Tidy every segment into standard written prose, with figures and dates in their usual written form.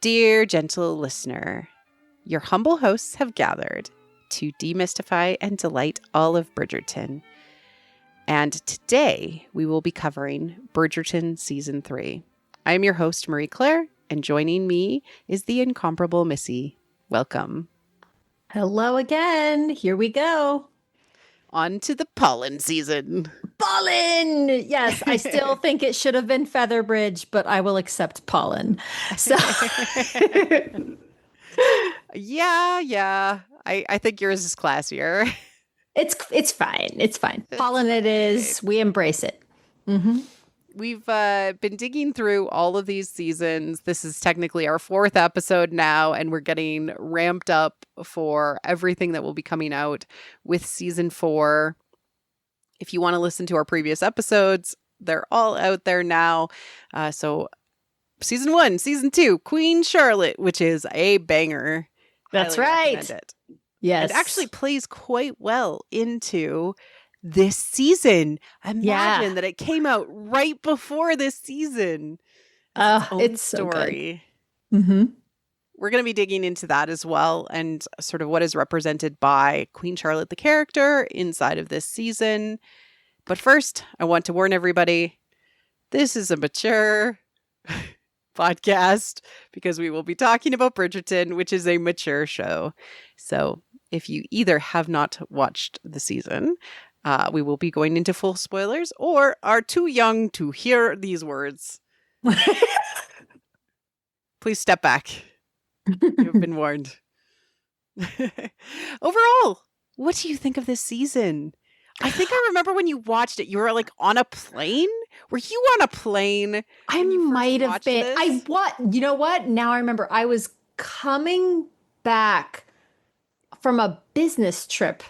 Dear gentle listener, your humble hosts have gathered to demystify and delight all of Bridgerton. And today we will be covering Bridgerton Season 3. I am your host, Marie Claire, and joining me is the incomparable Missy. Welcome. Hello again. Here we go. On to the pollen season. Pollen! Yes, I still think it should have been Featherbridge, but I will accept pollen. So Yeah. I think yours is classier. It's fine. It's fine. Pollen it is. We embrace it. Mm-hmm. We've been digging through all of these seasons. This is technically our 4th episode now, and we're getting ramped up for everything that will be coming out with Season 4. If you want to listen to our previous episodes, they're all out there now. So Season 1, Season 2, Queen Charlotte, which is a banger. That's Highly right. recommend it. Yes. It actually plays quite well into this season. Imagine that it came out right before this season. It's story. So good. Mm-hmm. We're going to be digging into that as well, and sort of what is represented by Queen Charlotte, the character, inside of this season. But first, I want to warn everybody, this is a mature podcast because we will be talking about Bridgerton, which is a mature show. So if you either have not watched the season, we will be going into full spoilers, or are too young to hear these words, please step back. You've been warned. Overall, what do you think of this season? I think I remember when you watched it, you were like on a plane. Were you on a plane? I might have been. This? You know what? Now I remember. I was coming back from a business trip.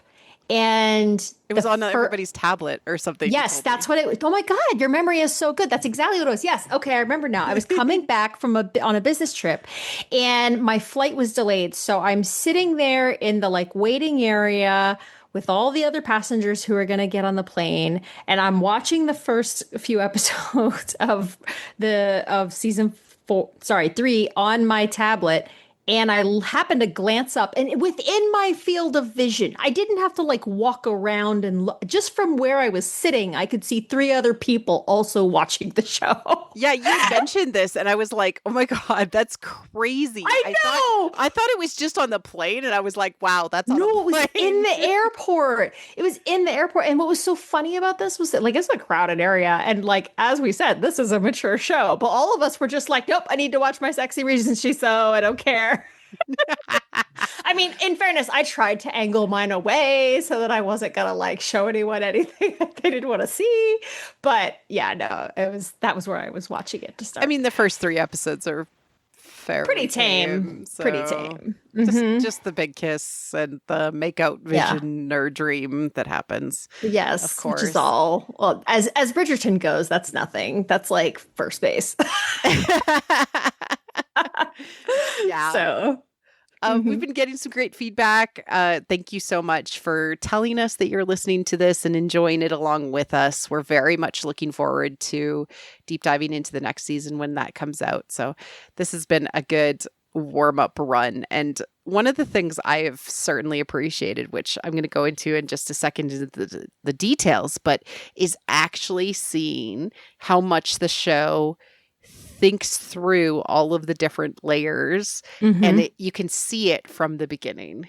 And it was on everybody's tablet or something. Yes, that's what it was. Oh my God, your memory is so good. That's exactly what it was. Yes. Okay, I remember now. I was coming back from on a business trip and my flight was delayed. So I'm sitting there in the waiting area with all the other passengers who are going to get on the plane. And I'm watching the first few episodes of season 3 on my tablet. And I happened to glance up, and within my field of vision, I didn't have to walk around and look. Just from where I was sitting, I could see 3 other people also watching the show. Yeah, you mentioned this, and I was like, "Oh my God, that's crazy!" I know. I thought it was just on the plane, and I was like, "Wow, that's on no, the plane." It was in the airport. It was in the airport, and what was so funny about this was that it's a crowded area, and as we said, this is a mature show, but all of us were just like, "Nope, I need to watch my sexy Regency show. I don't care." I mean, in fairness, I tried to angle mine away so that I wasn't gonna show anyone anything that they didn't want to see. But yeah, no, that was where I was watching it to start. I mean, the first 3 episodes are pretty tame. So pretty tame. Mm-hmm. Just the big kiss and the make-out vision or dream that happens. Yes, of course. Which is all. Well, as Bridgerton goes, that's nothing. That's first base. Yeah. So we've been getting some great feedback. Thank you so much for telling us that you're listening to this and enjoying it along with us. We're very much looking forward to deep diving into the next season when that comes out. So this has been a good warm-up run. And one of the things I have certainly appreciated, which I'm going to go into in just a second, is the details, but is actually seeing how much the show thinks through all of the different layers, and you can see it from the beginning.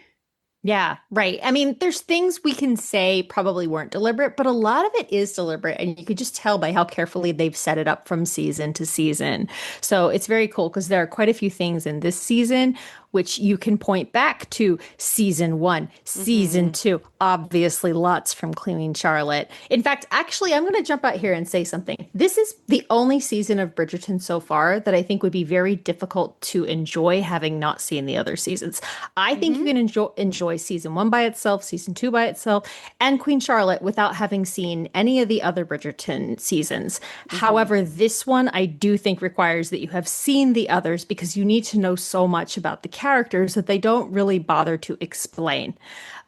Yeah, right. I mean, there's things we can say probably weren't deliberate, but a lot of it is deliberate. And you could just tell by how carefully they've set it up from season to season. So it's very cool because there are quite a few things in this season which you can point back to season 1, season 2, obviously lots from Queen Charlotte. In fact, actually, I'm going to jump out here and say something. This is the only season of Bridgerton so far that I think would be very difficult to enjoy having not seen the other seasons. I think you can enjoy season 1 by itself, season 2 by itself, and Queen Charlotte without having seen any of the other Bridgerton seasons. However, this one I do think requires that you have seen the others because you need to know so much about the characters that they don't really bother to explain.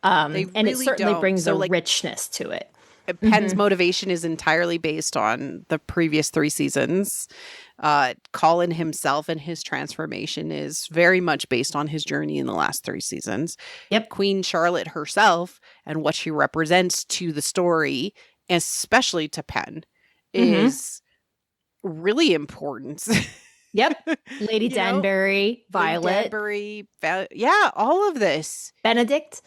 And really it certainly brings a richness to it. Penn's motivation is entirely based on the previous 3 seasons. Colin himself and his transformation is very much based on his journey in the last 3 seasons. Yep. Queen Charlotte herself and what she represents to the story, especially to Penn, is really important. Yep. Lady Danbury, Violet. Lady Danbury, yeah, all of this. Benedict.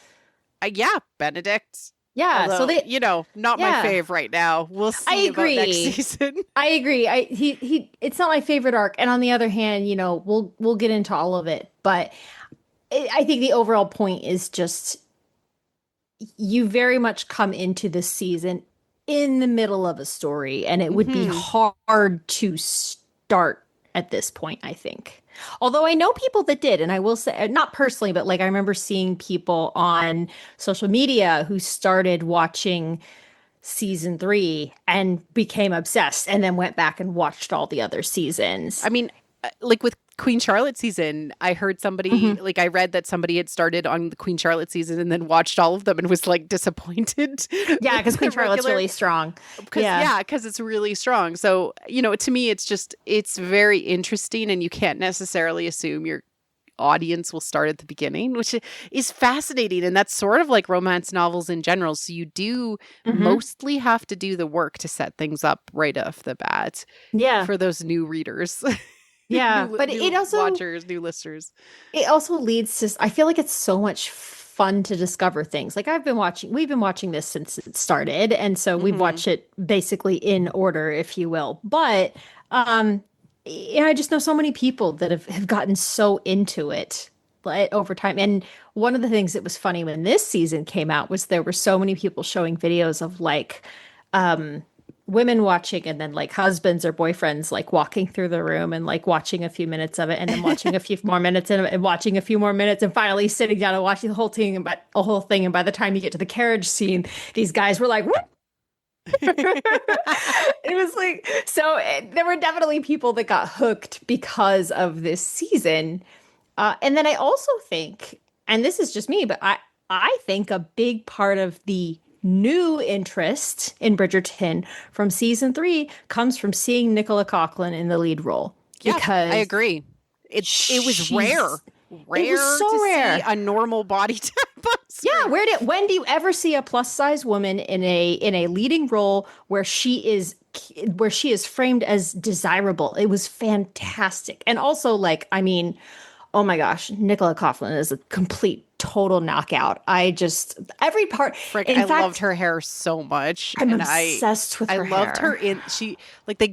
Yeah, Benedict. Yeah, although, so they, not my fave right now. We'll see I agree. about next season. I agree. He it's not my favorite arc, and on the other hand, we'll get into all of it, but I think the overall point is just you very much come into this season in the middle of a story, and it would be hard to start at this point, I think. Although I know people that did, and I will say, not personally, but like I remember seeing people on social media who started watching season 3 and became obsessed and then went back and watched all the other seasons. I mean, like with Queen Charlotte season, I heard somebody, like I read that somebody had started on the Queen Charlotte season and then watched all of them and was like disappointed. Yeah, because Queen Charlotte's really strong. Because it's really strong. So, to me, it's very interesting, and you can't necessarily assume your audience will start at the beginning, which is fascinating. And that's sort of like romance novels in general. So you do mostly have to do the work to set things up right off the bat. Yeah. For those new readers. Yeah, but it also watchers, new listeners. It also leads to, I feel like it's so much fun to discover things. Like we've been watching this since it started, and so we've watched it basically in order, if you will. But I just know so many people that have gotten so into it over time. And one of the things that was funny when this season came out was there were so many people showing videos of like women watching, and then like husbands or boyfriends like walking through the room and like watching a few minutes of it, and then watching a few more minutes and watching a few more minutes, and finally sitting down and watching the whole thing. And by the time you get to the carriage scene, these guys were like, "What?" It was like, so there were definitely people that got hooked because of this season. And then I also think, and this is just me, but I think a big part of the new interest in Bridgerton from season 3 comes from seeing Nicola Coughlan in the lead role. Yeah, because I agree. It was rare. It was so rare. See a normal body type. Yeah, when do you ever see a plus size woman in a leading role where she is framed as desirable? It was fantastic. And also, like, I mean, oh my gosh, Nicola Coughlan is a complete total knockout. Every part. I loved her hair so much. I'm obsessed with her hair. I loved her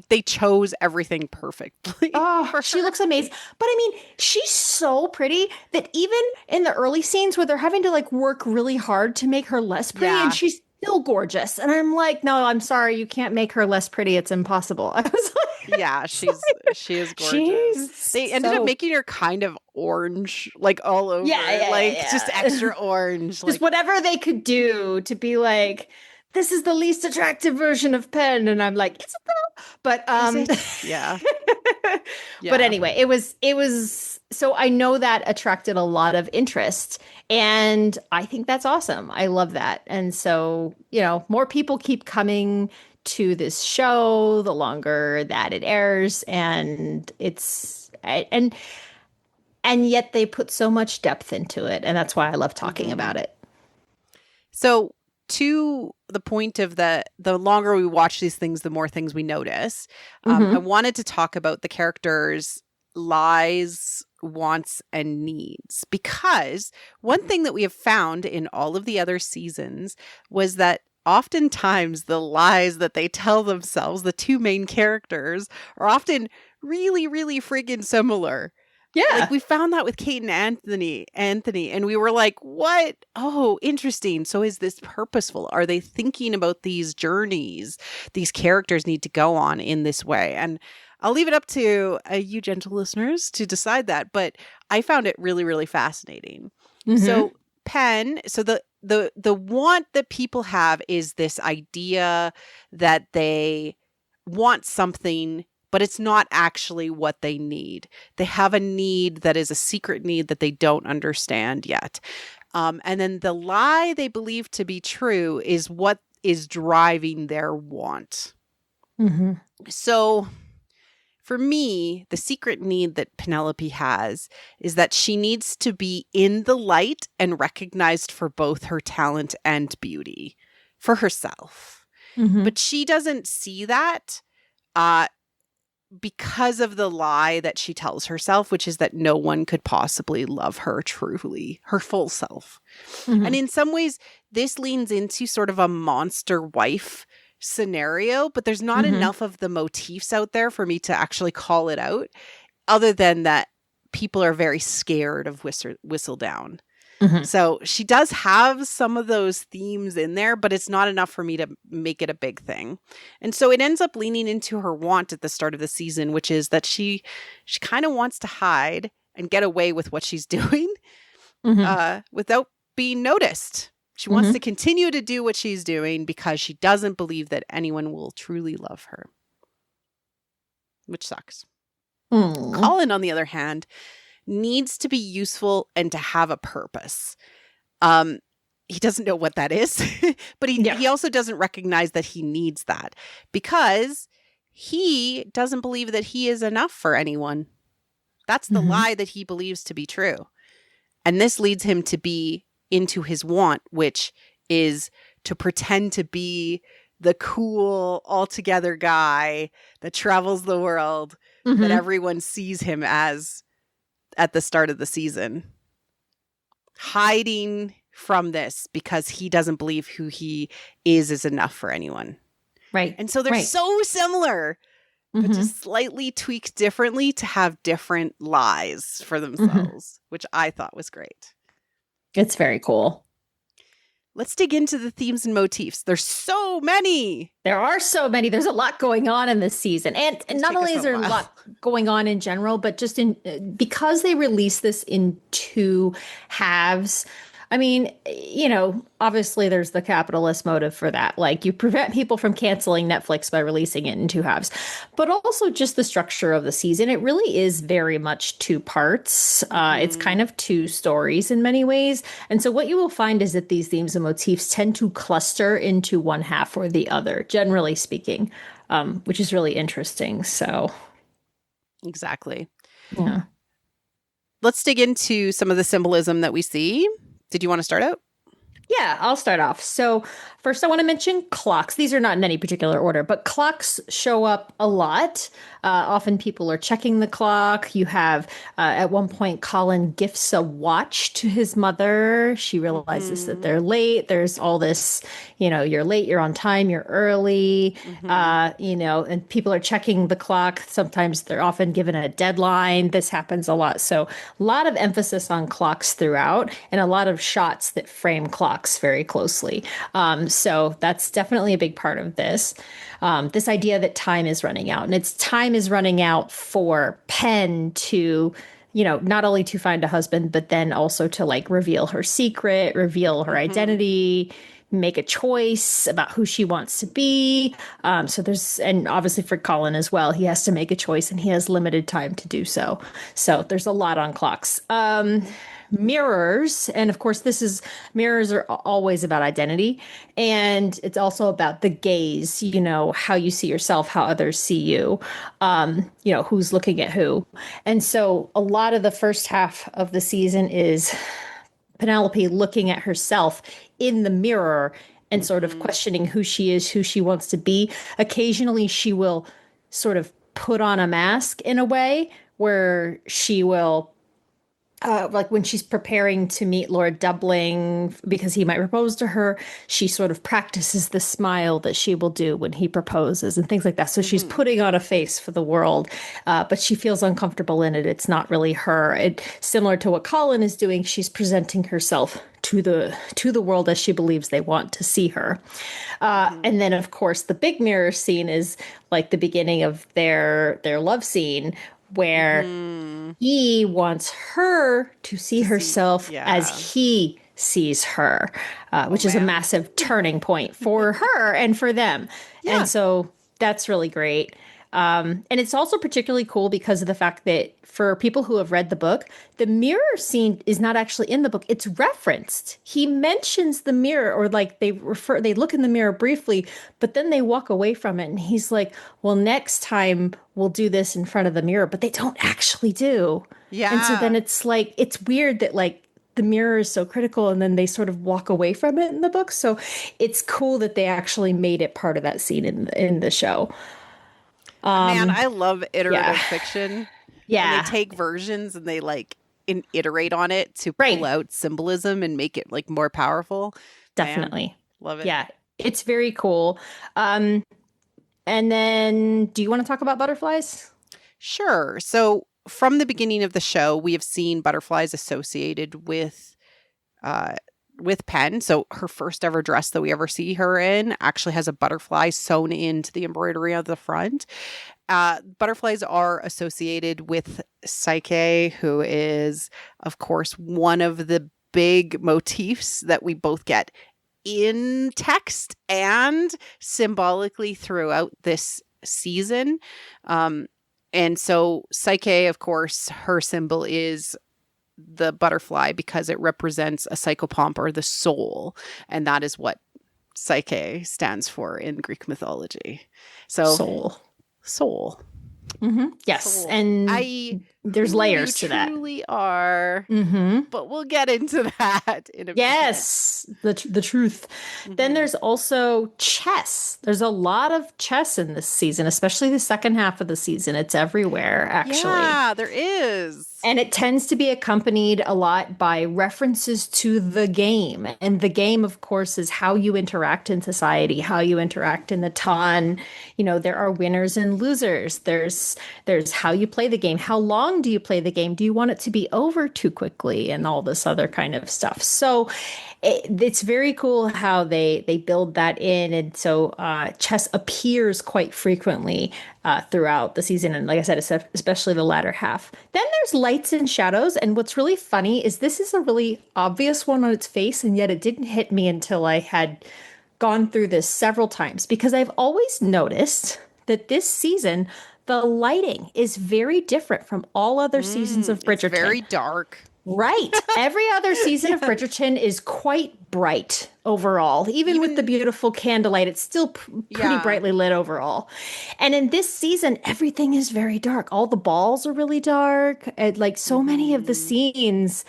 they chose everything perfectly. Oh, she looks amazing. But I mean, she's so pretty that even in the early scenes where they're having to like work really hard to make her less pretty, and she's still gorgeous. And I'm like, no, I'm sorry, you can't make her less pretty. It's impossible. I was like, yeah, she is gorgeous. They ended up making her kind of orange, like all over. Just extra orange. Just whatever they could do to be like, this is the least attractive version of Penn. And I'm like, is it though? But yeah. But anyway, it was so I know that attracted a lot of interest, and I think that's awesome. I love that. And so, more people keep coming to this show the longer that it airs, and and yet they put so much depth into it, and that's why I love talking about it. So to the point of the longer we watch these things, the more things we notice. I wanted to talk about the characters' lies, wants, and needs, because one thing that we have found in all of the other seasons was that oftentimes the lies that they tell themselves, the two main characters, are often really, really friggin' similar. Yeah. Like we found that with Kate and Anthony, and we were like, what? Oh, interesting. So is this purposeful? Are they thinking about these journeys these characters need to go on in this way? And I'll leave it up to you gentle listeners to decide that, but I found it really, really fascinating. So Penn, so the want that people have is this idea that they want something, but it's not actually what they need. They have a need that is a secret need that they don't understand yet. And then the lie they believe to be true is what is driving their want. So For me, the secret need that Penelope has is that she needs to be in the light and recognized for both her talent and beauty for herself. Mm-hmm. But she doesn't see that uh, because of the lie that she tells herself, which is that no one could possibly love her truly, her full self. Mm-hmm. And in some ways, this leans into sort of a monster wife scenario, but there's not Mm-hmm. enough of the motifs out there for me to actually call it out, other than that people are very scared of Whistledown. Mm-hmm. So she does have some of those themes in there, but it's not enough for me to make it a big thing. And so it ends up leaning into her want at the start of the season, which is that she kind of wants to hide and get away with what she's doing without being noticed. She wants to continue to do what she's doing because she doesn't believe that anyone will truly love her, which sucks. Colin, on the other hand, needs to be useful and to have a purpose. He doesn't know what that is, but he also doesn't recognize that he needs that because he doesn't believe that he is enough for anyone. That's the lie that he believes to be true. And this leads him to be into his want, which is to pretend to be the cool, altogether guy that travels the world, that everyone sees him as at the start of the season. Hiding from this because he doesn't believe who he is enough for anyone. Right. And so they're so similar, but just slightly tweaked differently to have different lies for themselves, which I thought was great. It's very cool. Let's dig into the themes and motifs. There's so many. There are so many. There's a lot going on in this season. And not only is there a lot going on in general, but just because they released this in two halves. I mean, obviously there's the capitalist motive for that. Like you prevent people from canceling Netflix by releasing it in two halves, but also just the structure of the season. It really is very much two parts. It's kind of two stories in many ways. And so what you will find is that these themes and motifs tend to cluster into one half or the other, generally speaking, which is really interesting. So. Exactly. Yeah. Let's dig into some of the symbolism that we see. Did you want to start out? Yeah, I'll start off. So first I want to mention clocks. These are not in any particular order, but clocks show up a lot. Often people are checking the clock. You have, at one point, Colin gifts a watch to his mother. She realizes that they're late. There's all this, you're late, you're on time, you're early, and people are checking the clock. Sometimes they're often given a deadline. This happens a lot. So a lot of emphasis on clocks throughout and a lot of shots that frame clocks very closely. So that's definitely a big part of this. This idea that time is running out, and it's time is running out for Pen to, not only to find a husband, but then also to reveal her secret, reveal her identity, make a choice about who she wants to be. And obviously for Colin as well, he has to make a choice and he has limited time to do so. So there's a lot on clocks. Mirrors, and of course mirrors are always about identity, and it's also about the gaze, how you see yourself, how others see you, who's looking at who. And so a lot of the first half of the season is Penelope looking at herself in the mirror and sort of questioning who she is, who she wants to be. Occasionally she will sort of put on a mask in a way where she will when she's preparing to meet Lord Dublin because he might propose to her, she sort of practices the smile that she will do when he proposes and things like that. So she's putting on a face for the world, but she feels uncomfortable in it. It's not really her. Similar to what Colin is doing, she's presenting herself to the world as she believes they want to see her. And then, of course, the big mirror scene is like the beginning of their love scene, where he wants her to see herself as he sees her, which is a massive turning point for her and for them. Yeah. And so that's really great. And it's also particularly cool because of the fact that for people who have read the book, the mirror scene is not actually in the book. It's referenced. He mentions the mirror, or like they look in the mirror briefly, but then they walk away from it. And he's like, well, next time we'll do this in front of the mirror, but they don't actually do. Yeah. And so then it's like, it's weird that like the mirror is so critical and then they sort of walk away from it in the book. So it's cool that they actually made it part of that scene in the show. Man, I love iterative yeah. fiction. Yeah. And they take versions and they like iterate on it to pull out symbolism and make it like more powerful. Definitely. Man, love it. Yeah. It's very cool. And then do you want to talk about butterflies? Sure. So from the beginning of the show, we have seen butterflies associated with Pen. So her first ever dress that we ever see her in actually has a butterfly sewn into the embroidery of the front. Butterflies are associated with Psyche, who is, of course, one of the big motifs that we both get in text and symbolically throughout this season. And so Psyche, of course, her symbol is the butterfly because it represents a psychopomp, or the soul. And that is what Psyche stands for in Greek mythology. So soul. Mm-hmm. Yes. Soul. And there's layers to that. Truly are. Mm-hmm. But we'll get into that in a minute. Yes, the truth. Mm-hmm. Then there's also chess. There's a lot of chess in this season, especially the second half of the season. It's everywhere, actually. Yeah, there is. And it tends to be accompanied a lot by references to the game. And the game, of course, is how you interact in society, how you interact in the ton. You know, there are winners and losers. There's how you play the game. How long do you play the game? Do you want it to be over too quickly? And all this other kind of stuff. So it's very cool how they build that in. And so chess appears quite frequently throughout the season. And like I said, especially the latter half. Then there's lights and shadows. And what's really funny is this is a really obvious one on its face. And yet it didn't hit me until I had gone through this several times, because I've always noticed that this season, the lighting is very different from all other seasons of Bridgerton. It's very dark. Right. Every other season of Bridgerton is quite bright overall. Even with the beautiful candlelight, it's still pretty brightly lit overall. And in this season, everything is very dark. All the balls are really dark. And like so many of the scenes,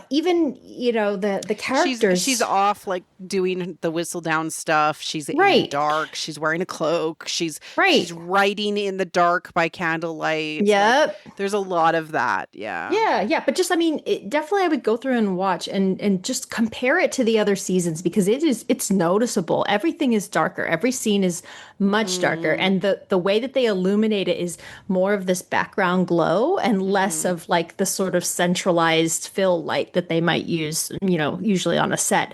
even, you know, the characters. She's off like doing the whistle down stuff. She's in the dark. She's wearing a cloak. She's writing in the dark by candlelight. Yep. Like, there's a lot of that. Yeah. Yeah. But just, I mean, definitely I would go through and watch and just compare it to the other seasons, because it's noticeable. Everything is darker. Every scene is much darker. And the way that they illuminate it is more of this background glow and less of like the sort of centralized fill light that they might use, you know, usually on a set.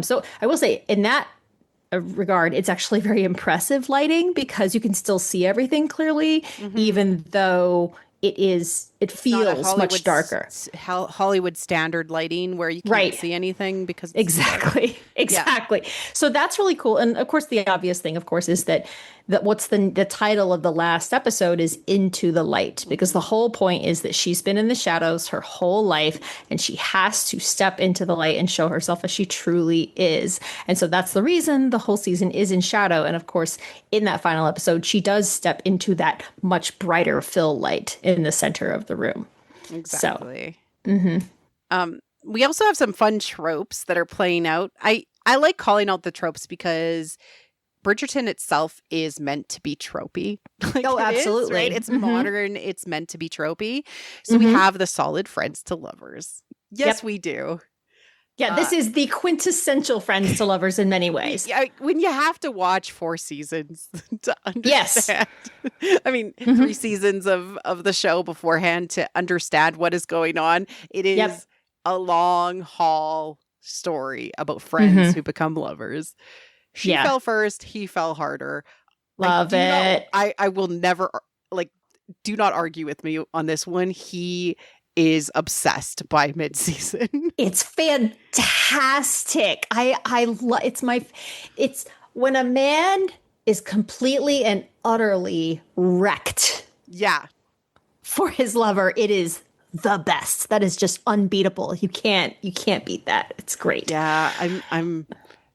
So I will say in that regard, it's actually very impressive lighting, because you can still see everything clearly, even though it feels much darker. Hollywood standard lighting where you can't see anything because it's exactly. So that's really cool. And of course, the obvious thing, of course, is that what's the title of the last episode is Into the Light, because the whole point is that she's been in the shadows her whole life and she has to step into the light and show herself as she truly is. And so that's the reason the whole season is in shadow. And of course, in that final episode, she does step into that much brighter fill light in the center of the room. Exactly. So, we also have some fun tropes that are playing out. I like calling out the tropes because Bridgerton itself is meant to be tropey. Absolutely. Right? It's modern. It's meant to be tropey. So we have the solid friends to lovers. Yes, we do. Yeah, this is the quintessential friends to lovers in many ways. Yeah, when you have to watch 4 seasons to understand. I mean, 3 seasons of the show beforehand to understand what is going on. It is a long haul story about friends who become lovers. She fell first. He fell harder. Love it. I will never, do not argue with me on this one. He is obsessed by mid-season. It's fantastic. It's when a man is completely and utterly wrecked Yeah. for his lover, it is the best. That is just unbeatable. You can't beat that. It's great. Yeah,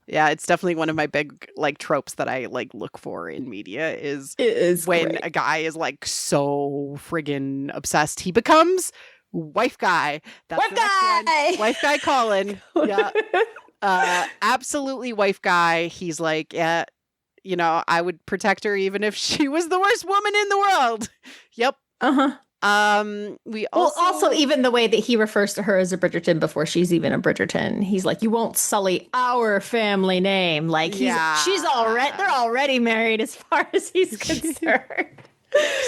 yeah, it's definitely one of my big like tropes that I like look for in media is It is when great. a guy is like so friggin' obsessed, he becomes wife guy. That's Wife the next one. guy! Wife guy Colin. Yeah. Absolutely wife guy. He's like, yeah, I would protect her even if she was the worst woman in the world. Yep. Uh-huh. We Well, also also even the way that he refers to her as a Bridgerton before she's even a Bridgerton. He's like, you won't sully our family name. Like she's already, they're already married as far as he's concerned.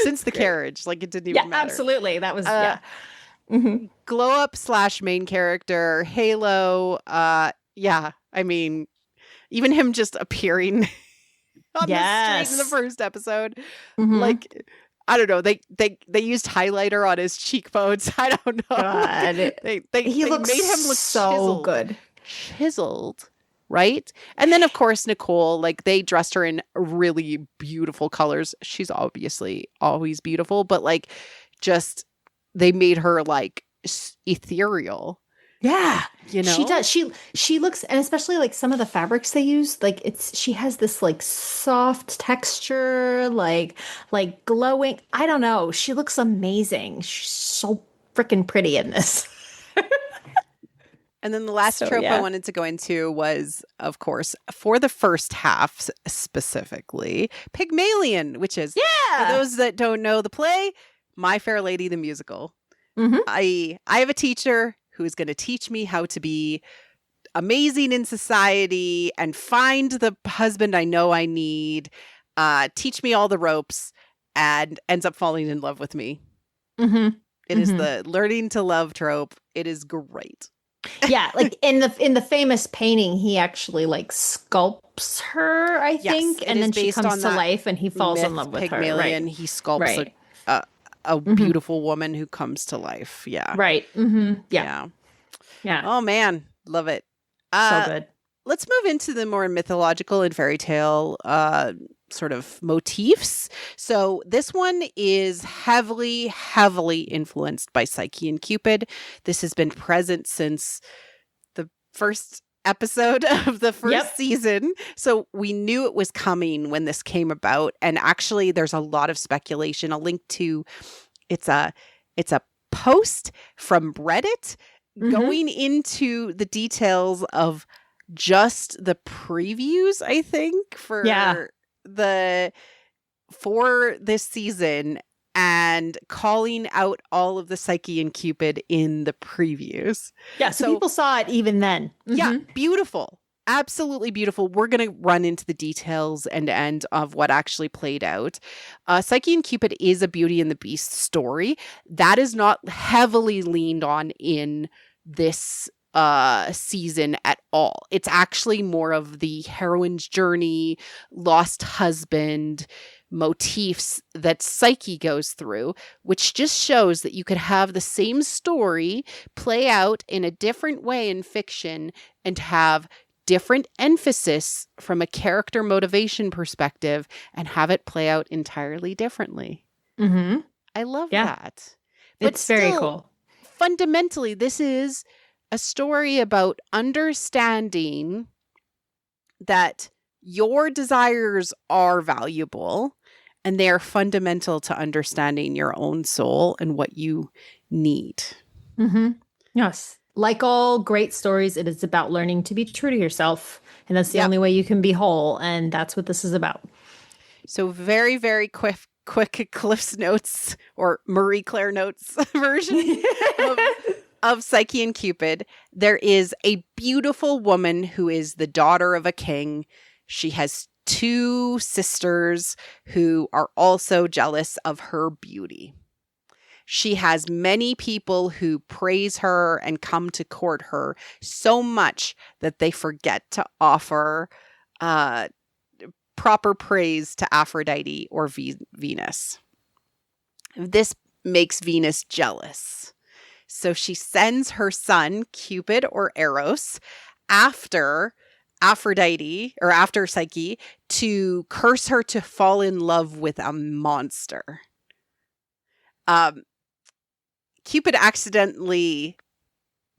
Since the carriage, like it didn't even matter. Absolutely. That was Mhm. Glow up / main character, Halo. Yeah, I mean, even him just appearing on the street in the first episode, like I don't know. They used highlighter on his cheekbones. I don't know. God, they he looks made him look so good. chiseled, right? And then of course Nicole, like they dressed her in really beautiful colors. She's obviously always beautiful, but like just they made her like ethereal. Yeah, she does. She looks, and especially like some of the fabrics they use, like she has this like soft texture, like glowing. I don't know. She looks amazing. She's so freaking pretty in this. And then the last trope I wanted to go into was, of course, for the first half specifically, Pygmalion, which is, for those that don't know the play, My Fair Lady the musical. I have a teacher who's going to teach me how to be amazing in society and find the husband I know I need, teach me all the ropes, and ends up falling in love with me. It is the learning to love trope. It is great. Yeah, like in the famous painting, he actually like sculpts her, I think, and then she comes to life and he falls in love with Pygmalion, her. Right. He sculpts a beautiful woman who comes to life. Yeah. Right. Yeah. Oh man, love it. So good. Let's move into the more mythological and fairy tale sort of motifs. So this one is heavily, heavily influenced by Psyche and Cupid. This has been present since the first episode of the first season. So we knew it was coming when this came about. And actually there's a lot of speculation. I'll link to it's a post from Reddit going into the details of just the previews, I think, for this season, and calling out all of the Psyche and Cupid in the previews. Yeah, so people saw it even then. Yeah, beautiful. Absolutely beautiful. We're going to run into the details and end of what actually played out. Psyche and Cupid is a Beauty and the Beast story. That is not heavily leaned on in this season at all. It's actually more of the heroine's journey, lost husband motifs that Psyche goes through, which just shows that you could have the same story play out in a different way in fiction and have different emphasis from a character motivation perspective and have it play out entirely differently. I love that. But it's very cool. Fundamentally, this is a story about understanding that your desires are valuable and they are fundamental to understanding your own soul and what you need. Yes. Like all great stories, it is about learning to be true to yourself. And that's the only way you can be whole. And that's what this is about. So very, very quick Cliff's Notes or Marie Claire Notes version of Psyche and Cupid. There is a beautiful woman who is the daughter of a king. She has 2 sisters who are also jealous of her beauty. She has many people who praise her and come to court her so much that they forget to offer proper praise to Aphrodite or Venus. This makes Venus jealous. So she sends her son, Cupid or Eros, after Aphrodite or after Psyche to curse her to fall in love with a monster. Cupid accidentally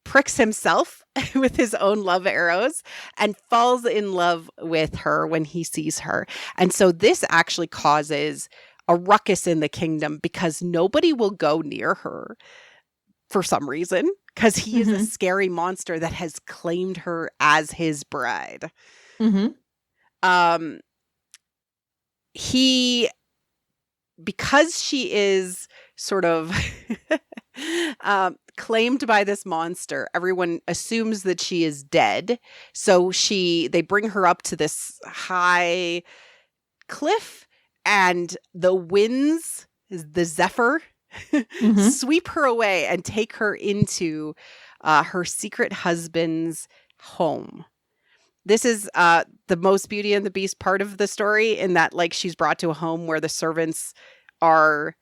pricks himself with his own love arrows and falls in love with her when he sees her. And so this actually causes a ruckus in the kingdom because nobody will go near her for some reason, because he is a scary monster that has claimed her as his bride. Because she is sort of claimed by this monster, everyone assumes that she is dead. So they bring her up to this high cliff, and the winds, the zephyr, sweep her away and take her into her secret husband's home. This is the most Beauty and the Beast part of the story, in that like she's brought to a home where the servants are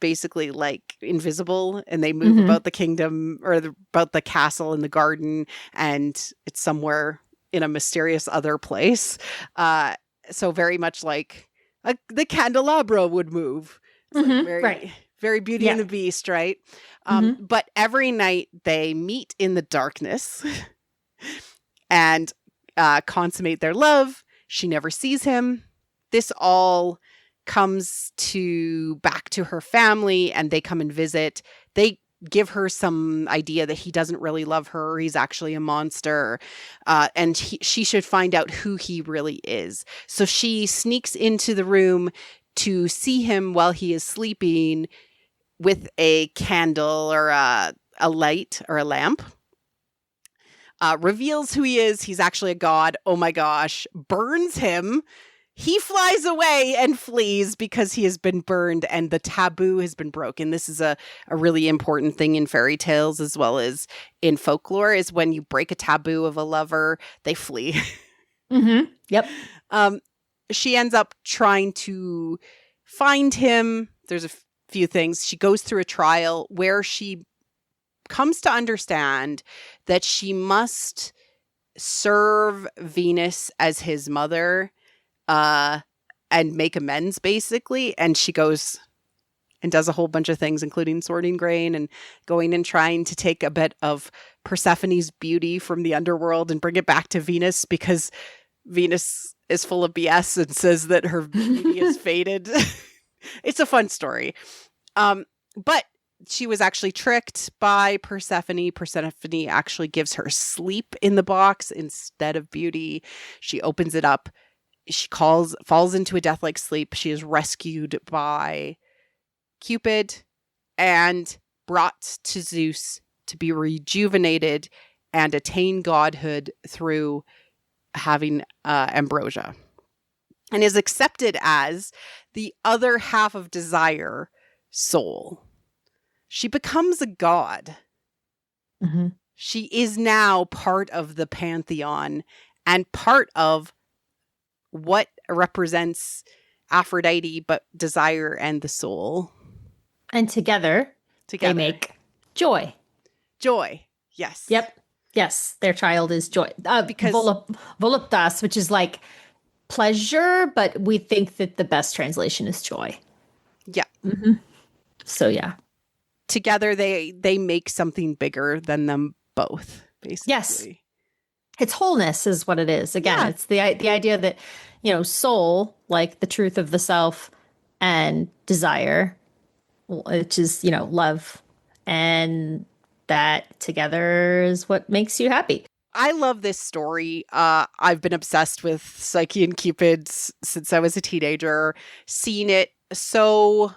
basically like invisible, and they move about the kingdom or about the castle and the garden, and it's somewhere in a mysterious other place. So very much like the candelabra would move. It's like very, very Beauty and the Beast, right? But every night they meet in the darkness and consummate their love. She never sees him. This all comes back to her family, and they come and visit. They give her some idea that he doesn't really love her. He's actually a monster. And she should find out who he really is. So she sneaks into the room to see him while he is sleeping with a candle or a light or a lamp. Reveals who he is. He's actually a god. Oh my gosh. Burns him. He flies away and flees because he has been burned and the taboo has been broken. This is a really important thing in fairy tales as well as in folklore, is when you break a taboo of a lover, they flee. Yep. She ends up trying to find him. There's a few things. She goes through a trial where she comes to understand that she must serve Venus as his mother and make amends, basically. And she goes and does a whole bunch of things, including sorting grain and going and trying to take a bit of Persephone's beauty from the underworld and bring it back to Venus, because Venus is full of BS and says that her beauty is faded. It's a fun story. But she was actually tricked by Persephone. Persephone actually gives her sleep in the box instead of beauty. She opens it up. She falls into a death-like sleep. She is rescued by Cupid and brought to Zeus to be rejuvenated and attain godhood through having ambrosia, and is accepted as the other half of desire, soul. She becomes a god. She is now part of the pantheon and part of what represents Aphrodite, but desire and the soul. And together they make joy. Joy. Yes. Yep. Yes. Their child is joy. Because voluptas, which is like pleasure, but we think that the best translation is joy. Yeah. So yeah. Together they make something bigger than them both, basically. Yes. It's wholeness is what it is. Again, it's the idea that, soul, like the truth of the self, and desire, which is, love, and that together is what makes you happy. I love this story. I've been obsessed with Psyche and Cupid since I was a teenager, seeing it so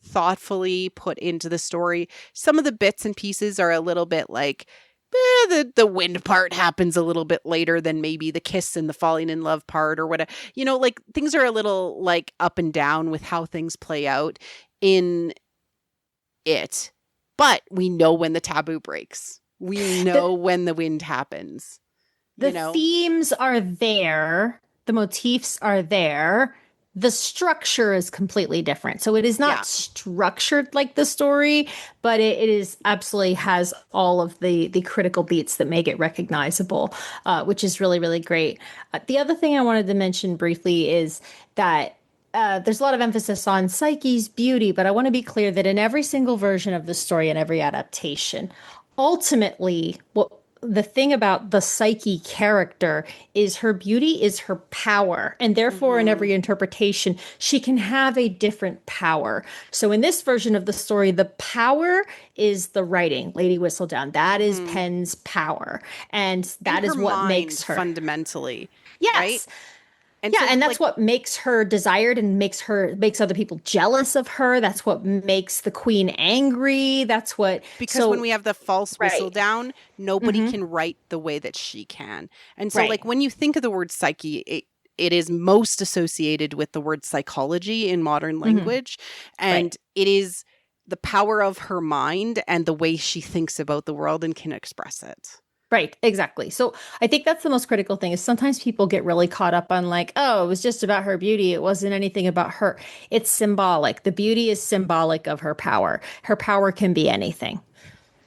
thoughtfully put into the story. Some of the bits and pieces are a little bit like, the wind part happens a little bit later than maybe the kiss and the falling in love part or whatever. Like things are a little like up and down with how things play out in it. But we know when the taboo breaks. We know when the wind happens. The themes are there. The motifs are there. The structure is completely different. So it is Yeah. not structured like the story, but it is absolutely has all of the critical beats that make it recognizable, which is really, really great. The other thing I wanted to mention briefly is that there's a lot of emphasis on Psyche's beauty, but I want to be clear that in every single version of the story and every adaptation, ultimately, what the thing about the Psyche character is her beauty is her power. And therefore, in every interpretation, she can have a different power. So in this version of the story, the power is the writing, Lady Whistledown. That is Pen's power. And that And her is what mind, makes her. fundamentally, right? Yes. And Yeah, so, and that's like, what makes her desired and makes other people jealous of her. That's what makes the queen angry. That's what because when so we have the false whistle right. down, nobody Hmm. can write the way that she can. And so, Right. like, when you think of the word psyche, it is most associated with the word psychology in modern Hmm. language. Right. And it is the power of her mind and the way she thinks about the world and can express it. Right, exactly. So I think that's the most critical thing is sometimes people get really caught up on like, oh, it was just about her beauty. It wasn't anything about her. It's symbolic. The beauty is symbolic of her power. Her power can be anything.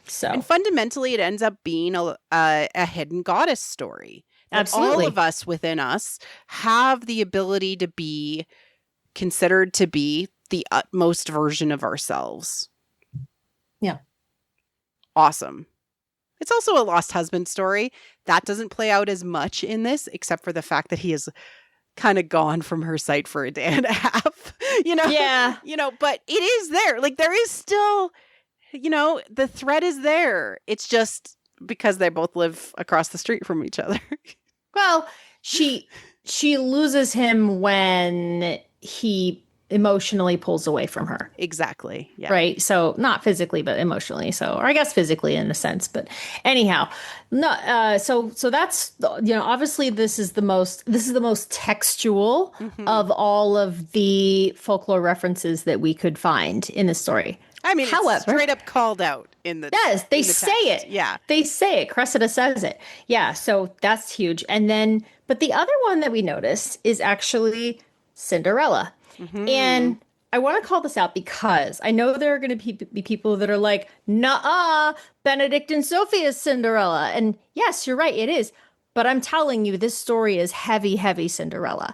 And So fundamentally, it ends up being a hidden goddess story that all of absolutely. us within us have the ability to be considered to be the utmost version of ourselves. Yeah. Awesome. It's also a lost husband story. That doesn't play out as much in this, except for the fact that he is kind of gone from her sight for a day and a half, you know? Yeah. But it is there. Like, there is still, the thread is there. It's just because they both live across the street from each other. Well, she loses him when he emotionally pulls away from her. Exactly. Yeah. Right. So not physically, but emotionally. So, or I guess physically in a sense, but anyhow, no. So that's obviously this is the most textual Hmm. of all of the folklore references that we could find in the story. I mean, it's However, straight up called out in the yes, they in the say text. it. Yeah. They say it. Cressida says it. Yeah. So that's huge. And then, but the other one that we noticed is actually Cinderella. Hmm. And I want to call this out because I know there are going to be people that are like, nah, Benedict and Sophia's Cinderella. And yes, you're right, it is. But I'm telling you, this story is heavy, heavy Cinderella.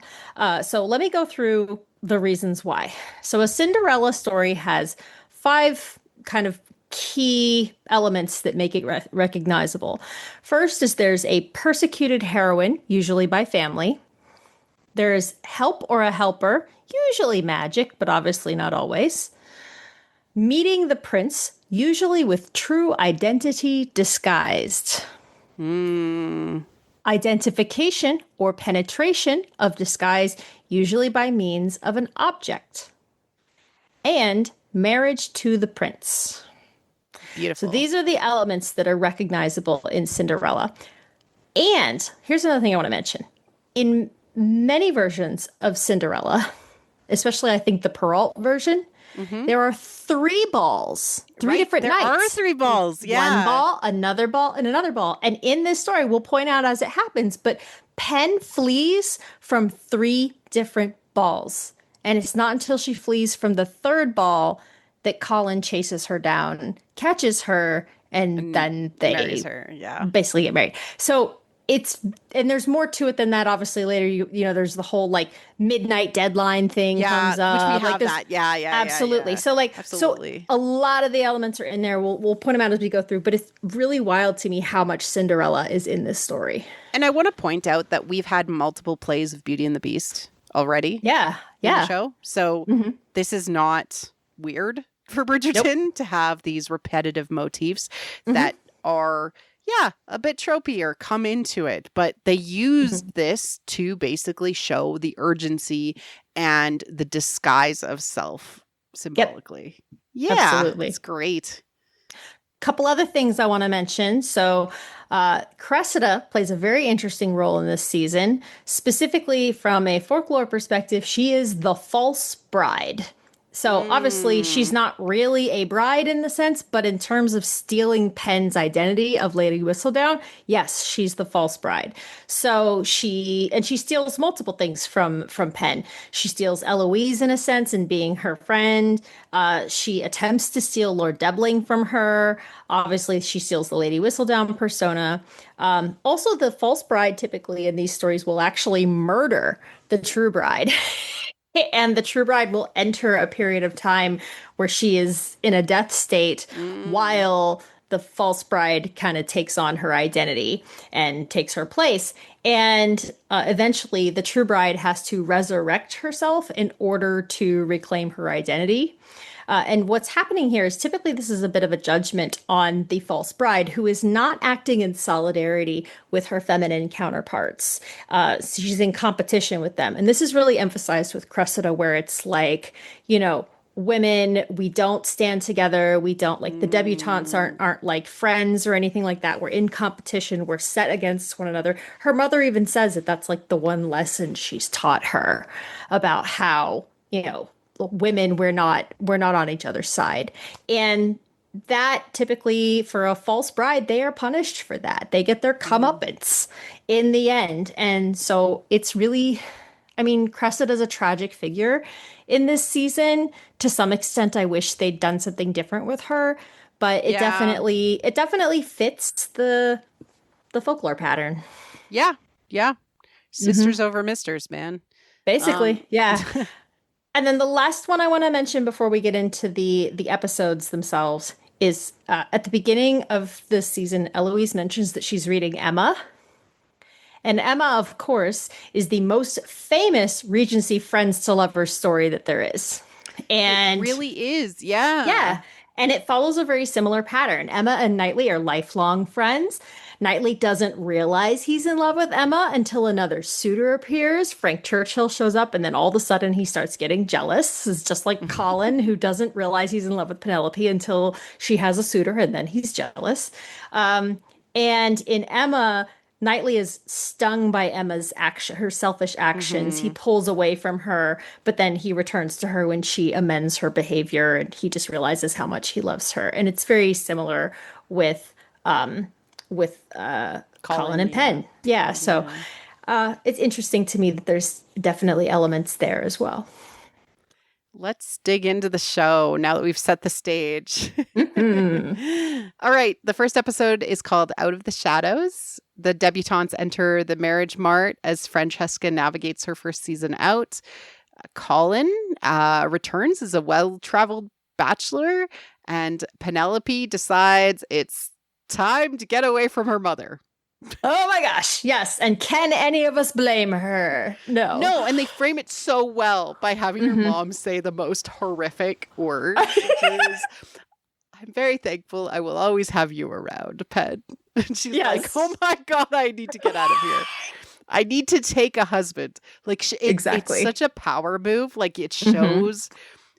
So let me go through the reasons why. So a Cinderella story has five kind of key elements that make it recognizable. First is there's a persecuted heroine, usually by family. There's help or a helper, usually magic, but obviously not always. Meeting the prince, usually with true identity disguised. Mm. Identification or penetration of disguise, usually by means of an object. And marriage to the prince. So Beautiful. these are the elements that are recognizable in Cinderella. And here's another thing I want to mention. In many versions of Cinderella, especially I think the Perrault version, Hmm. there are three balls, three Right. different There are nights. 3 balls. One Yeah. ball, another ball, and another ball. And in this story, we'll point out as it happens, but Pen flees from three different balls. And it's not until she flees from the third ball that Colin chases her down, catches her, and And then marries they her. Yeah. basically get married. So it's and there's more to it than that. Obviously, later there's the whole like midnight deadline thing Yeah. comes Which we up. Like have there's that. Yeah. Yeah. Yeah. absolutely Yeah. so Absolutely. a lot of the elements are in there. We'll point them out as we go through, but it's really wild to me how much Cinderella is in this story. And I want to point out that we've had multiple plays of Beauty and the Beast already Yeah, in the yeah. show. So Hmm. this is not weird for Nope. Bridgerton to have these repetitive motifs Hmm. that are, yeah, a bit tropey or come into it. But they Hmm. used this to basically show the urgency and the disguise of self Yep, symbolically. Yeah, absolutely. it's great. Couple other things I want to mention. So, Cressida plays a very interesting role in this season. Specifically, from a folklore perspective, she is the false bride. So obviously she's Mm. not really a bride in the sense, but in terms of stealing Penn's identity of Lady Whistledown, yes, she's the false bride. So she steals multiple things from Penn. She steals Eloise in a sense and being her friend. She attempts to steal Lord Debling from her. Obviously, she steals the Lady Whistledown persona. Also, the false bride typically in these stories will actually murder the true bride. And the true bride will enter a period of time where she is in a death state Mm. while the false bride kind of takes on her identity and takes her place. And eventually, the true bride has to resurrect herself in order to reclaim her identity. And what's happening here is typically this is a bit of a judgment on the false bride who is not acting in solidarity with her feminine counterparts. So she's in competition with them. And this is really emphasized with Cressida, where it's like, you know, women, we don't stand together. We don't like the debutantes Mm. aren't like friends or anything like that. We're in competition. We're set against one another. Her mother even says that that's like the one lesson she's taught her about how, you know, women we're not on each other's side. And that typically for a false bride, they are punished for that. They get their Mm. comeuppance in the end. And so it's really, I mean, Cressida's a tragic figure in this season. To some extent, I wish they'd done something different with her, but Yeah. it definitely fits the folklore pattern. Yeah. Yeah. Hmm. Sisters over misters, man. Um, Basically, yeah. And then the last one I want to mention before we get into the episodes themselves is at the beginning of this season, Eloise mentions that she's reading Emma. And Emma, of course, is the most famous Regency friends to lovers story that there is. it And really is. Yeah. yeah. And it follows a very similar pattern. Emma and Knightley are lifelong friends. Knightley doesn't realize he's in love with Emma until another suitor appears. Frank Churchill shows up, and then all of a sudden he starts getting jealous. It's just like Colin, who doesn't realize he's in love with Penelope until she has a suitor, and then he's jealous. Um, and in Emma, Knightley is stung by Emma's action, her selfish actions. He Hmm. pulls away from her, but then he returns to her when she amends her behavior, and he just realizes how much he loves her. And it's very similar with um, with Colin Colin, and yeah. Penn. Yeah, so Yeah. it's interesting to me that there's definitely elements there as well. Let's dig into the show now that we've set the stage. Hmm. All right. The first episode is called Out of the Shadows. The debutantes enter the marriage mart as Francesca navigates her first season out. Colin returns as a well traveled bachelor, and Penelope decides it's time to get away from her mother. Oh my gosh, yes. And can any of us blame her? No. No, and they frame it so well by having her Hmm. mom say the most horrific words, which is, I'm very thankful I will always have you around, Pen. And she's like, oh Yes. my God, I need to get out of here. I need to take a husband. Like it's Exactly. such a power move. Like it Hmm. shows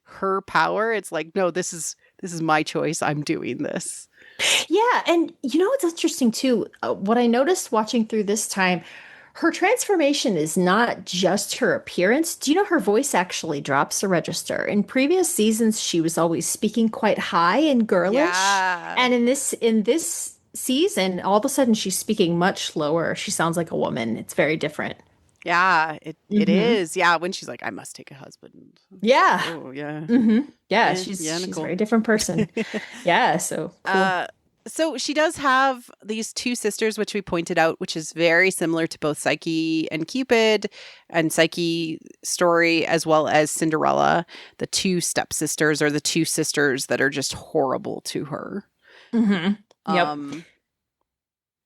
her power. It's like, no, this is my choice. I'm doing this. Yeah, and you know what's interesting too? What I noticed watching through this time, her transformation is not just her appearance. Do you know her voice actually drops a register? In previous seasons, she was always speaking quite high and girlish, Yeah. and in this season, all of a sudden she's speaking much lower. She sounds like a woman. It's very different. Yeah, it Hmm. is. Yeah, when she's like, I must take a husband. It's like, Yeah. oh yeah. Hmm. Yeah, Yeah, she's yeah, she's a Nicole. very different person. Yeah, so cool. uh so she does have these two sisters, which we pointed out, which is very similar to both Psyche and Cupid and Psyche story, as well as Cinderella. The two stepsisters are the two sisters that are just horrible to her. Hmm. Yep. Um,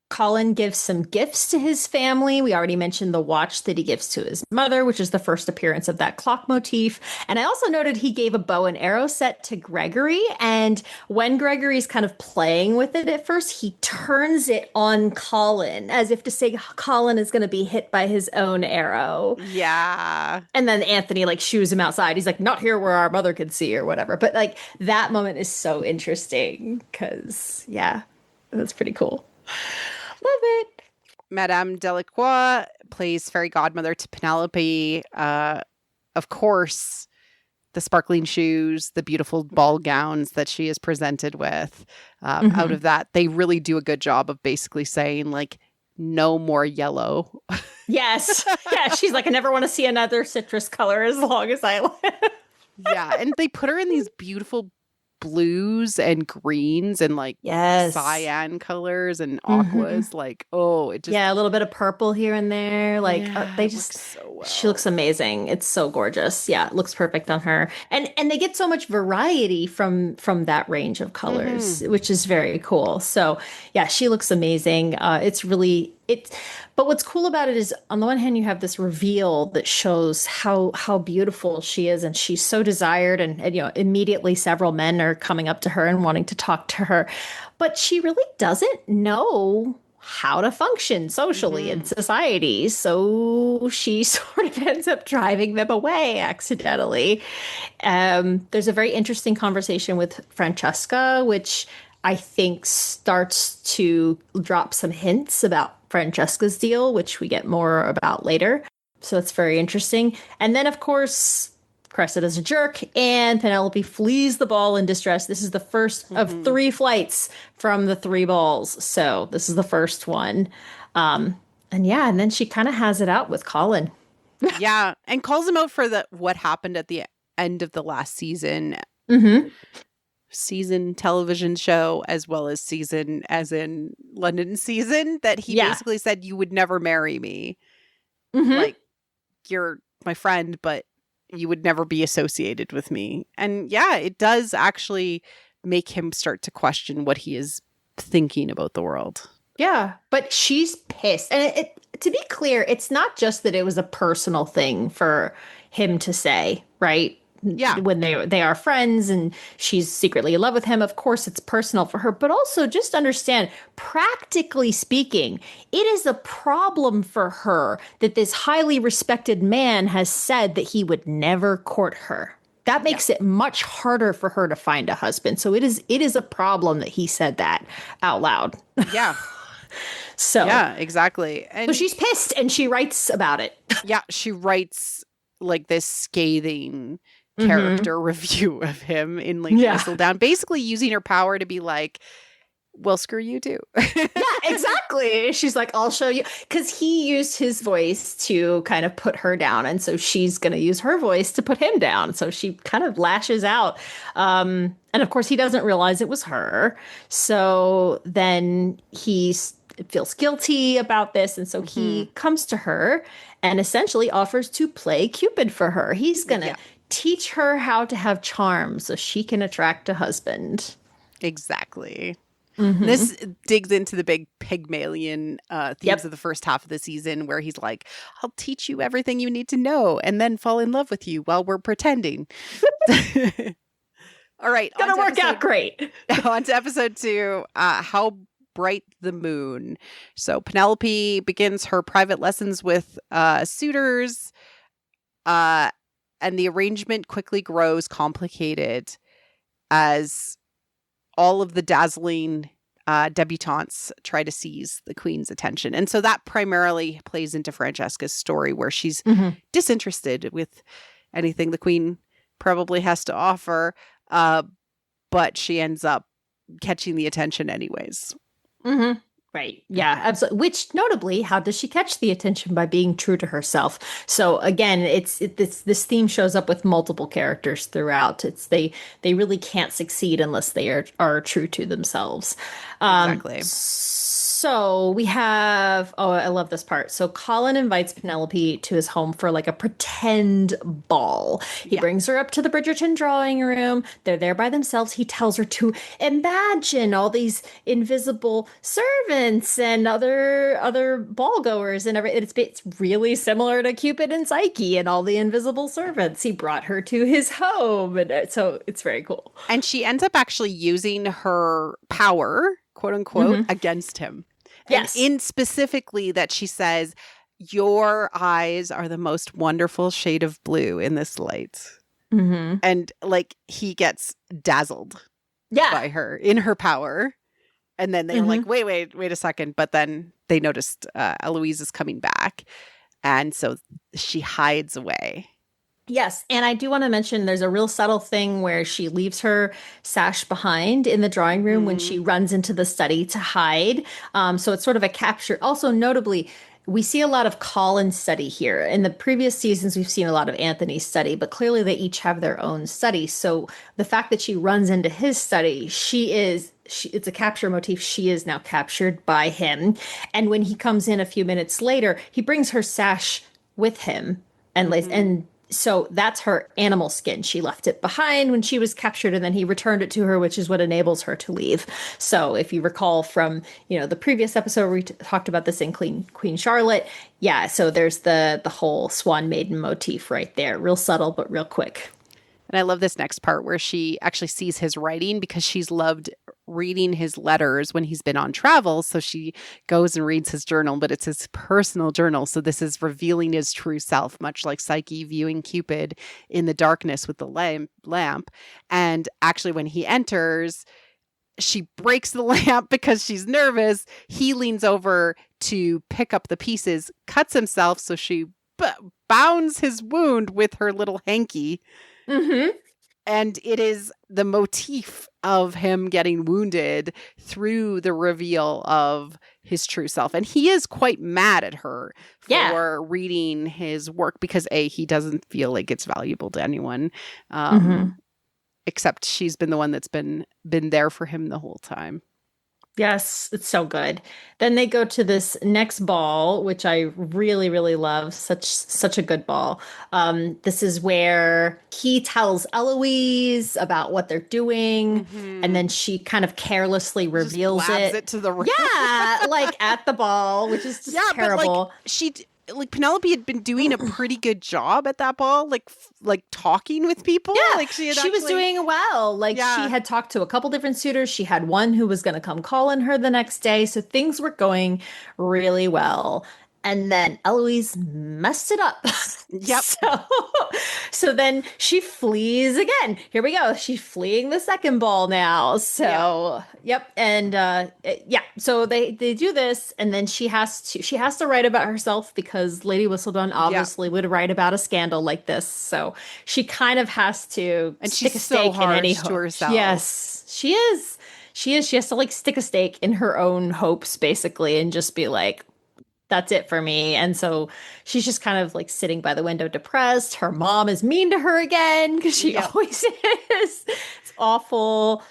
Colin gives some gifts to his family. We already mentioned the watch that he gives to his mother, which is the first appearance of that clock motif. And I also noted he gave a bow and arrow set to Gregory. And when Gregory's kind of playing with it at first, he turns it on Colin as if to say Colin is going to be hit by his own arrow. yeah. And then Anthony like shoos him outside. He's like, not here where our mother could see or whatever. But like that moment is so interesting because, yeah, that's pretty cool. Love it. Madame Delacroix plays fairy godmother to Penelope. Of course, the sparkling shoes, the beautiful ball gowns that she is presented with. Out of that, they really do a good job of basically saying, like, no more yellow. Yes. Yeah. She's like, I never want to see another citrus color as long as I live. Yeah. And they put her in these beautiful blues and greens and like Yes. cyan colors and aquas. Like, oh, it just. Yeah, a little bit of purple here and there. Like they it just looks so well. she looks amazing. It's so gorgeous. Yeah, it looks perfect on her. And they get so much variety from that range of colors, which is very cool. So yeah, she looks amazing. But what's cool about it is on the one hand you have this reveal that shows how beautiful she is, and she's so desired, and immediately several men are coming up to her and wanting to talk to her. But she really doesn't know how to function socially in society. So she sort of ends up driving them away accidentally. There's a very interesting conversation with Francesca, which I think starts to drop some hints about Francesca's deal, which we get more about later. So it's very interesting. And then, of course, Cressida's a jerk, and Penelope flees the ball in distress. This is the first of 3 flights from the 3 balls. So this is the first one. And then she kind of has it out with Colin. Yeah, and calls him out for what happened at the end of the last season. Season television show, as well as season as in London season, that he basically said, you would never marry me. Like, you're my friend, but you would never be associated with me. And yeah, it does actually make him start to question what he is thinking about the world. Yeah, but she's pissed. And to be clear, it's not just that it was a personal thing for him to say, right? Yeah. When they are friends and she's secretly in love with him, of course it's personal for her. But also just understand, practically speaking, it is a problem for her that this highly respected man has said that he would never court her. That makes it much harder for her to find a husband. So it is a problem that he said that out loud. Yeah. So yeah, exactly. And so she's pissed and she writes about it. Yeah, she writes like this scathing character review of him in like Whistledown, basically using her power to be like, well, screw you too. Yeah, exactly. She's like, I'll show you. Because he used his voice to kind of put her down. And so she's going to use her voice to put him down. So she kind of lashes out. And of course, he doesn't realize it was her. So then he feels guilty about this. And so he comes to her and essentially offers to play Cupid for her. He's going to teach her how to have charm so she can attract a husband. Exactly. This digs into the big Pygmalion themes of the first half of the season, where he's like, I'll teach you everything you need to know and then fall in love with you while we're pretending. All right. Gonna work out great. On to episode 2, How Bright the Moon. So Penelope begins her private lessons with suitors, and the arrangement quickly grows complicated as all of the dazzling debutantes try to seize the queen's attention. And so that primarily plays into Francesca's story, where she's disinterested with anything the queen probably has to offer, but she ends up catching the attention anyways. Right. Yeah, absolutely. Which, notably, how does she catch the attention? By being true to herself. So again, this theme shows up with multiple characters throughout. They really can't succeed unless they are true to themselves. Exactly. So we have, I love this part. So Colin invites Penelope to his home for like a pretend ball. He brings her up to the Bridgerton drawing room. They're there by themselves. He tells her to imagine all these invisible servants and other ball goers and everything. It's really similar to Cupid and Psyche and all the invisible servants. He brought her to his home. And so it's very cool. And she ends up actually using her power, quote unquote, against him. Yes. And in specifically that she says, your eyes are the most wonderful shade of blue in this light. And like he gets dazzled by her in her power. And then they're like, wait a second. But then they noticed Eloise is coming back. And so she hides away Yes, and I do want to mention there's a real subtle thing where she leaves her sash behind in the drawing room when Mm-hmm. she runs into the study to hide. So it's sort of a capture. Also, notably, we see a lot of Colin's study here. In the previous seasons, we've seen a lot of Anthony's study, but clearly they each have their own study. So the fact that she runs into his study, it's a capture motif. She is now captured by him. And when he comes in a few minutes later, he brings her sash with him Mm-hmm. and so that's her animal skin. She left it behind when she was captured, and then he returned it to her, which is what enables her to leave. So if you recall from, the previous episode where we talked about this in Queen Charlotte, yeah, so there's the whole swan maiden motif right there. Real subtle, but real quick. And I love this next part where she actually sees his writing because she's loved reading his letters when he's been on travel. So she goes and reads his journal, but it's his personal journal. So this is revealing his true self, much like Psyche viewing Cupid in the darkness with the lamp. And actually, when he enters, she breaks the lamp because she's nervous. He leans over to pick up the pieces, cuts himself. So she bounds his wound with her little hanky, Mm-hmm. and it is the motif of him getting wounded through the reveal of his true self. And he is quite mad at her Yeah. for reading his work because he doesn't feel like it's valuable to anyone, Mm-hmm. except she's been the one that's been there for him the whole time. Yes, it's so good. Then they go to this next ball, which I really, really love. Such a good ball. This is where he tells Eloise about what they're doing, and Mm-hmm. then she kind of carelessly Just reveals blabs it. it to the room. Yeah, like at the ball, which is just Yeah, but like terrible. Penelope had been doing a pretty good job at that ball, like talking with people. Yeah, Like she had she was actually, doing well. Like she yeah, had talked to a couple different suitors. She had one who was going to come call on her the next day. So things were going really well. And then Eloise messed it up. yep, So so then she flees again. Here we go. She's fleeing the second ball now. yep, So, yep. And yeah, so they do this and then she has to write about herself because Lady Whistledown yep. obviously would write about a scandal like this. So she kind of has to And she's stick a so stake in any harsh to hope. herself. Yes, she is. She is. She has to like stick a stake in her own hopes, basically, and just be like, that's it for me. And so she's just kind of like sitting by the window depressed. Her mom is mean to her again because she Yep. always is. It's awful.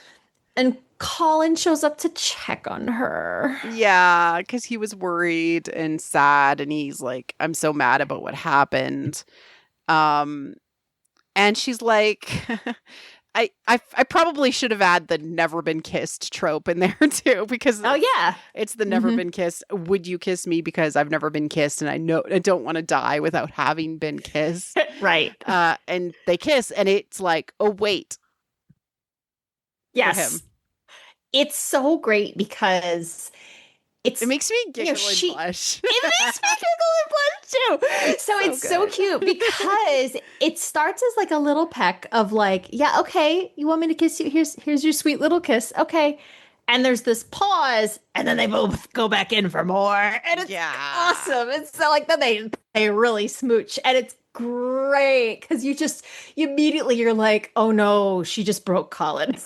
And Colin shows up to check on her. Yeah, because he was worried and sad, and he's like, "I'm so mad about what happened." Um, and she's like, I probably should have had the never been kissed trope in there too, because Oh yeah. it's the never Hmm. been kissed. Would you kiss me because I've never been kissed and I know I don't want to die without having been kissed? Right. And they kiss, and it's like, oh wait, for Yes. him. It's so great because It it's makes me giggle and she blush. it makes me giggle and blush too. So So it's so good. cute because it starts as like a little peck of like, yeah, okay, you want me to kiss you? Here's your sweet little kiss. Okay. And there's this pause, and then they both go back in for more. And it's Yeah. awesome. It's so like then they really smooch. And it's great because you immediately you're like, oh no, she just broke Colin.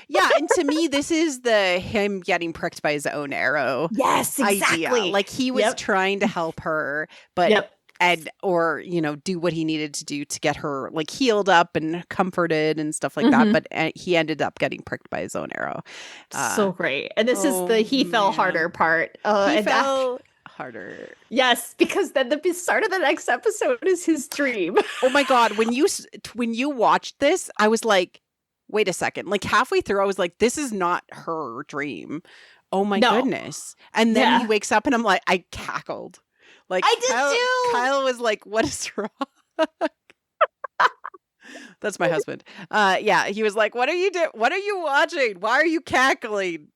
Yeah, and to me, this is the him getting pricked by his own arrow Yes, idea. exactly. Like he was Yep. trying to help her, but Yep. or do what he needed to do to get her like healed up and comforted and stuff like that. Hmm. But he ended up getting pricked by his own arrow. Uh, So great. And this is the oh he fell harder man, part. he And that, fell harder. yes, because then the start of the next episode is his dream. Oh my god, when you watched this, I was like, wait a second. Like halfway through, I was like, this is not her dream. Oh my No. goodness. And then he Yeah. wakes up and I'm like, I cackled. Like I did too. Kyle was like, what is wrong? That's my husband. Yeah, he was like, what are you doing? What are you watching? Why are you cackling?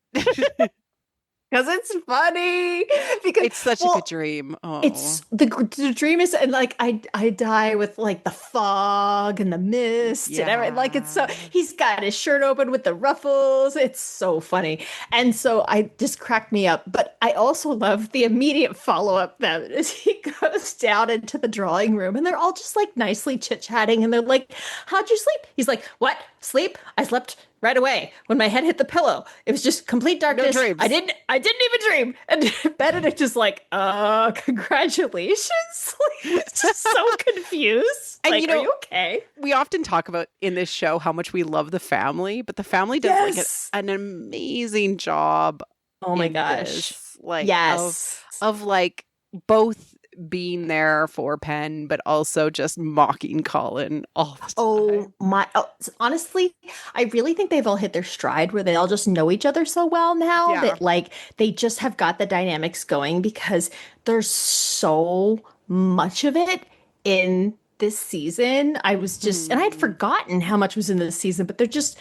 Because it's funny. Because It's such a well, good dream. Oh, it's the dream is and like I die with like the fog and the mist and everything. Like it's so yeah. he's got his shirt open with the ruffles. It's so funny. And so I just cracked me up. But I also love the immediate follow-up that is he goes down into the drawing room and they're all just like nicely chit-chatting and they're like, "How'd you sleep?" He's like, "What? Sleep? I slept right away when my head hit the pillow. It was just complete No darkness. dreams. I didn't even dream." And Benedict is like, congratulations." Like, just so confused. And Like, you are know, you okay? we often talk about in this show how much we love the family, but the family does like Yes. an amazing job Oh my in gosh. this, like Yes. of like both being there for Penn, but also just mocking Colin all the Oh time. my, oh, honestly, I really think they've all hit their stride where they all just know each other so well now Yeah. that like they just have got the dynamics going because there's so much of it in this season. I was just, and I'd Mhm. forgotten how much was in this season, but they're just,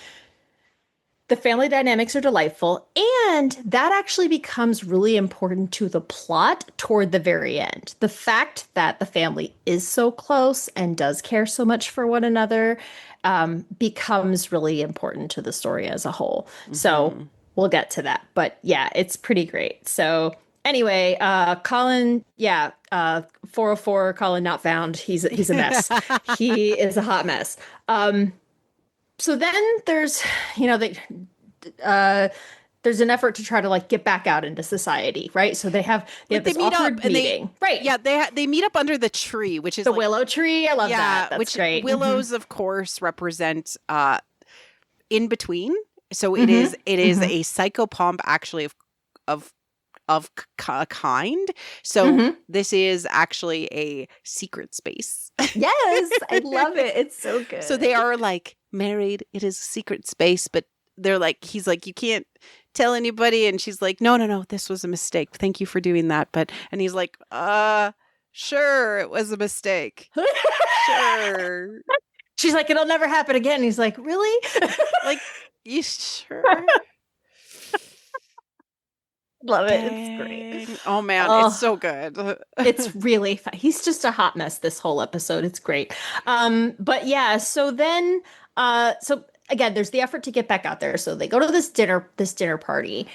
the family dynamics are delightful. And that actually becomes really important to the plot toward the very end. The fact that the family is so close and does care so much for one another becomes really important to the story as a whole. So Mhm. we'll get to that. But yeah, it's pretty great. So anyway, Colin, yeah, 404, Colin not found. He's a mess. He is a hot mess. So then there's, you know, uh, there's an effort to try to like get back out into society, right? So they have Like they this meet up awkward and they meeting, right? yeah, they meet up under the tree, which is The like willow tree, I love that. yeah, That's which great. willows of course represent in between. So Hmm. it is Hmm. a psychopomp actually of a kind. So Hmm. this is actually a secret space. Yes, I love it. It's so So they good. are like married. It is a secret space, but they're like, he's like, you can't tell anybody. And she's like, no, no, no, this was a mistake. Thank you for doing that. But, and he's like, sure, it was a mistake. Sure. She's like, it'll never happen again. He's like, really? Like, you sure? Love it. It's great. Dang. Oh man, it's Oh, so good. it's really fun. He's just a hot mess this whole episode. It's great. But yeah, so then so again, there's the effort to get back out there. So they go to this dinner party.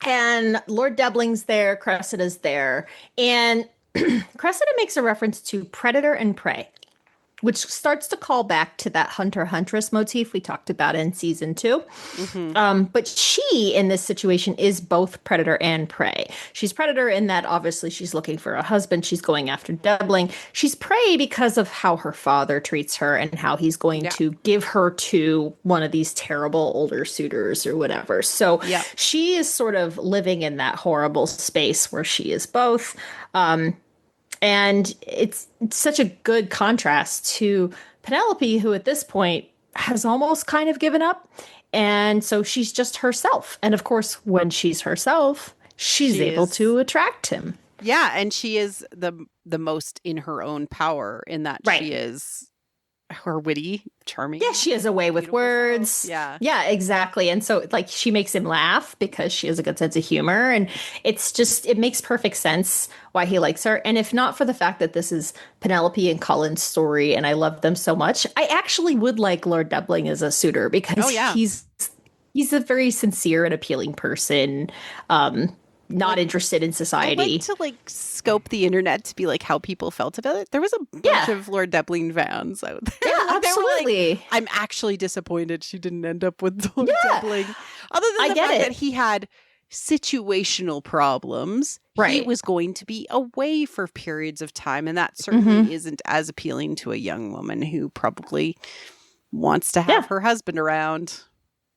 And Lord Debling's there, Cressida's there, and Cressida makes a reference to predator and prey, which starts to call back to that hunter-huntress motif we talked about in season two. Hmm. But she, in this situation, is both predator and prey. She's predator in that obviously she's looking for a husband. She's going after Debling. She's prey because of how her father treats her and how he's going Yeah. to give her to one of these terrible older suitors or whatever. So Yeah. she is sort of living in that horrible space where she is both. And it's such a good contrast to Penelope, who at this point has almost kind of given up. And so she's just herself. And of course, when she's herself, she's She able is to attract him. yeah, and she is the most in her own power in that Right. she is her witty, charming, Yeah, she has a way with beautiful self. words. Yeah. Yeah, exactly. And so like she makes him laugh because she has a good sense of humor and it makes perfect sense why he likes her. And if not for the fact that this is Penelope and Colin's story and I love them so much, I actually would like Lord Debling as a suitor because Oh yeah. he's a very sincere and appealing person. Not Like interested in I society. like to like scope the internet to be like how people felt about it. There was a bunch Yeah. of Lord Debling fans out there. Yeah, They were like, absolutely. I'm actually disappointed she didn't end up with Lord Yeah, Debling. Other than I the get fact that it. he had situational problems, he Right. was going to be away for periods of time, and that Hmm. certainly isn't as appealing to a young woman who probably wants to have Yeah. her husband around.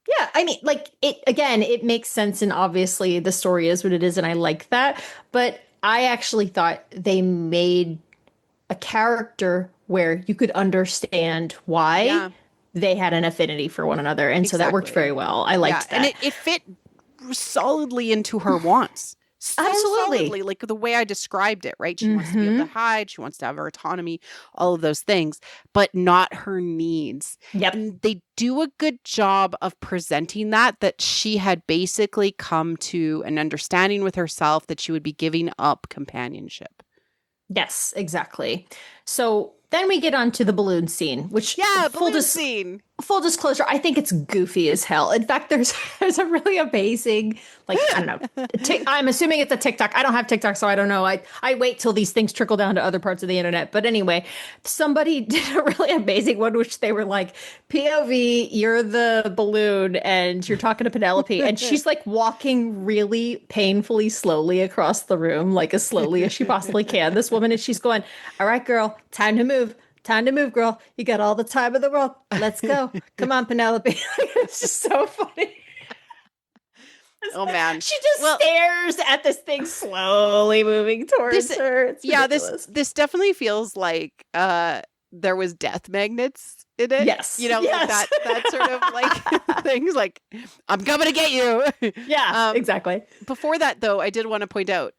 Yeah, I mean, like it again, it makes sense, and obviously the story is what it is, and I like that. But I actually thought they made a character where you could understand why Yeah, they had an affinity for one another, and so that worked very exactly. well. I Yeah, liked and that. it fit solidly into her wants. so Absolutely. solidly, like the way I described it, right? She wants to be able to Hmm. hide, she wants to have her autonomy, all of those things, but not her needs. Yep. And they do a good job of presenting that she had basically come to an understanding with herself that she would be giving up companionship. Yes, exactly. So then we get on to the balloon scene, which Yeah, balloon scene. full disclosure, I think it's goofy as hell. In fact, there's there's a really amazing, like, I don't know. I'm assuming it's a TikTok. I don't have TikTok, so I don't know. I wait till these things trickle down to other parts of the internet. But anyway, somebody did a really amazing one, which they were like, POV, you're the balloon, and you're talking to Penelope, and she's like walking really painfully slowly across the room, like as slowly as she possibly can. This woman, and she's going, "All right, girl, time to move. Time to move, girl. You got all the time in the world. Let's go. Come on, Penelope." It's just so funny. Oh man. She just stares at this thing slowly moving towards her. It's ridiculous. This definitely feels like there was death magnets in it. Yes. You know, Yes. like that sort of like things like, I'm coming to get you. Yeah, exactly. Before that though, I did want to point out,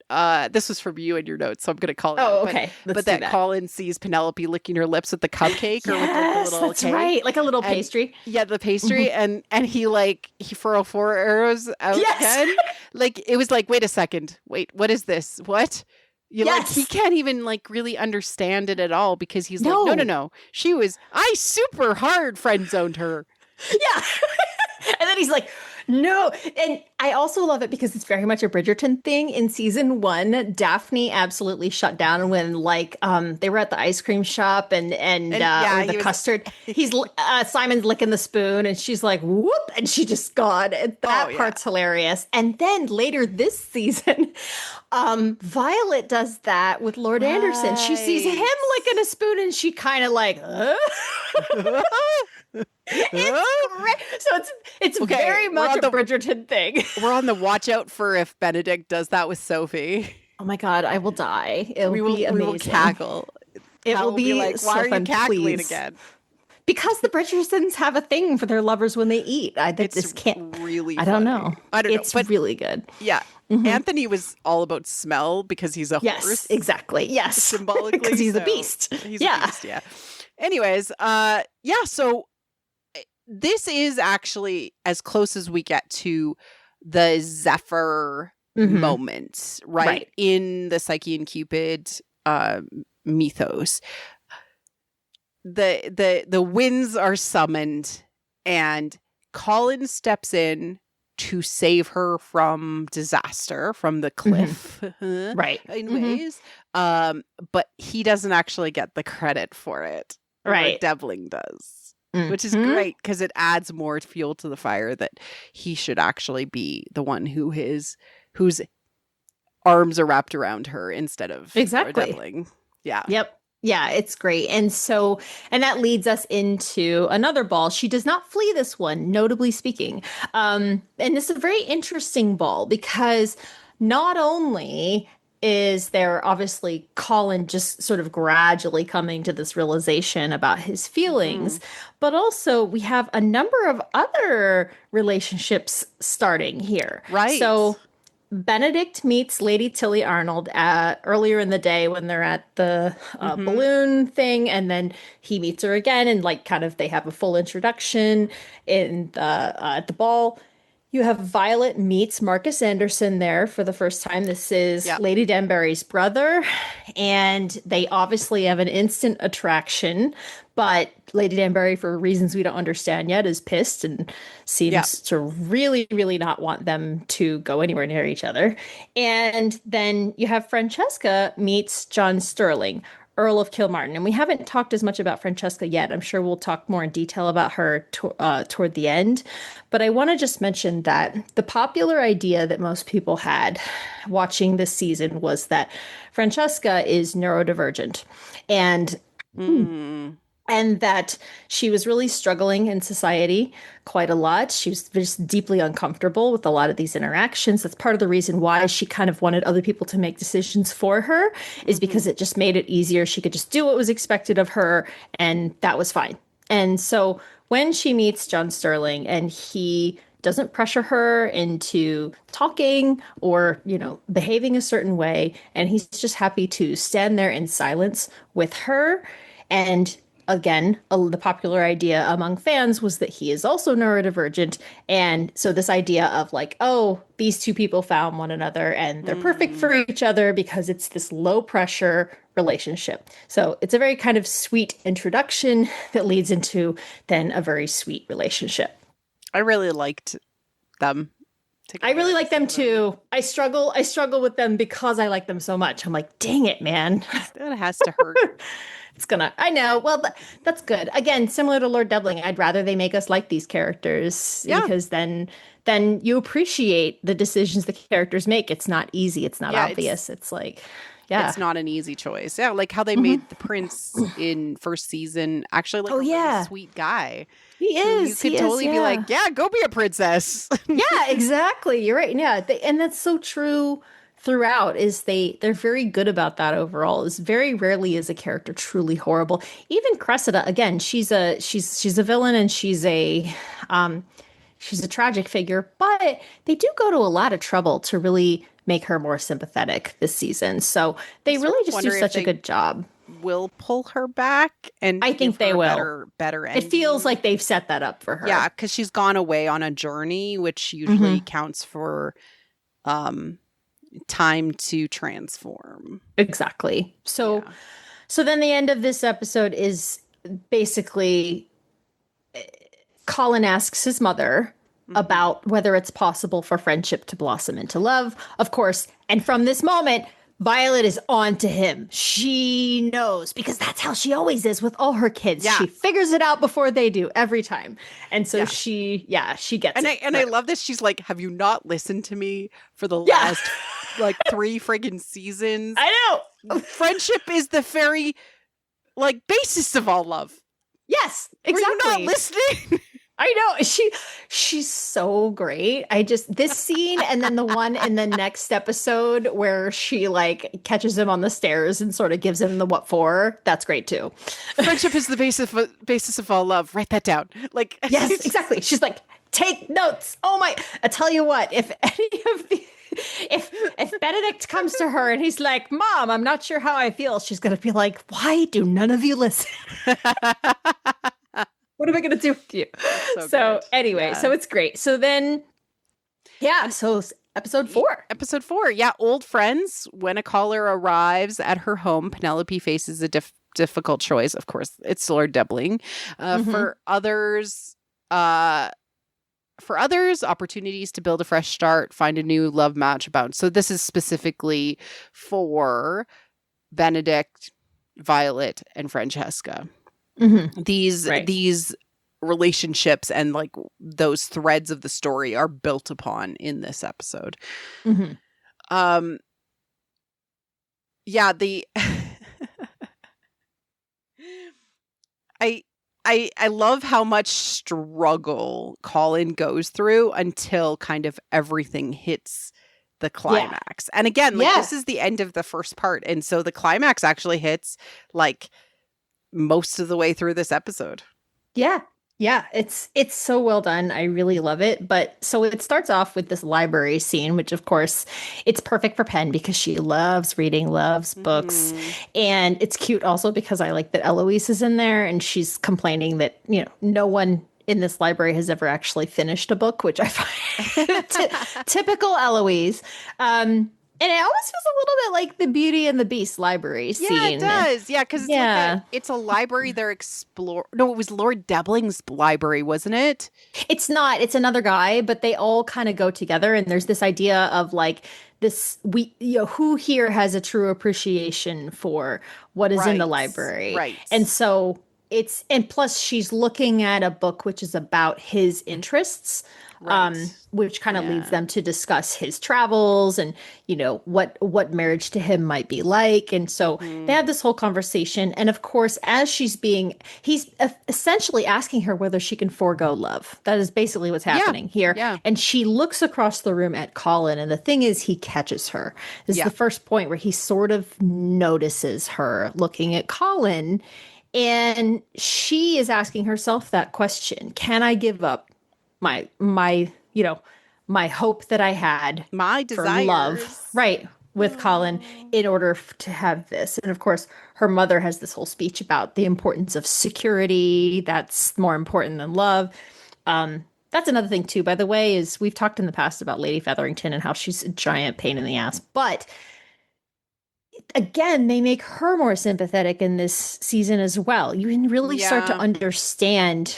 this was from you in your notes, so I'm gonna call it Oh, out, okay. But that Colin sees Penelope licking her lips with the cupcake or with Yes, the little that's cake. right. Like a little pastry. Yeah, the pastry, and he furled 4 arrows out Yes. again. Like it was like, wait a second, wait, what is this? What? Like he can't even like really understand it at all because he's like, no. I super hard friend zoned her. Yeah. And then he's like, no. And I also love it because it's very much a Bridgerton thing. In season 1, Daphne absolutely shut down when like they were at the ice cream shop and or the custard. He's Simon's licking the spoon and she's like, whoop, and she just gone. And that part's hilarious. And then later this season, Violet does that with Lord Anderson. She sees him licking a spoon and she kind of like, It's great. So it's very much a Bridgerton thing. We're on the watch out for if Benedict does that with Sophie. Oh my God, I will die. It will be amazing. We will cackle. It will be like, so why are fun, you cackling please. again? Because the Bridgertons have a thing for their lovers when they eat. It's really I don't funny. know. I don't know. It's really good. Yeah. Mm-hmm. Anthony was all about smell because he's a horse. Yes, exactly. Yes. Symbolically. Because he's a beast. He's a beast, yeah. Anyways, so this is actually as close as we get to the Zephyr moment, right? In the Psyche and Cupid mythos. The winds are summoned and Colin steps in to save her from disaster, from the cliff. Right. Anyways. But he doesn't actually get the credit for it. Right. Devling does. Which is great because it adds more fuel to the fire that he should actually be the one whose arms are wrapped around her instead of Devling. Yeah. Yep. Yeah, it's great. And that leads us into another ball. She does not flee this one, notably speaking. And this is a very interesting ball because not only is there obviously Colin just sort of gradually coming to this realization about his feelings, but also we have a number of other relationships starting here. Right. So Benedict meets Lady Tilly Arnold earlier in the day when they're at the balloon thing, and then he meets her again, and like kind of they have a full introduction in at the ball. You have Violet meets Marcus Anderson there for the first time. This is Lady Danbury's brother, and they obviously have an instant attraction, but Lady Danbury, for reasons we don't understand yet, is pissed and seems to really, really not want them to go anywhere near each other. And then you have Francesca meets John Sterling, Earl of Kilmartin. And we haven't talked as much about Francesca yet. I'm sure we'll talk more in detail about her toward the end. But I want to just mention that the popular idea that most people had watching this season was that Francesca is neurodivergent. And that she was really struggling in society quite a lot. She was just deeply uncomfortable with a lot of these interactions. That's part of the reason why she kind of wanted other people to make decisions for her, is because it just made it easier. She could just do what was expected of her, and that was fine. And so when she meets John Sterling and he doesn't pressure her into talking or, behaving a certain way. And he's just happy to stand there in silence with her. And again, the popular idea among fans was that he is also neurodivergent. And so this idea of like, oh, these two people found one another and they're perfect for each other because it's this low pressure relationship. So it's a very kind of sweet introduction that leads into then a very sweet relationship. I really liked them. I really like them too. I struggle with them because I like them so much. I'm like, dang it, man. That has to hurt. I know. Well, that's good. Again, similar to Lord Doubling, I'd rather they make us like these characters because then you appreciate the decisions the characters make. It's not easy. It's not obvious. It's like, it's not an easy choice. Yeah, like how they made the prince in first season actually like a really sweet guy. He is. You could totally be like, yeah, go be a princess. Yeah, exactly. You're right. Yeah, and that's so true throughout. Is they're very good about that overall. Is very rarely is a character truly horrible. Even Cressida, again, she's a villain and she's a tragic figure, but they do go to a lot of trouble to really make her more sympathetic this season. So they really just do such a good job. Will pull her back, and I think they will. Better ending. It feels like they've set that up for her. Yeah, because she's gone away on a journey, which usually counts for time to transform. Exactly. So then the end of this episode is basically Colin asks his mother about whether it's possible for friendship to blossom into love, of course. And from this moment, Violet is on to him. She knows because that's how she always is with all her kids. Yeah. She figures it out before they do every time. And so she gets it. I love this. She's like, have you not listened to me for the last like 3 friggin' seasons? I know. Friendship is the very like basis of all love. Yes, exactly. Were you not listening? I know. She's so great. This scene and then the one in the next episode where she like catches him on the stairs and sort of gives him the what for. That's great too. Friendship is the basis of all love. Write that down. Like yes, exactly. She's like, take notes. Oh my! I tell you what, if any of the if Benedict comes to her and he's like, Mom, I'm not sure how I feel, she's gonna be like, why do none of you listen? What am I going to do with you? So anyway, so it's great. So then, so episode 4. Episode 4, old friends. When a caller arrives at her home, Penelope faces a difficult choice. Of course, it's Lord Doubling. For others, opportunities to build a fresh start, find a new love match abound. So this is specifically for Benedict, Violet, and Francesca. These relationships and like those threads of the story are built upon in this episode. I love how much struggle Colin goes through until kind of everything hits the climax. And again, like this is the end of the first part, and so the climax actually hits like most of the way through this episode. It's so well done. I really love it. But so it starts off with this library scene, which of course it's perfect for Pen because she loves reading, loves books. And it's cute also because I like that Eloise is in there and she's complaining that, no one in this library has ever actually finished a book, which I find typical Eloise. And it always feels a little bit like the Beauty and the Beast library scene. Yeah, it does. Yeah, because it's a library they're exploring. No, it was Lord Doubling's library, wasn't it? It's not. It's another guy, but they all kind of go together. And there's this idea of like this, who here has a true appreciation for what is in the library. Right. And so and plus she's looking at a book which is about his interests. Which kind of leads them to discuss his travels and, what marriage to him might be like. And so they have this whole conversation. And of course, as he's essentially asking her whether she can forego love. That is basically what's happening here. Yeah. And she looks across the room at Colin. And the thing is, he catches her. This is the first point where he sort of notices her looking at Colin. And she is asking herself that question. Can I give up my my hope that I had My for love, desires. right, with Colin Oh. in order to have this. And of course, her mother has this whole speech about the importance of security. That's more important than love. That's another thing too, by the way, is we've talked in the past about Lady Featherington and how she's a giant pain in the ass. But again, they make her more sympathetic in this season as well. You can really start to Yeah. understand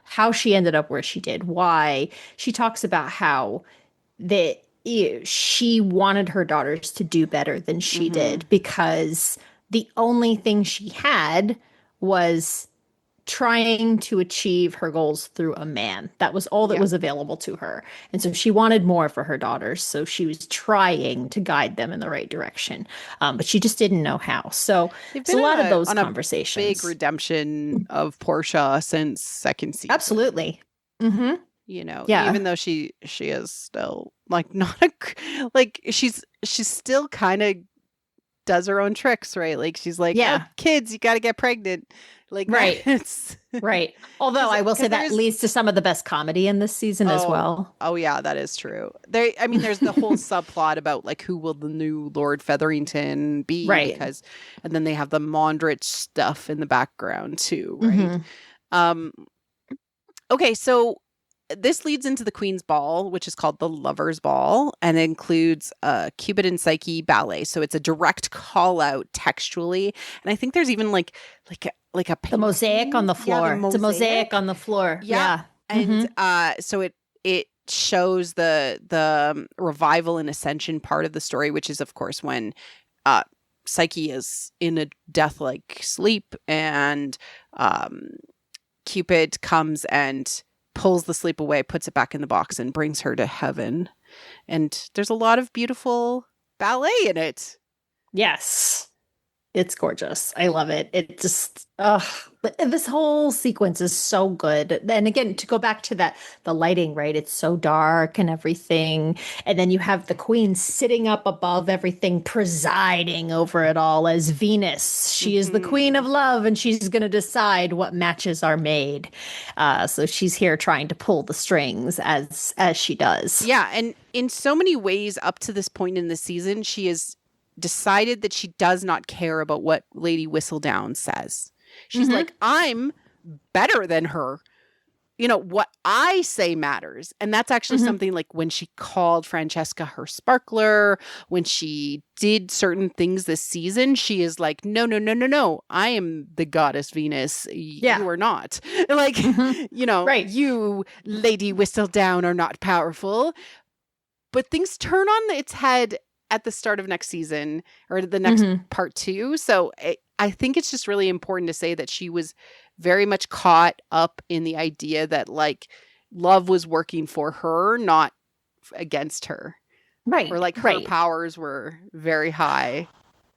how she ended up where she did, why. She talks about how that she wanted her daughters to do better than she Hmm. did because the only thing she had was trying to achieve her goals through a man. That was all that Yeah. was available to her. And so she wanted more for her daughters. So she was trying to guide them in the right direction. But she just didn't know how. So They've it's been a lot of those on a big conversations. redemption of Portia since second season. Absolutely. Mm-hmm. Yeah. Even though she is still like not like she's still kind of does her own tricks, right? Like she's like, "Oh, Yeah. kids, you got to get pregnant." Like Right. that's Right. Although I will say because that there's leads to some of the best comedy in this season as oh well. oh yeah, that is true. I mean, there's the whole subplot about like who will the new Lord Featherington be Right. because, and then they have the Mondrich stuff in the background too, right? Hmm. Um, okay, so this leads into the Queen's Ball, which is called the Lover's Ball, and includes Cupid and Psyche ballet. So it's a direct call out textually, and I think there's even like a The mosaic on painting. the Yeah, the floor. It's a mosaic mosaic. on the floor. Yeah, Yeah. and Hmm. so it shows the revival and ascension part of the story, which is of course when uh Psyche is in a death like sleep, and um Cupid comes and pulls the sleep away, puts it back in the box, and brings her to heaven. And there's a lot of beautiful ballet in it. Yes. It's gorgeous. I love it. It just, this whole sequence is so good. And again, to go back to that, the lighting, right? It's so dark and everything. And then you have the queen sitting up above everything, presiding over it all as Venus. She is the queen Hmm. of love, and she's going to decide what matches are made. So she's here trying to pull the strings as she does. Yeah, and in so many ways, up to this point in the season, she has decided that she does not care about what Lady Whistledown says. She's Hmm. like, I'm better than her. What I say matters. And that's actually Hmm. something like when she called Francesca her sparkler, when she did certain things this season, she is like, no, no, no, no, no. I am the goddess Venus. Yeah. You are not. Like, Hmm. Right. you, Lady Whistledown, are not powerful. But things turn on its head at the start of next season or the next Hmm. part two. So I think it's just really important to say that she was very much caught up in the idea that like love was working for her, not against her, or Right. like her Right. powers were very high.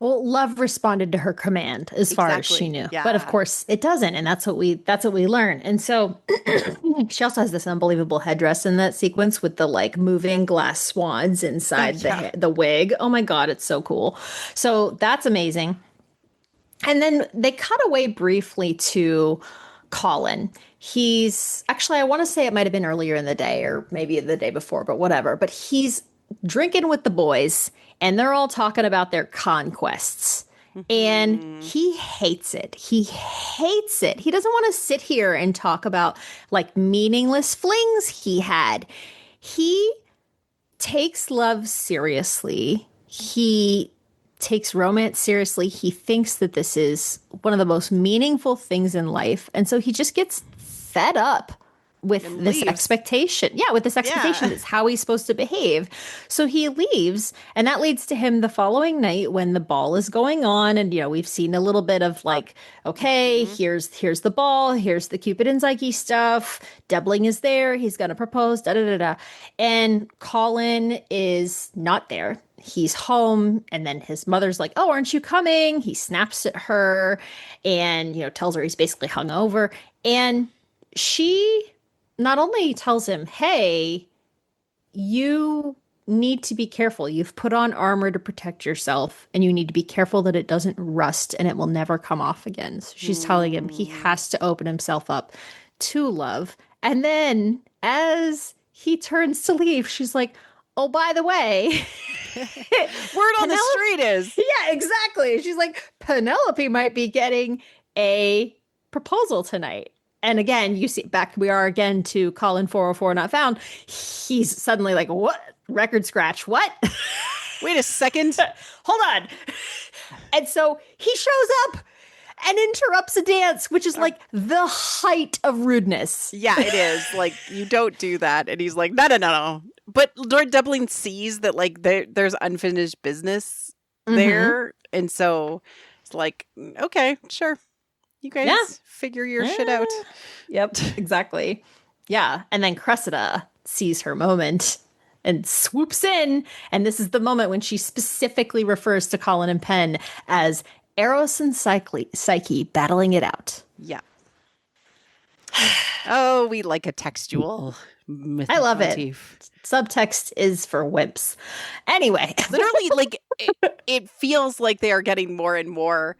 Well, love responded to her command as far as she Exactly. knew. But of Yeah. course it doesn't, and that's what we learn. And so she also has this unbelievable headdress in that sequence with the like moving glass swans inside Yeah. the wig. Oh my God, it's so cool. So that's amazing. And then they cut away briefly to Colin. He's actually, I want to say it might have been earlier in the day or maybe the day before, but whatever. But he's drinking with the boys and they're all talking about their conquests. And Hmm. he hates it. He hates it. He doesn't want to sit here and talk about like meaningless flings he had. He takes love seriously. He takes romance seriously. He thinks that this is one of the most meaningful things in life. And so he just gets fed up with And this leaves. expectation. Yeah, with this expectation. Yeah. That's how he's supposed to behave. So he leaves, and that leads to him the following night when the ball is going on. And we've seen a little bit of like, okay, Hmm. here's the ball, here's the Cupid and Psyche stuff. Debling is there, he's gonna propose, da da da da. And Colin is not there. He's home, and then his mother's like, "Oh, aren't you coming?" He snaps at her and tells her he's basically hungover. And she not only tells him, "Hey, you need to be careful. You've put on armor to protect yourself, and you need to be careful that it doesn't rust and it will never come off again." So she's telling him he Hmm. has to open himself up to love. And then, as he turns to leave, she's like, oh, by the way, word on the street is. Yeah, exactly. She's like, Penelope might be getting a proposal tonight. And again, you see, back we are again to Colin 404 not found. He's suddenly like, what? Record scratch. What? Wait a second. Hold on. And so he shows up and interrupts a dance, which is like the height of rudeness. Yeah, it is. Like, you don't do that. And he's like, no. But Lord Dublin sees that, like, there's unfinished business there. And so it's like, okay, sure. You guys figure your shit out. Yep, exactly. Yeah. And then Cressida sees her moment and swoops in. And this is the moment when she specifically refers to Colin and Penn as Eros and Psyche battling it out. Yeah. Oh, we like a textual I love motif. it. Subtext is for wimps. Anyway. Literally, like, it feels like they are getting more and more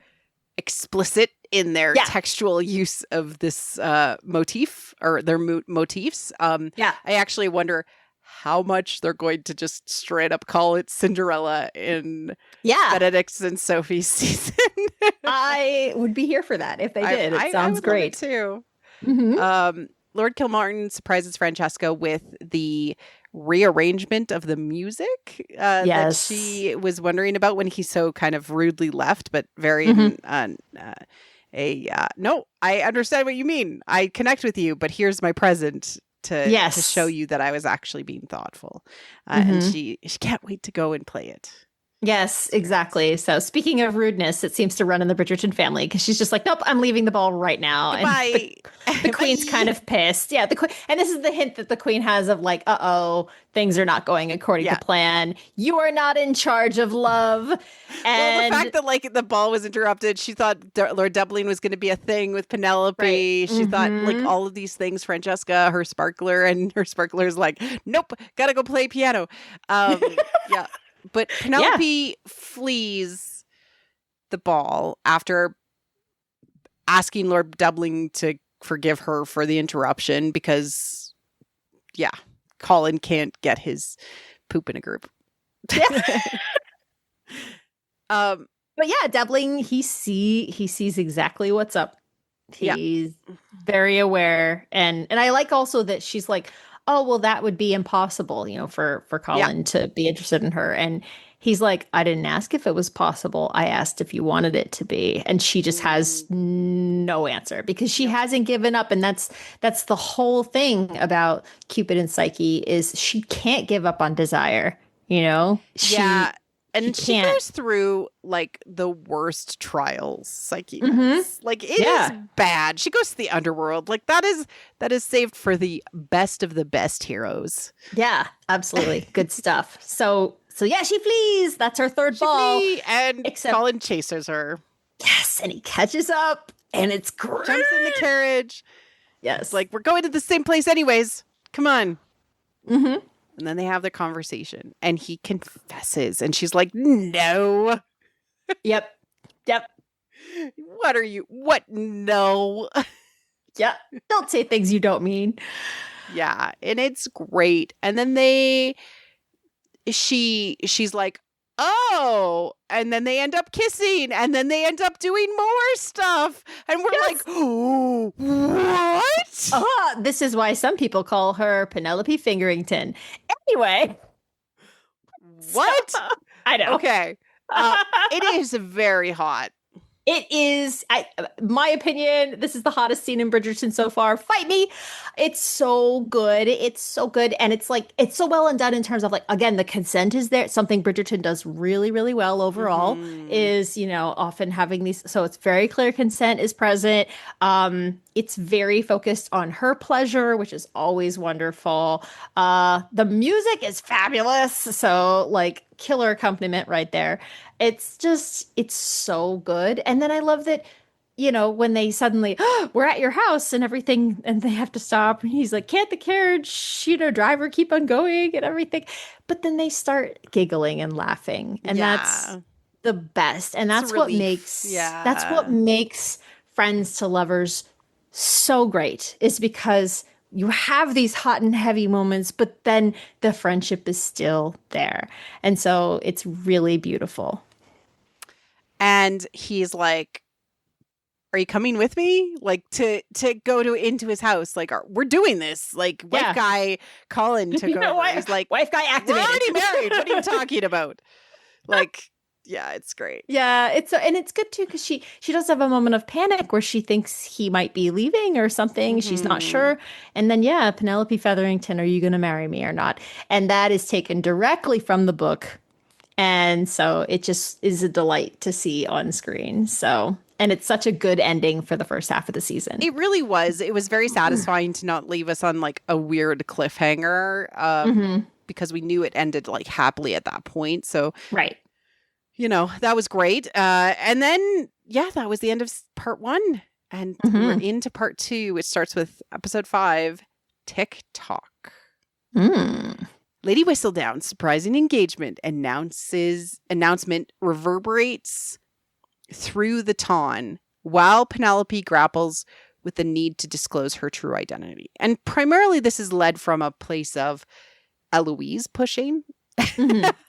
explicit in their textual use of this motif or their motifs. I actually wonder how much they're going to just straight up call it Cinderella in Benedict's and Sophie's season. I would be here for that if they did. It sounds great too. Lord Kilmartin surprises Francesca with the rearrangement of the music that she was wondering about when he so kind of rudely left, but very no, I understand what you mean. I connect with you, but here's my present to show you that I was actually being thoughtful. And she can't wait to go and play it. Yes, exactly. So speaking of rudeness, it seems to run in the Bridgerton family because she's just like, nope, I'm leaving the ball right now. Goodbye. And the queen's kind of pissed. Yeah, the queen, and this is the hint that the queen has of like, things are not going according to plan. You are not in charge of love. And the fact that like the ball was interrupted, she thought Lord Dublin was going to be a thing with Penelope. Right. She thought like all of these things, Francesca, her sparkler, and her sparkler's like, nope, gotta go play piano. Yeah. But Penelope flees the ball after asking Lord Dublin to forgive her for the interruption because, Colin can't get his poop in a group. But Dublin, he sees exactly what's up. He's very aware, and I like also that she's like, oh, well, that would be impossible, for Colin to be interested in her. And he's like, I didn't ask if it was possible. I asked if you wanted it to be. And she just has no answer because she hasn't given up. And that's the whole thing about Cupid and Psyche is she can't give up on desire, And she goes through like the worst trials Psyche does. Like it is bad. She goes to the underworld. Like that is saved for the best of the best heroes. Yeah, absolutely. Good stuff. So she flees. That's her third ball. And Colin chases her. Yes, and he catches up and it's great. Jumps in the carriage. Yes. It's like, we're going to the same place anyways. Come on. And then they have the conversation and he confesses and she's like, no. Yep. What are you? What? No. Yeah. Don't say things you don't mean. Yeah. And it's great. And then she's like, oh, and then they end up kissing and then they end up doing more stuff. And we're like, oh, what? This is why some people call her Penelope Fingerington. Anyway. What? I know. Okay. It is very hot. It is, my opinion, this is the hottest scene in Bridgerton so far. Fight me. It's so good. It's so good. And it's like, it's so well done in terms of like, again, the consent is there. Something Bridgerton does really, really well overall is, often having these. So it's very clear consent is present. It's very focused on her pleasure, which is always wonderful. The music is fabulous. So like killer accompaniment right there. It's so good. And then I love that, when they suddenly, we're at your house and everything, and they have to stop. And he's like, can't the carriage, driver keep on going and everything? But then they start giggling and laughing. And that's the best. And that's what makes friends to lovers so great, is because you have these hot and heavy moments, but then the friendship is still there. And so it's really beautiful. And he's like, are you coming with me? Like to go to into his house. Like, we're doing this. Like, wife guy Colin took over. He's like, wife guy activated. We're already married. What are you talking about? Like, yeah, it's great. Yeah, it's good too because she does have a moment of panic where she thinks he might be leaving or something. She's not sure. And then Penelope Featherington, are you going to marry me or not? And that is taken directly from the book. And so it just is a delight to see on screen. So, and it's such a good ending for the first half of the season. It really was. It was very satisfying to not leave us on like a weird cliffhanger because we knew it ended like happily at that point. So, right. You know, that was great. And then, that was the end of part 1. And we're into part 2, which starts with episode 5, TikTok. Lady Whistledown's surprising engagement announcement reverberates through the Ton while Penelope grapples with the need to disclose her true identity. And primarily this is led from a place of Eloise pushing.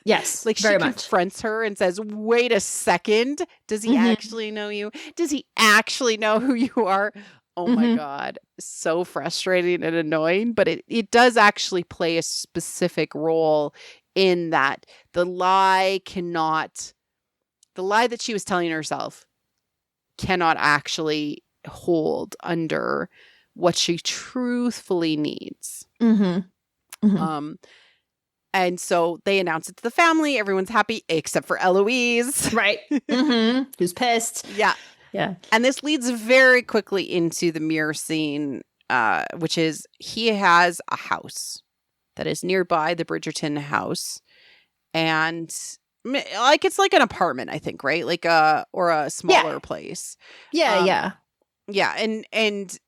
Yes, like she confronts her and says, wait a second, does he actually know you? Does he actually know who you are? Oh my God. So frustrating and annoying, but it does actually play a specific role in that the lie that she was telling herself cannot actually hold under what she truthfully needs. And so they announce it to the family. Everyone's happy except for Eloise. Right. Who's pissed. Yeah. Yeah. And this leads very quickly into the mirror scene, which is he has a house that is nearby the Bridgerton house. And like it's like an apartment, I think, right? Like or a smaller place. Yeah. And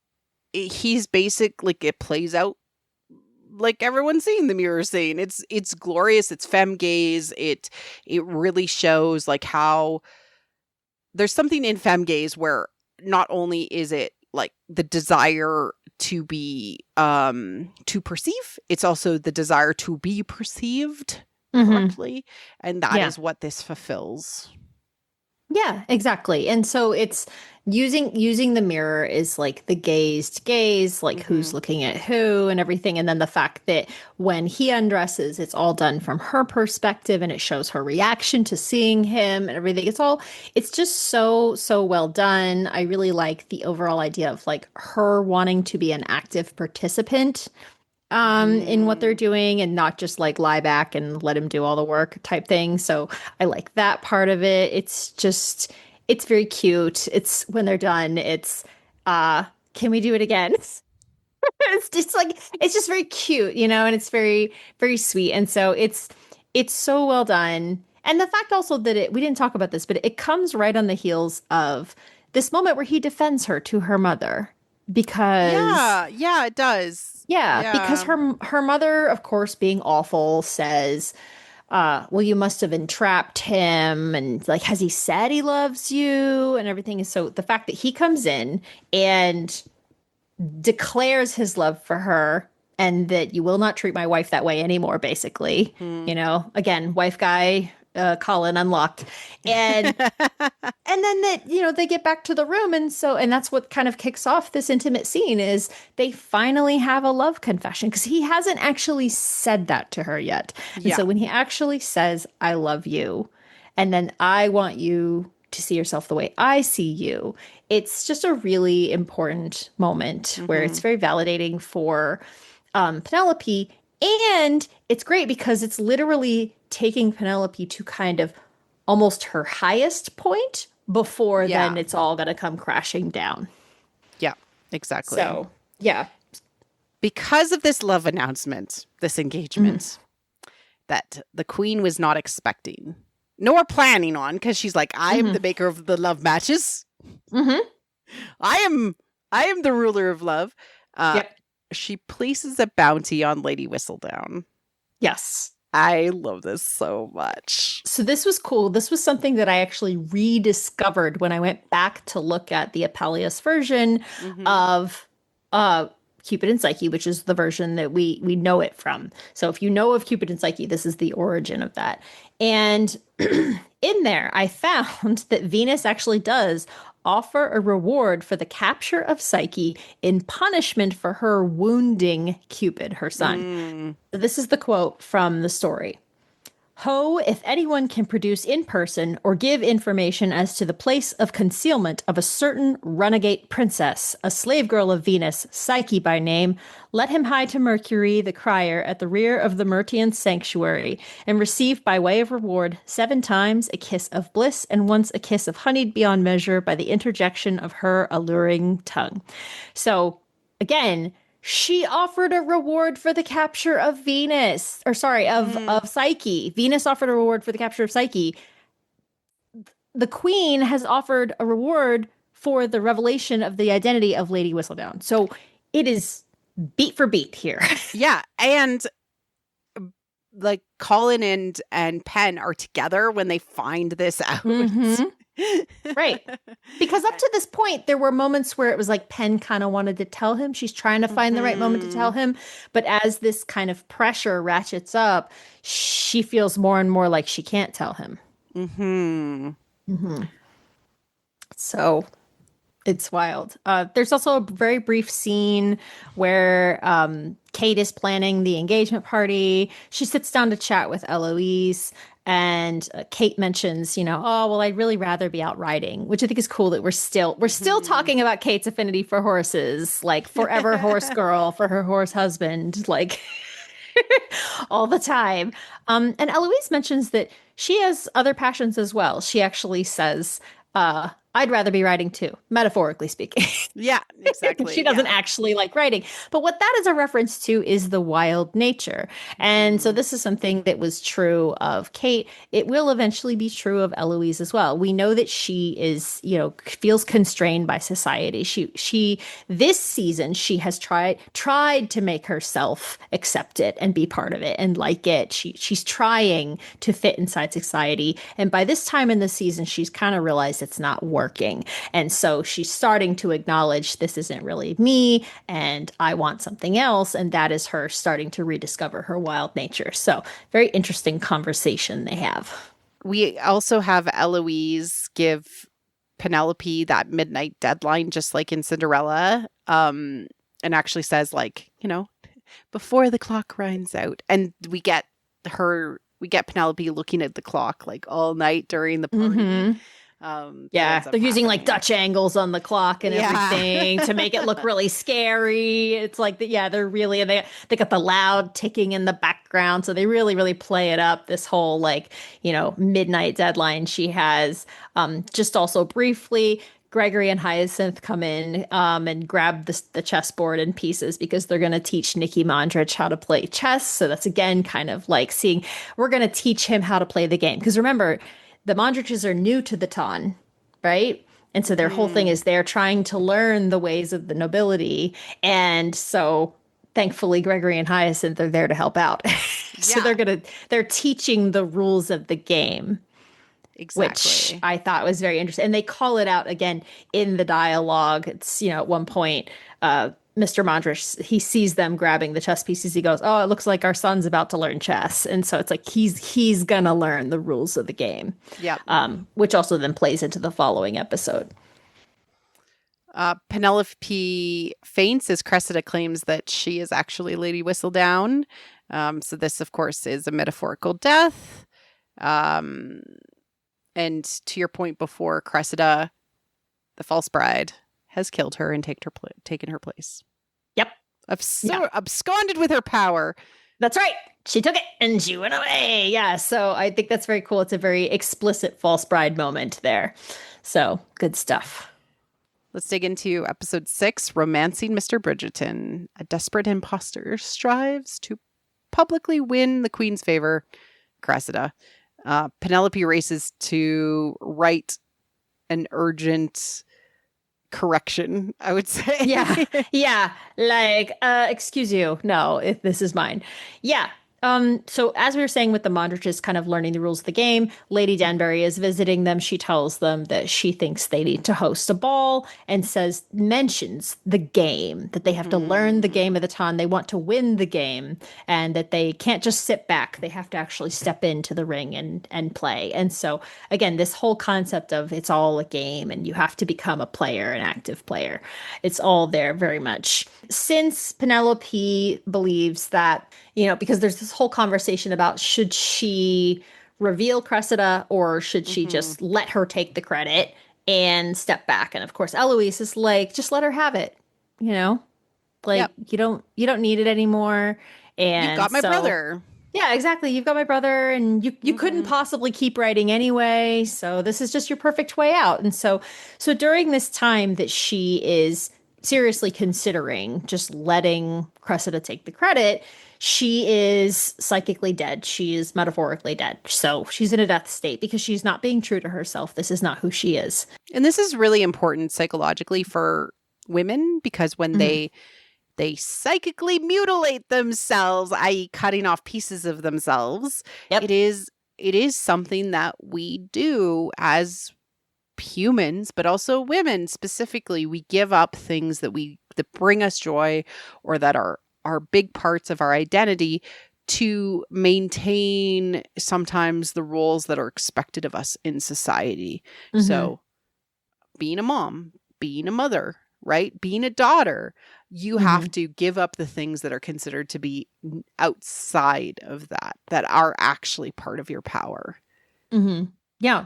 he's like it plays out like everyone's seeing the mirror scene. It's glorious. It's femme gaze. It really shows like how there's something in femme gaze where not only is it like the desire to be to perceive, it's also the desire to be perceived correctly, and that is what this fulfills. Yeah, exactly. And so it's using the mirror is like the gaze to gaze, like who's looking at who and everything. And then the fact that when he undresses, it's all done from her perspective and it shows her reaction to seeing him and everything. It's just so well done. I really like the overall idea of like her wanting to be an active participant in what they're doing and not just like lie back and let him do all the work type thing. So I like that part of it. It's very cute. It's when they're done, it's can we do it again? It's just very cute, and it's very, very sweet. And so it's so well done. And the fact also that we didn't talk about this, but it comes right on the heels of this moment where he defends her to her mother. Because it does. Because her mother, of course, being awful, says, well, you must have entrapped him, and like, has he said he loves you and everything? And so the fact that he comes in and declares his love for her and that you will not treat my wife that way anymore, basically, again, wife guy, Colin unlocked. And and then that, they get back to the room. And that's what kind of kicks off this intimate scene is they finally have a love confession because he hasn't actually said that to her yet. And so when he actually says, I love you, and then I want you to see yourself the way I see you, it's just a really important moment where it's very validating for Penelope. And it's great because it's literally taking Penelope to kind of almost her highest point before then it's all going to come crashing down. Yeah, exactly. So, yeah. Because of this love announcement, this engagement that the queen was not expecting, nor planning on, because she's like, I am the maker of the love matches. I am the ruler of love. She places a bounty on Lady Whistledown. Yes. I love this so much. So this was cool. This was something that I actually rediscovered when I went back to look at the Apellius version of Cupid and Psyche, which is the version that we know it from. So if you know of Cupid and Psyche, this is the origin of that. And in there, I found that Venus actually does offer a reward for the capture of Psyche in punishment for her wounding Cupid, her son. This is the quote from the story. Ho, if anyone can produce in person or give information as to the place of concealment of a certain runagate princess, a slave girl of Venus, Psyche by name, let him hie to Mercury, the crier, at the rear of the Mertian sanctuary, and receive by way of reward 7 times a kiss of bliss and once a kiss of honeyed beyond measure by the interjection of her alluring tongue. So, again, she offered a reward for the capture of Venus, or sorry, of Psyche. Venus offered a reward for the capture of Psyche. The queen has offered a reward for the revelation of the identity of Lady Whistledown. So it is beat for beat here. Yeah, and like Colin and Penn are together when they find this out. Right. Because up to this point, there were moments where it was like Penn kind of wanted to tell him. She's trying to find the right moment to tell him. But as this kind of pressure ratchets up, she feels more and more like she can't tell him. So it's wild. There's also a very brief scene where Kate is planning the engagement party. She sits down to chat with Eloise. And Kate mentions, oh, well, I'd really rather be out riding, which I think is cool that we're still talking about Kate's affinity for horses, like forever horse girl for her horse husband, like all the time. And Eloise mentions that she has other passions as well. She actually says, I'd rather be writing too, metaphorically speaking. Yeah, exactly. She doesn't actually like writing. But what that is a reference to is the wild nature. And so this is something that was true of Kate. It will eventually be true of Eloise as well. We know that she is, feels constrained by society. She this season, she has tried to make herself accept it and be part of it and like it. She's trying to fit inside society. And by this time in the season, she's kind of realized it's not working. And so she's starting to acknowledge this isn't really me and I want something else. And that is her starting to rediscover her wild nature. So very interesting conversation they have. We also have Eloise give Penelope that midnight deadline, just like in Cinderella, and actually says before the clock runs out. And we get Penelope looking at the clock like all night during the party. They're using like Dutch angles on the clock and everything to make it look really scary. It's like they're really, they got the loud ticking in the background, so they really play it up. This whole midnight deadline she has. Just also briefly, Gregory and Hyacinth come in and grab the chessboard in pieces because they're going to teach Nicky Mondrich how to play chess. So that's again kind of like seeing we're going to teach him how to play the game, because remember, the Mondriches are new to the Ton, right? And so their whole thing is they're trying to learn the ways of the nobility. And so thankfully, Gregory and Hyacinth are there to help out. So they're teaching the rules of the game. Exactly. Which I thought was very interesting. And they call it out again in the dialogue. It's, at one point, Mr. Mondrich, he sees them grabbing the chess pieces. He goes, "Oh, it looks like our son's about to learn chess." And so it's like he's gonna learn the rules of the game. Yeah. Which also then plays into the following episode. Penelope faints as Cressida claims that she is actually Lady Whistledown. So this, of course, is a metaphorical death. And to your point before, Cressida, the false bride, has killed her and taken her place. Yep. Absconded with her power. That's right. She took it and she went away. Yeah. So I think that's very cool. It's a very explicit false bride moment there. So good stuff. Let's dig into episode 6, Romancing Mr. Bridgerton. A desperate imposter strives to publicly win the queen's favor. Cressida. Penelope races to write an urgent correction, I would say. Yeah. Like, excuse you. No, if this is mine. Yeah. So as we were saying with the Mondriches kind of learning the rules of the game, Lady Danbury is visiting them. She tells them that she thinks they need to host a ball and mentions the game, that they have to learn the game of the time. They want to win the game and that they can't just sit back. They have to actually step into the ring and play. And so again, this whole concept of it's all a game and you have to become a player, an active player. It's all there very much. Since Penelope believes that, because there's this whole conversation about should she reveal Cressida or should she just let her take the credit and step back? And of course, Eloise is like, just let her have it, like Yep. you don't need it anymore. And You've got my brother. Yeah, exactly. You've got my brother and you couldn't possibly keep writing anyway. So this is just your perfect way out. And so during this time that she is seriously considering just letting Cressida take the credit, she is psychically dead. She is metaphorically dead. So she's in a death state because she's not being true to herself. This is not who she is. And this is really important psychologically for women because when they psychically mutilate themselves, i.e. cutting off pieces of themselves, Yep. it is something that we do as humans, but also women specifically. We give up things that bring us joy or that are big parts of our identity to maintain sometimes the roles that are expected of us in society. So being a mom, being a mother, right? Being a daughter, you have to give up the things that are considered to be outside of that are actually part of your power. Yeah.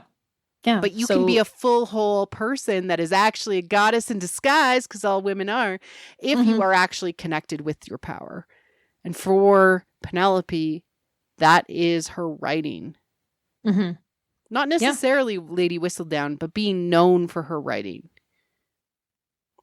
Yeah. But you can be a full, whole person that is actually a goddess in disguise, because all women are, if you are actually connected with your power. And for Penelope, that is her writing. Not necessarily Lady Whistledown, but being known for her writing.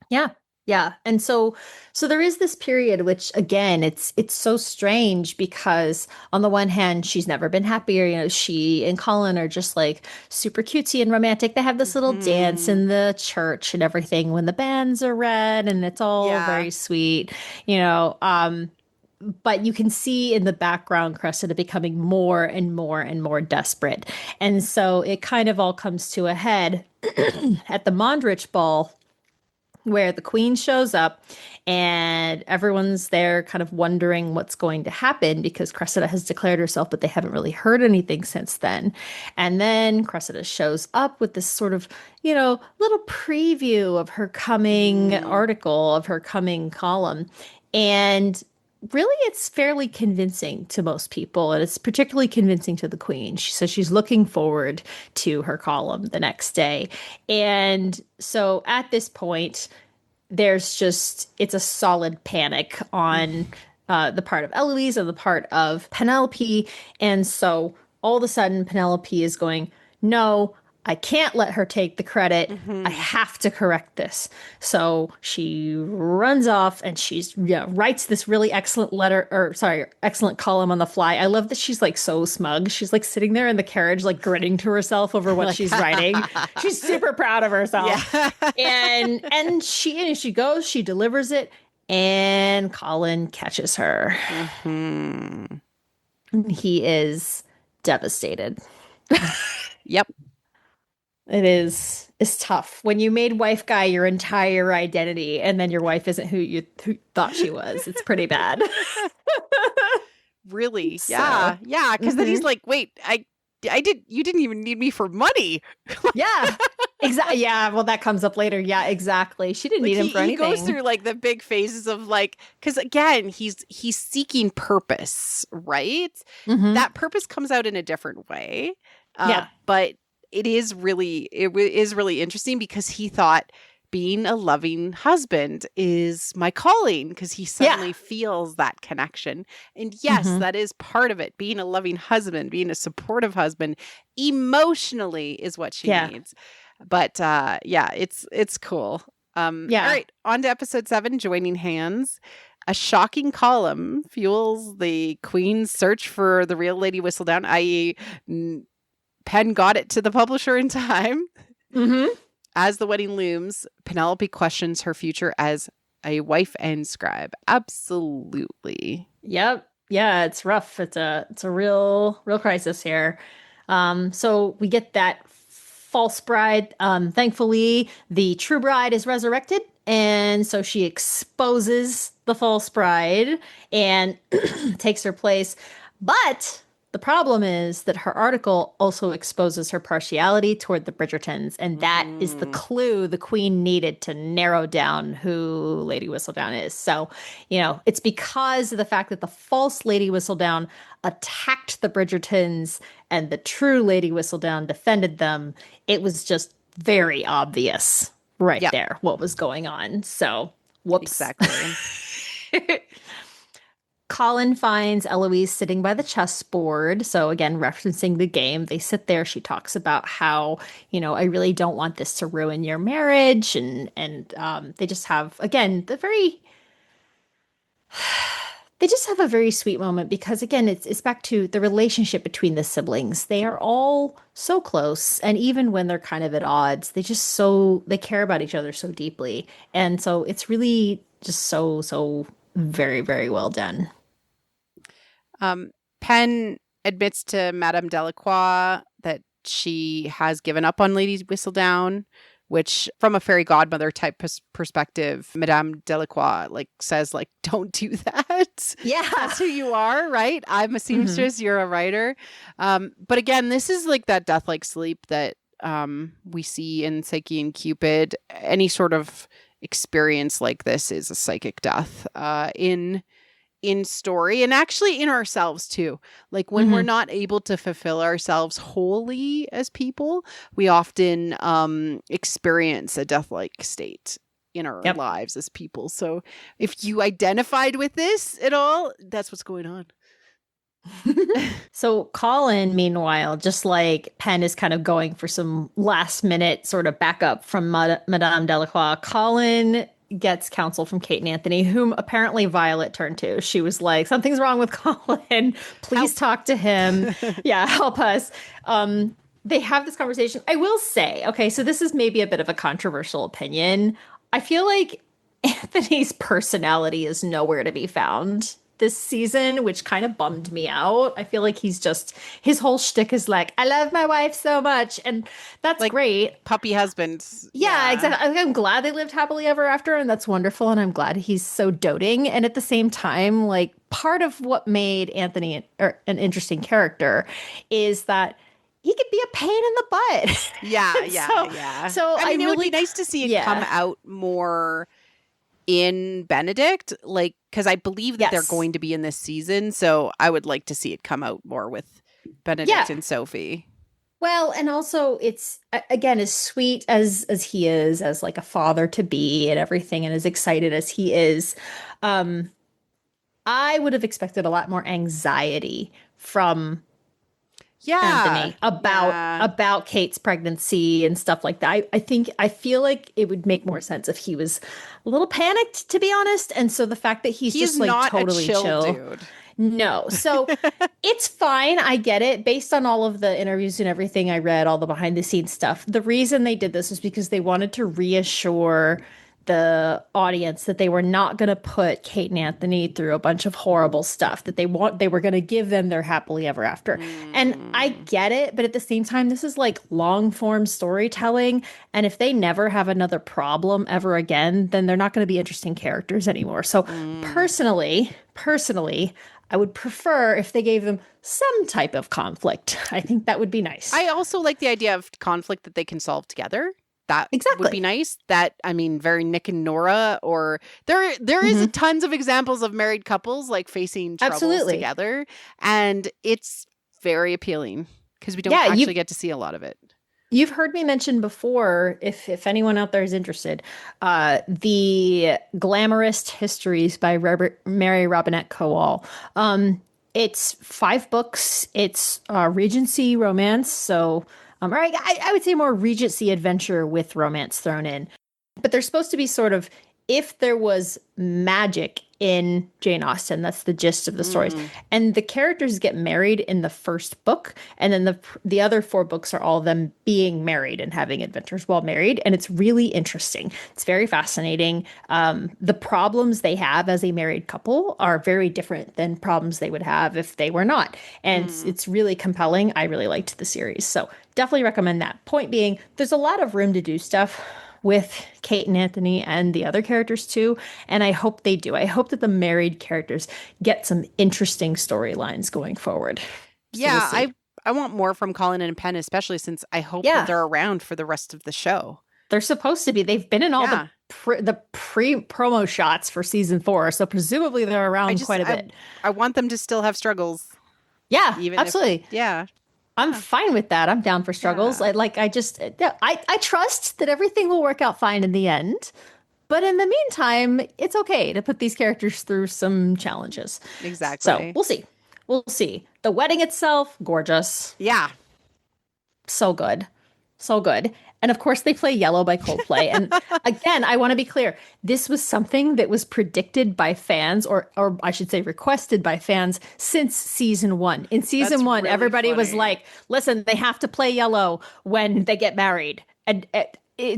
Yeah. Yeah. And so there is this period, which again, it's so strange because on the one hand, she's never been happier. She and Colin are just like super cutesy and romantic. They have this little dance in the church and everything when the bands are red and it's all very sweet, but you can see in the background Cressida becoming more and more and more desperate. And so it kind of all comes to a head at the Mondrich ball, where the queen shows up and everyone's there kind of wondering what's going to happen because Cressida has declared herself, but they haven't really heard anything since then. And then Cressida shows up with this sort of, little preview of her coming article, of her coming column. And really, it's fairly convincing to most people, and it's particularly convincing to the queen. She says she's looking forward to her column the next day. And so at this point, it's a solid panic on the part of Eloise and the part of Penelope. And so all of a sudden, Penelope is going, no, I can't let her take the credit. I have to correct this. So she runs off and writes this really excellent excellent column on the fly. I love that she's like so smug. She's like sitting there in the carriage, like grinning to herself over what she's writing. She's super proud of herself. Yeah. and she goes, she delivers it, and Colin catches her. And he is devastated. Yep. It's tough when you made wife guy your entire identity and then your wife isn't who thought she was. It's pretty bad. Really? Yeah. Yeah. Because then he's like, wait, you didn't even need me for money. Yeah. Exactly. Yeah. Well, that comes up later. Yeah, exactly. She didn't need him for anything. He goes through like the big phases of like, because again, he's seeking purpose, right? That purpose comes out in a different way. But it is really interesting because he thought being a loving husband is my calling because he suddenly feels that connection. And yes, that is part of it. Being a loving husband, being a supportive husband emotionally is what she needs. But it's cool. All right, on to episode 7, Joining Hands. A shocking column fuels the Queen's search for the real Lady Whistledown, i.e., Penn got it to the publisher in time. As the wedding looms, Penelope questions her future as a wife and scribe. Absolutely. Yep. Yeah, it's rough. It's a real crisis here. So we get that false bride. Thankfully, the true bride is resurrected, and so she exposes the false bride and takes her place. But the problem is that her article also exposes her partiality toward the Bridgertons, and that is the Mm. clue the queen needed to narrow down who Lady Whistledown is. So, it's because of the fact that the false Lady Whistledown attacked the Bridgertons and the true Lady Whistledown defended them. It was just very obvious right Yeah, there what was going on. So, whoops. exactly. Colin finds Eloise sitting by the chessboard. So again, referencing the game, they sit there. She talks about how, I really don't want this to ruin your marriage, and they just have again they just have a very sweet moment because again, it's back to the relationship between the siblings. They are all so close, and even when they're kind of at odds, they care about each other so deeply, and so it's really just so very very well done. Penn admits to Madame Delacroix that she has given up on Lady Whistledown, which, from a fairy godmother type perspective, Madame Delacroix says don't do that. Yeah. That's who you are, right? I'm a Mhm. seamstress. You're a writer. But again, this is that death like sleep that we see in Psyche and Cupid. Any sort of experience like this is a psychic death in story, and actually in ourselves too. When we're Mhm. not able to fulfill ourselves wholly as people, we often experience a death-like state in our Yep. lives as people. So if you identified with this at all, that's what's going on. So Colin, meanwhile, just like Penn is kind of going for some last minute sort of backup from Madame Delacroix, Colin gets counsel from Kate and Anthony, whom apparently Violet turned to. She was like, something's wrong with Colin. Please talk to him. Yeah, help us. They have this conversation. I will say, okay, so this is maybe a bit of a controversial opinion. I feel like Anthony's personality is nowhere to be found this season, which kind of bummed me out. I feel like his whole shtick is like, I love my wife so much. And that's great. Puppy husbands. Yeah, exactly. I'm glad they lived happily ever after, and that's wonderful. And I'm glad he's so doting. And at the same time, part of what made Anthony an interesting character is that he could be a pain in the butt. Yeah. So I mean, it would be nice to see it come out more in Benedict, because I believe that they're going to be in this season, so I would like to see it come out more with Benedict and Sophie. Well, and also it's again as sweet as he is as a father to be and everything, and as excited as he is, I would have expected a lot more anxiety from Anthony about Kate's pregnancy and stuff like that. I feel like it would make more sense if he was a little panicked, to be honest. And so the fact that he's just not totally a chill dude. No. So it's fine. I get it. Based on all of the interviews and everything I read, all the behind the scenes stuff, the reason they did this was because they wanted to reassure the audience that they were not going to put Kate and Anthony through a bunch of horrible stuff, that they were going to give them their happily ever after. And I get it, but at the same time, this is long form storytelling. And if they never have another problem ever again, then they're not going to be interesting characters anymore. So personally, I would prefer if they gave them some type of conflict. I think that would be nice. I also like the idea of conflict that they can solve together. That would be nice. Very Nick and Nora, or there is tons of examples of married couples facing troubles together, and it's very appealing because we don't actually get to see a lot of it. You've heard me mention before, if anyone out there is interested, the Glamorist Histories by Mary Robinette Kowal. It's 5 books. It's Regency romance, so I would say more Regency adventure with romance thrown in. But they're supposed to be sort of if there was magic in Jane Austen, that's the gist of the stories. Mm. And the characters get married in the first book, and then the other four books are all them being married and having adventures while married, and it's really interesting. It's very fascinating. The problems they have as a married couple are very different than problems they would have if they were not, and it's really compelling. I really liked the series, so definitely recommend that. Point being, there's a lot of room to do stuff with Kate and Anthony and the other characters too. And I hope they do. I hope that the married characters get some interesting storylines going forward. So Yeah, we'll see. I want more from Colin and Penn, especially since I hope that Yeah, they're around for the rest of the show. they're supposed to be. They've been in all Yeah. the pre-promo shots for season 4, so presumably they're around quite a bit. I want them to still have struggles. Yeah, Even absolutely. Yeah. I'm fine with that. I'm down for struggles. Yeah. I trust that everything will work out fine in the end. But in the meantime, it's okay to put these characters through some challenges. Exactly. So we'll see. We'll see. The wedding itself, gorgeous. Yeah. So good. So good. And of course, they play Yellow by Coldplay. And again, I want to be clear. This was something that was predicted by fans, or I should say requested by fans since season 1. In season 1, really everybody was funny. like, listen, they have to play Yellow when they get married. And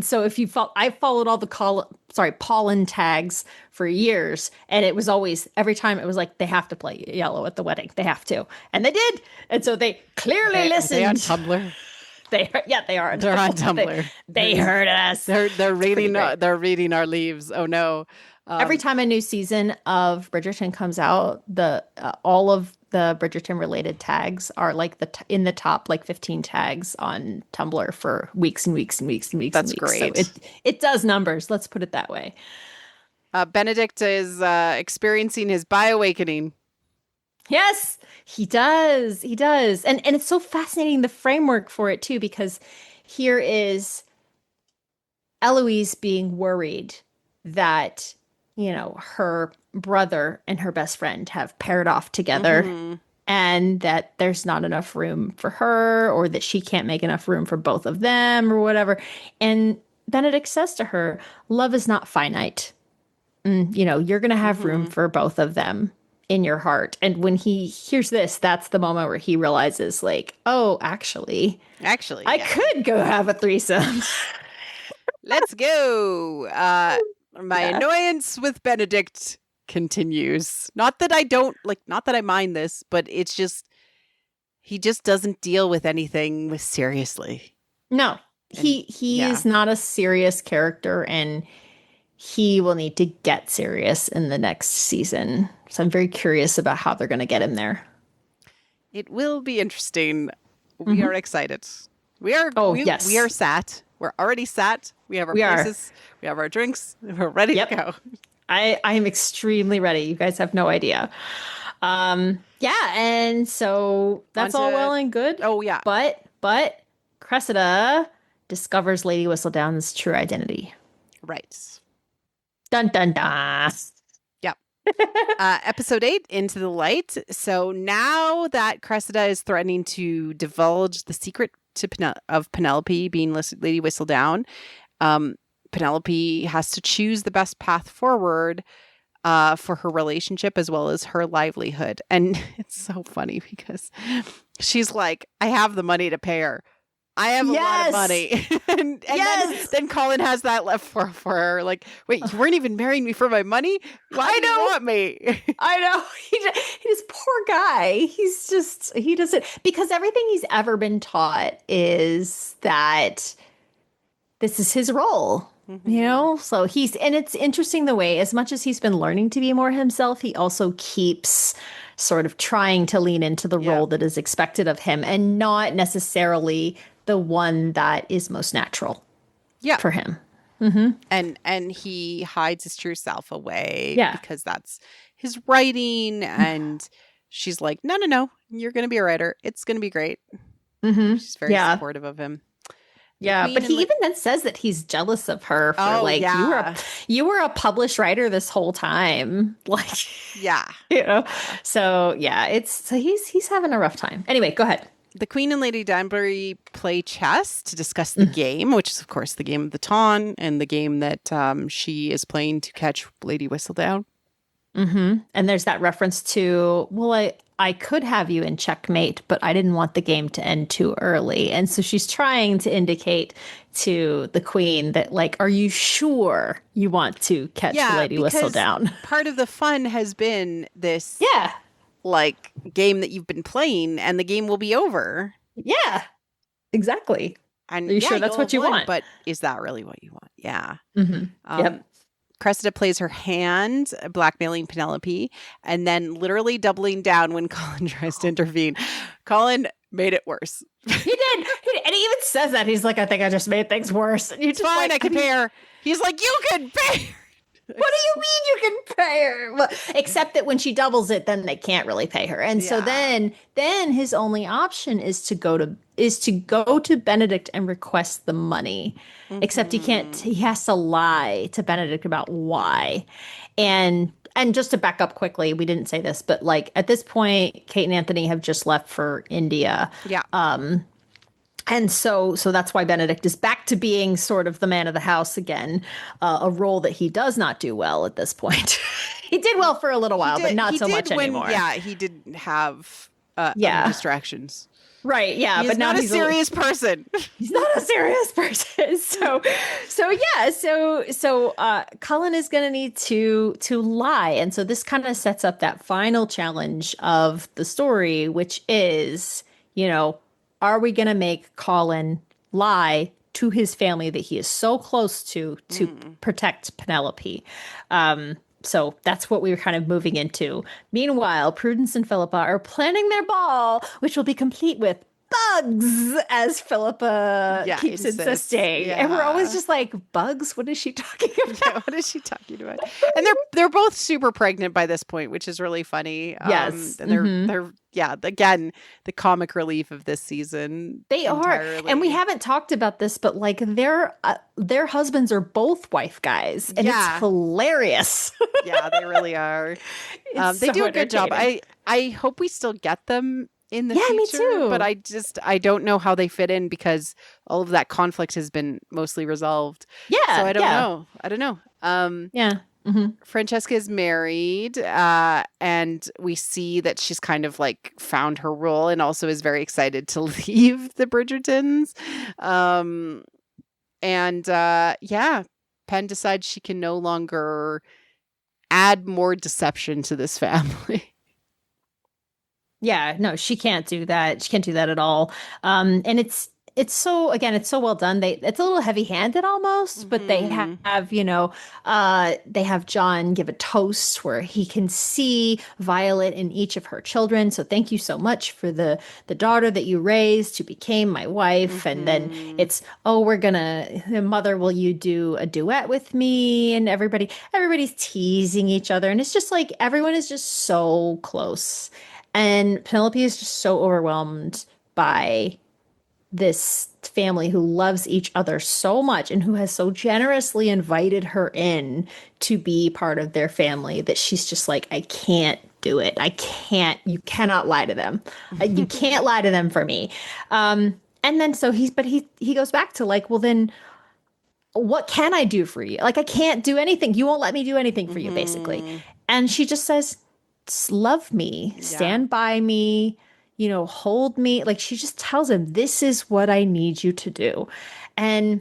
so if you I followed all the pollen tags for years, and it was always, every time it was like, they have to play Yellow at the wedding. They have to. And they did. And so they clearly listened. Are they on Tumblr? They are. They're on Tumblr. They heard us. They're reading our leaves. Oh no. Every time a new season of Bridgerton comes out, all of the Bridgerton related tags are like in the top like 15 tags on Tumblr for weeks and weeks and weeks and weeks. That's and weeks. great. So it does numbers. Let's put it that way. Benedict is experiencing his bi-awakening. Yes, he does. He does. And it's so fascinating, the framework for it too, because here is Eloise being worried that, her brother and her best friend have paired off together, and that there's not enough room for her, or that she can't make enough room for both of them or whatever. And Benedict says to her, love is not finite. You're going to have room for both of them in your heart. And when he hears this, that's the moment where he realizes, like, oh, actually, I could go have a threesome. Let's go. My annoyance with Benedict continues. Not that I mind this, but it's just, he just doesn't deal with anything seriously. No, he is not a serious character, and he will need to get serious in the next season. So I'm very curious about how they're going to get him there. It will be interesting. We are excited. We are. Yes. We are sat. We're already sat. We have our places. We have our drinks. We're ready to go. I am extremely ready. You guys have no idea. And so that's all well and good. Oh yeah. But Cressida discovers Lady Whistledown's true identity. Right. Dun dun dun. Yep. Episode 8, Into the Light. So now that Cressida is threatening to divulge the secret of Penelope being Lady Whistledown, Penelope has to choose the best path forward for her relationship as well as her livelihood. And it's so funny because she's like, I have the money to pay her. I have a lot of money. and then Colin has that left for her. Like, wait, you weren't even marrying me for my money? Why do you want me? I know. He's poor guy. He doesn't, because everything he's ever been taught is that this is his role. So and it's interesting the way, as much as he's been learning to be more himself, he also keeps sort of trying to lean into the role that is expected of him, and not necessarily the one that is most natural for him. And he hides his true self away because that's his writing. And she's like, no, you're going to be a writer. It's going to be great. She's very supportive of him. Yeah, but he even then says that he's jealous of her for you were a published writer this whole time. Like, yeah. So he's having a rough time. Anyway, go ahead. The Queen and Lady Danbury play chess to discuss the game, which is, of course, the game of the Tawn and the game that she is playing to catch Lady Whistledown. And there's that reference to, well, I could have you in checkmate, but I didn't want the game to end too early. And so she's trying to indicate to the queen that, like, are you sure you want to catch Lady Whistledown? Part of the fun has been this, Yeah. like, game that you've been playing, and the game will be over. Yeah. Exactly. And are you sure that's you'll what you have won, want? but is that really what you want? Yeah. Yep. Cressida plays her hand, blackmailing Penelope, and then literally doubling down when Colin tries to intervene. Colin made it worse. He did. And he even says that. He's like, I think I just made things worse. And you just fine, like, I can pay her. He's like, you can pay her. What do you mean you can pay her? Well, except that when she doubles it, then they can't really pay her. And so then his only option is to go to Benedict and request the money. Except he has to lie to Benedict about why. And just to back up quickly, we didn't say this, but like at this point, Kate and Anthony have just left for India. Yeah. And so that's why Benedict is back to being sort of the man of the house again, a role that he does not do well at this point. He did well for a little while, but not so much anymore. Yeah, he didn't have other distractions. Right, yeah, but now he's not a serious person. He's not a serious person. So Cullen is going to need to lie, and so this kind of sets up that final challenge of the story, which is, are we going to make Colin lie to his family that he is so close to protect Penelope? So that's what we were kind of moving into. Meanwhile, Prudence and Philippa are planning their ball, which will be complete with bugs, as Philippa keeps insisting. Yeah. And we're always just like, bugs? What is she talking about? Yeah, what is she talking about? And they're both super pregnant by this point, which is really funny. Yes. And they're again, the comic relief of this season. They entirely are. And we haven't talked about this, but like their husbands are both wife guys. And it's hilarious. Yeah, they really are. They do a good job. I hope we still get them in the future. Me too. But I don't know how they fit in because all of that conflict has been mostly resolved. Yeah. So I don't know. Francesca is married, and we see that she's kind of like found her role and also is very excited to leave the Bridgertons. Penn decides she can no longer add more deception to this family. Yeah, no, she can't do that. She can't do that at all. And it's so well done. It's a little heavy-handed almost, but they have, they have John give a toast where he can see Violet in each of her children. So thank you so much for the daughter that you raised who became my wife. And then it's, mother, will you do a duet with me? And everybody's teasing each other. And it's just like, everyone is just so close. And Penelope is just so overwhelmed by this family who loves each other so much and who has so generously invited her in to be part of their family that she's just like, I can't do it. You cannot lie to them. You can't lie to them for me. And then so he goes back to like, well then what can I do for you? Like, I can't do anything. You won't let me do anything for you, basically. And she just says, love me, stand by me, hold me. Like, she just tells him, this is what I need you to do. And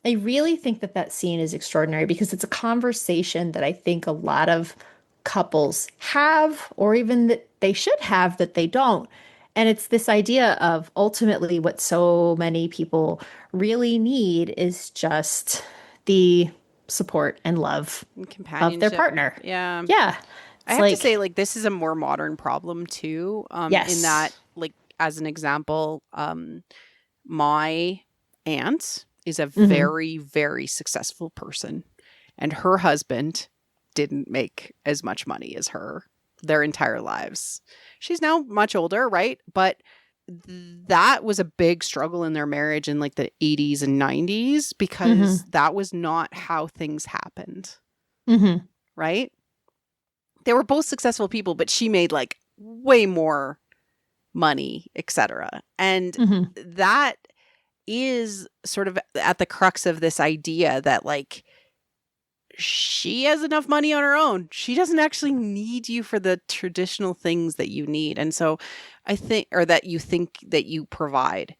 I really think that scene is extraordinary because it's a conversation that I think a lot of couples have, or even that they should have, that they don't. And it's this idea of ultimately what so many people really need is just the support and love of their partner. Yeah. Yeah. I have to say, like, this is a more modern problem too. Yes. In that, like, as an example, my aunt is a very, very successful person, and her husband didn't make as much money as her their entire lives. She's now much older, right? But that was a big struggle in their marriage in like the 80s and 90s because that was not how things happened. Right? They were both successful people, but she made like way more money, etc. And Hmm. that is sort of at the crux of this idea that like she has enough money on her own. She doesn't actually need you for the traditional things that you need. And so I think, or that you think that you provide.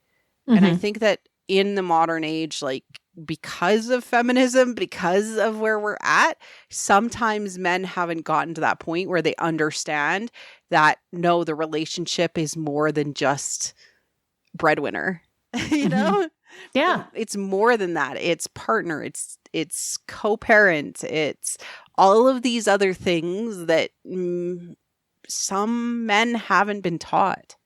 And I Hmm. think that in the modern age, like because of feminism, because of where we're at, sometimes men haven't gotten to that point where they understand that no, the relationship is more than just breadwinner. You Hmm. know? Yeah. It's more than that. It's partner, it's co-parent, it's all of these other things that some men haven't been taught.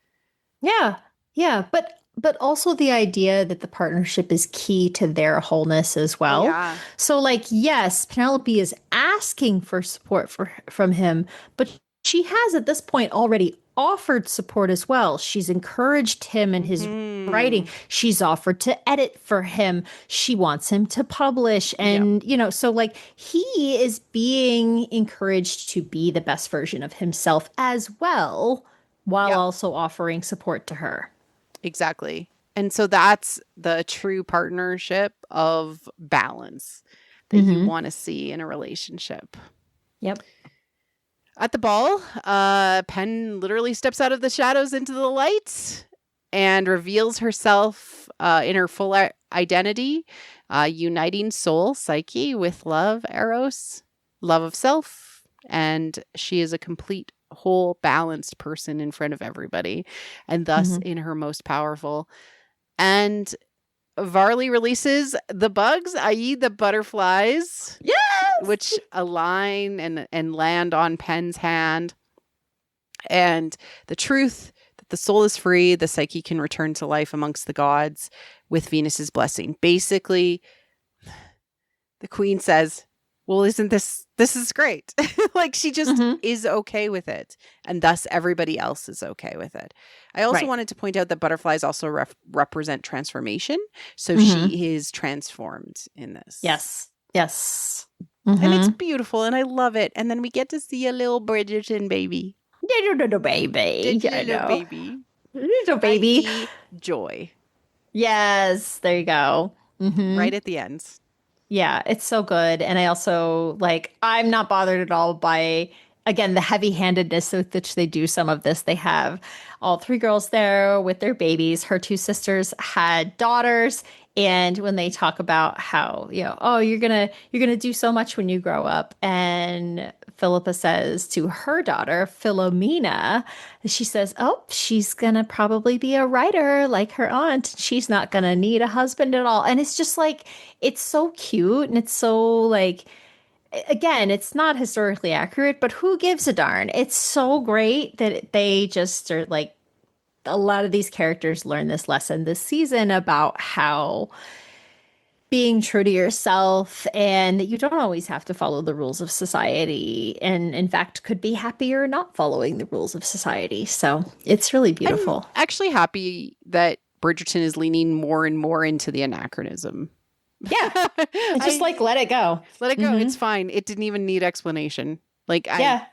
Yeah. Yeah. But also the idea that the partnership is key to their wholeness as Oh well. yeah. So like, yes, Penelope is asking for support from him, but she has at this point already offered support as well. She's encouraged him in his writing. Mhm. She's offered to edit for him. She wants him to publish. Yep. And, so like he is being encouraged to be the best version of himself as well, while Yep. also offering support to her. Exactly. And so that's the true partnership of balance that you Hmm. want to see in a relationship. Yep. At the ball, Penn literally steps out of the shadows into the light and reveals herself in her full identity, uniting soul, psyche with love, eros, love of self. And she is a complete, whole, balanced person in front of everybody, and thus Hmm. in her most powerful. And Varley releases the bugs, i.e., the butterflies, Yes. which align and land on Penn's hand. And the truth that the soul is free, the psyche can return to life amongst the gods with Venus's blessing. Basically, the queen says, well, isn't this is great. Like she just Hmm. is okay with it. And thus everybody else is okay with it. I also Right. wanted to point out that butterflies also represent transformation. So Hmm. she is transformed in this. Yes. Yes. And it's Hmm. beautiful and I love it. And then we get to see a little Bridgerton baby. Little baby. I Little know. baby. Little baby. I.e. joy. Yes. There you go. Hmm. Right at the end. Yeah, it's so good. And I also like, I'm not bothered at all by, again, the heavy-handedness with which they do some of this. They have all three girls there with their babies. Her two sisters had daughters. And when they talk about how, oh, you're gonna do so much when you grow up. And Philippa says to her daughter, Philomena, she says, oh, she's gonna probably be a writer like her aunt. She's not gonna need a husband at all. And it's just like, it's so cute and it's so like, again, it's not historically accurate, but who gives a darn? It's so great that they just are like, a lot of these characters learn this lesson this season about how being true to yourself and that you don't always have to follow the rules of society, and in fact could be happier not following the rules of society. So it's really I'm beautiful. actually happy that Bridgerton is leaning more and more into the anachronism. Yeah. It's just like, let it go. Let it go. Hmm. It's fine. It didn't even need explanation. Like Yeah.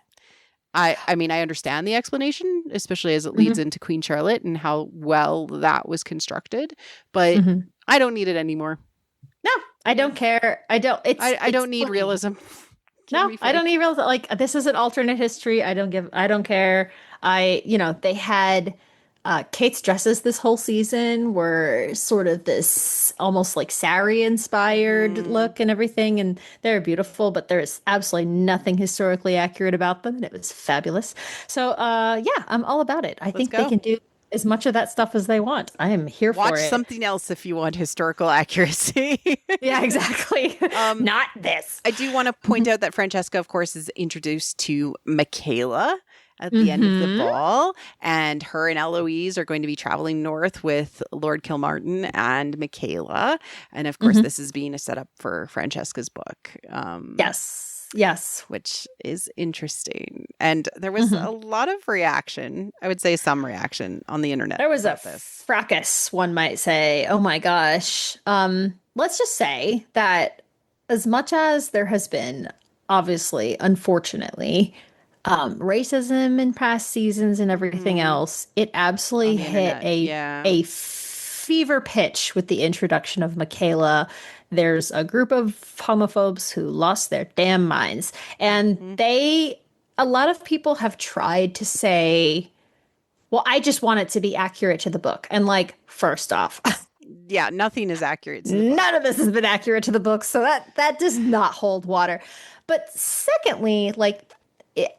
I mean, I understand the explanation, especially as it leads Hmm. into Queen Charlotte and how well that was constructed, but Hmm. I don't need it anymore. No, I don't care. I don't, I it's don't need funny. realism. Give No, me I faith. don't even like, this is an alternate history. I don't care. They had Kate's dresses this whole season were sort of this almost like sari inspired Mhm. look and everything, and they're beautiful, but there is absolutely nothing historically accurate about them, and it was fabulous. So yeah, I'm all about it. I Let's think they go. can do as much of that stuff as they want. I am here Watch for it. something else if you want historical accuracy. Yeah, exactly. um, Not this. I do want to point out that Francesca, of course, is introduced to Michaela at the end of the Mm-hmm. ball, and her and Eloise are going to be traveling north with Lord Kilmartin and Michaela. And of course, Mm-hmm. this is being a setup for Francesca's book. Yes. Yes. Which is interesting. And there was Mm-hmm. a lot of reaction, I would say some reaction on the internet There was a about this. fracas, one might say. Oh my gosh. Let's just say that as much as there has been, obviously, unfortunately, racism in past seasons and everything Mhm. else, it On absolutely the hit internet. a Yeah. a fever pitch with the introduction of Michaela. There's a group of homophobes who lost their damn minds, and Mhm. a lot of people have tried to say, well, I just want it to be accurate to the book. And like, first off, Yeah, nothing is accurate to the book. none of this has been accurate to the book, so that does not hold water. But secondly, like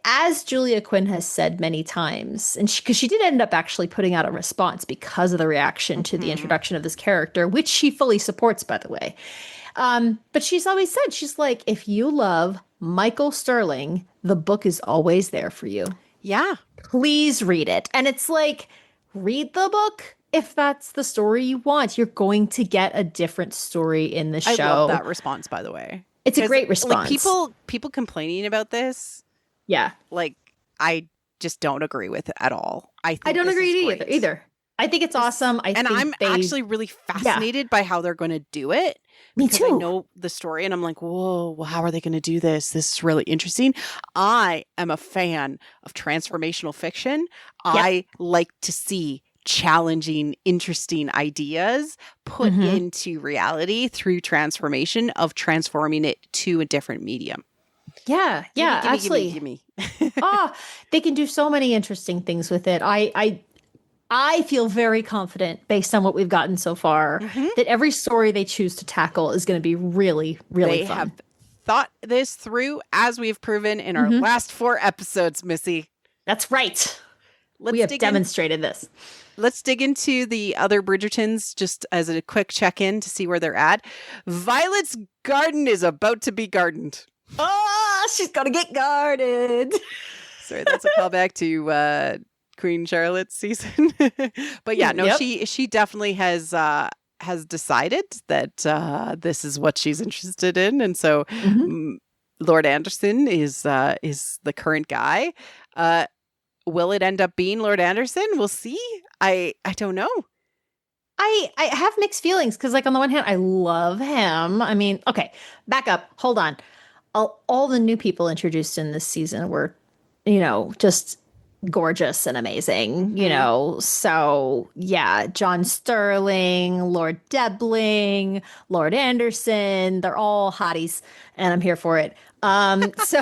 as Julia Quinn has said many times, and because she did end up actually putting out a response because of the reaction to the Mhm. introduction of this character, which she fully supports, by the way. But she's always said, she's like, if you love Michael Sterling, the book is always there for you. Yeah. Please read it. And it's like, read the book if that's the story you want. You're going to get a different story in the I love show. that response, by the way. It's a Because great like response. people complaining about this, Yeah. like I just don't agree with it at all. I I think don't this is agree great. either. I think it's This awesome. I and I'm think they, actually really yeah, fascinated by how they're going to do it me because I too. know the story and I'm like, whoa, well, how are they going to do this? This is really interesting. I am a fan of transformational fiction. Yep. I like to see challenging, interesting ideas put Hmm. into reality through transformation of transforming it to a different medium. Yeah. Gimme, Yeah. gimme, gimme, Absolutely. gimme. Ah, they can do so many interesting things with it. I feel very confident based on what we've gotten so far Mhm. that every story they choose to tackle is going to be really, really They have fun. thought this through as we've proven in our Hmm. last 4 episodes, Missy. That's right. We Let's have dig in. demonstrated this. Let's dig into the other Bridgertons just as a quick check-in to see where they're at. Violet's garden is about to be gardened. Oh, she's gonna get guarded. Sorry, that's a callback to Queen Charlotte's season. But yeah, no, Yep. she definitely has decided that this is what she's interested in, and so Hmm. mm, Lord Anderson is the current guy. Uh, will it end up being Lord Anderson? We'll see. I don't know. I have mixed feelings because, like, on the one hand, I love him. I mean, okay, back up, hold on. All the new people introduced in this season were, just gorgeous and amazing, Hmm. So yeah, John Sterling, Lord Debling, Lord Anderson, they're all hotties, and I'm here for it. So,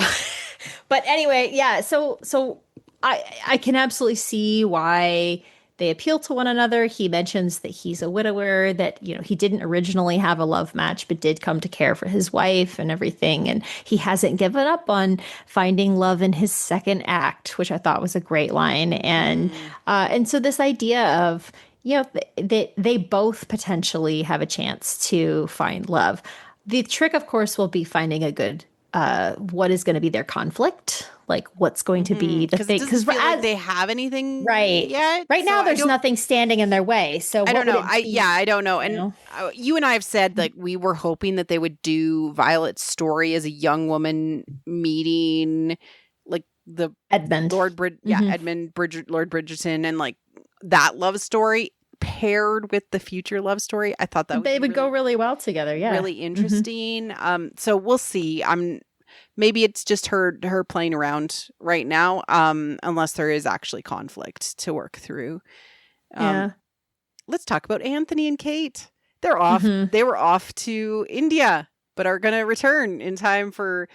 but anyway, yeah, so I can absolutely see why they appeal to one another. He mentions that he's a widower, that, he didn't originally have a love match, but did come to care for his wife and everything. And he hasn't given up on finding love in his second act, which I thought was a great line. Hmm. And so this idea of, they both potentially have a chance to find love. The trick, of course, will be finding a good what is going to be their conflict, like what's going to be the Because it thing. doesn't Because feel like as they have anything right, yet. right So now, there's nothing standing in their way. So I what don't would know. it be? I don't know. You And know, you and I have said like we were hoping that they would do Violet's story as a young woman meeting like the Edmund. Hmm. Edmund Lord Bridgerton and like that love story paired with the future love story. I thought that would They be would go really really well together. Yeah. really Hmm. interesting. So we'll see. Maybe it's just her playing around right now. Unless there is actually conflict to work through. Um, Yeah. let's talk about Anthony and Kate. They're off. Hmm. They were off to India, but are going to return in time for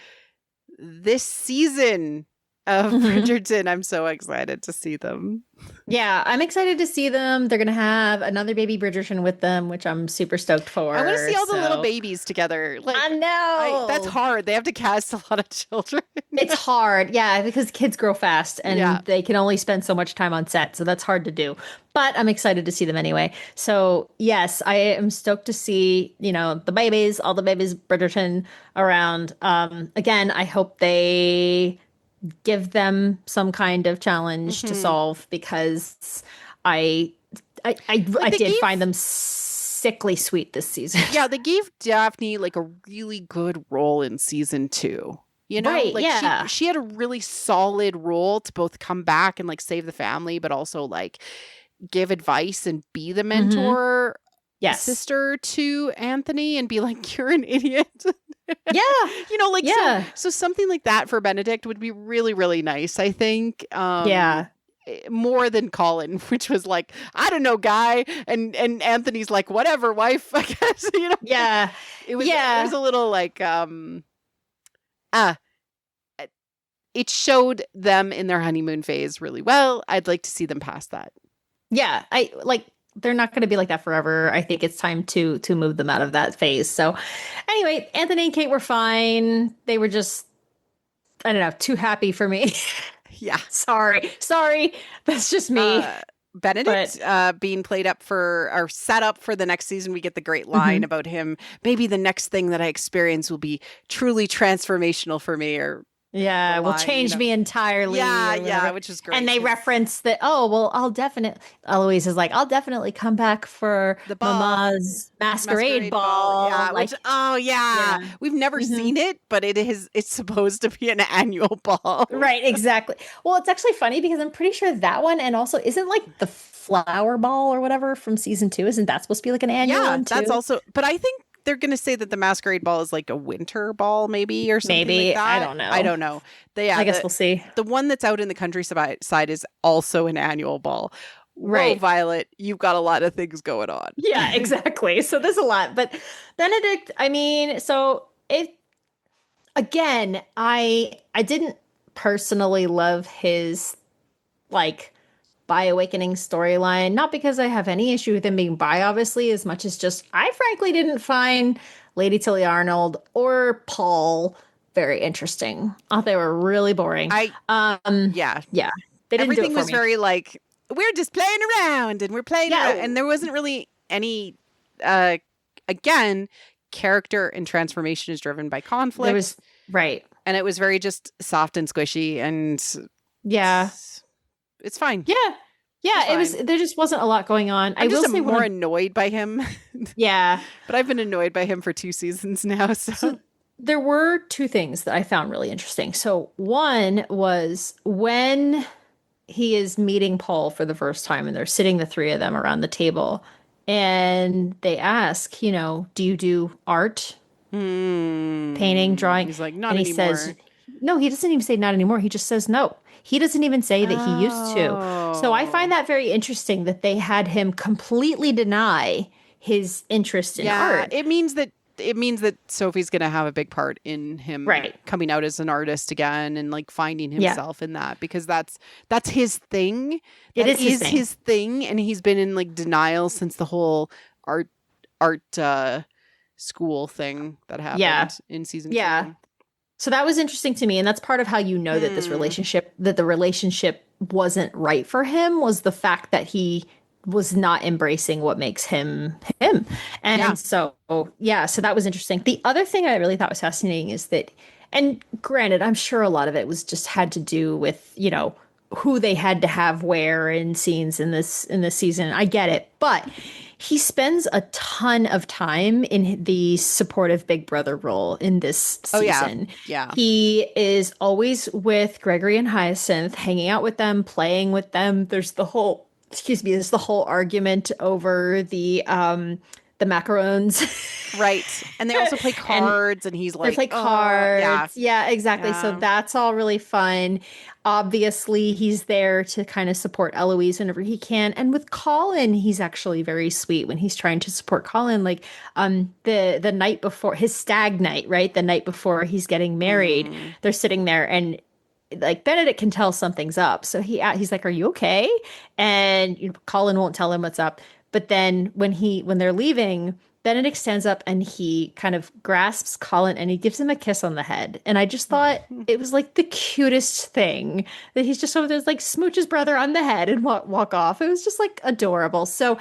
this season of Hmm. Bridgerton. I'm so excited to see them. Yeah, I'm excited to see them. They're gonna have another baby Bridgerton with them, which I'm super stoked I want to for. see all the little So babies together. I Like, that's know. hard. They have to cast a lot of children. It's hard, yeah, because kids grow fast Yeah. and they can only spend so much time on set, so that's hard to do. But I'm excited to see them anyway. So yes, I am stoked to see, the babies, all the babies Bridgerton around. Again, I hope they give them some kind of challenge to Hmm. solve because I I Like they did gave find them sickly sweet this season. Yeah, they gave Daphne like a really good role in season 2. You know, Right, like yeah. she had a really solid role to both come back and like save the family, but also like give advice and be the Hmm. mentor Yes. sister to Anthony and be like, you're an idiot. Yeah. Like Yeah. so something like that for Benedict would be really, really nice, I think. Yeah. More than Colin, which was like, I don't know, guy, and Anthony's like, whatever, wife, I guess. Yeah. It was Yeah. a little like it showed them in their honeymoon phase really well. I'd like to see them past that. Yeah. I like they're not going to be like that forever. I think it's time to move them out of that phase. So anyway, Anthony and Kate were fine. They were just, I don't know, too happy for me. Yeah. Sorry. That's just me. Benedict being played up for or set up for the next season. We get the great line about him. Maybe the next thing that I experience will be truly transformational for me, or will change me entirely. Yeah, which is great. And they reference that, Eloise is like, I'll definitely come back for the ball. Mama's masquerade ball. Yeah, yeah. We've never seen it, but it's supposed to be an annual ball. Right, exactly. Well, it's actually funny because I'm pretty sure that one, and also isn't like the flower ball or whatever from season 2, isn't that supposed to be like an annual one too? That's also, but I think they're going to say that the masquerade ball is like a winter ball, maybe, or something like that. I don't know. I guess we'll see. The one that's out in the countryside is also an annual ball. Right. Whoa, Violet, you've got a lot of things going on. Yeah, exactly. So there's a lot. But Benedict, I mean, so again, I didn't personally love his bi awakening storyline, not because I have any issue with him being bi, obviously, as much as just I frankly didn't find Lady Tilly Arnold or Paul very interesting. I thought they were really boring. Yeah. They didn't Everything do it for was me. very like, we're just playing around and we're playing around, and there wasn't really any again, character and transformation is driven by conflict. And it was very just soft and squishy, and it's fine. Yeah, it was. There just wasn't a lot going on. I will say more annoyed by him. Yeah, but I've been annoyed by him for 2 seasons now. So there were 2 things that I found really interesting. So one was when he is meeting Paul for the first time, and they're sitting, the 3 of them, around the table, and they ask, do you do art, painting, drawing? He's like, not and anymore. He says, no. He doesn't even say not anymore. He just says no. He doesn't even say that he used to. So I find that very interesting that they had him completely deny his interest in art. It means that Sophie's going to have a big part in him coming out as an artist again, and like finding himself in that, because that's his thing. It is his thing, and he's been in like denial since the whole art school thing that happened in season 2. So that was interesting to me, and that's part of how that this relationship, that the relationship wasn't right for him, was the fact that he was not embracing what makes him him. And so that was interesting. The other thing I really thought was fascinating is that, and granted, I'm sure a lot of it was just had to do with, who they had to have where in scenes in this season. I get it, but he spends a ton of time in the supportive big brother role in this season. Yeah. He is always with Gregory and Hyacinth, hanging out with them, playing with them. There's the whole argument over the macarons. Right. And they also play cards, and he's like, they play cards. Yeah, exactly. Yeah. So that's all really fun. Obviously, he's there to kind of support Eloise whenever he can. And with Colin, he's actually very sweet when he's trying to support Colin. Like the night before his stag night, right? The night before he's getting married, they're sitting there, and like Benedict can tell something's up. So he's like, "Are you okay?" And Colin won't tell him what's up. But then when they're leaving, Benedict stands up and he kind of grasps Colin and he gives him a kiss on the head. And I just thought it was like the cutest thing that he's just over there, like smooch his brother on the head and walk off. It was just like adorable. So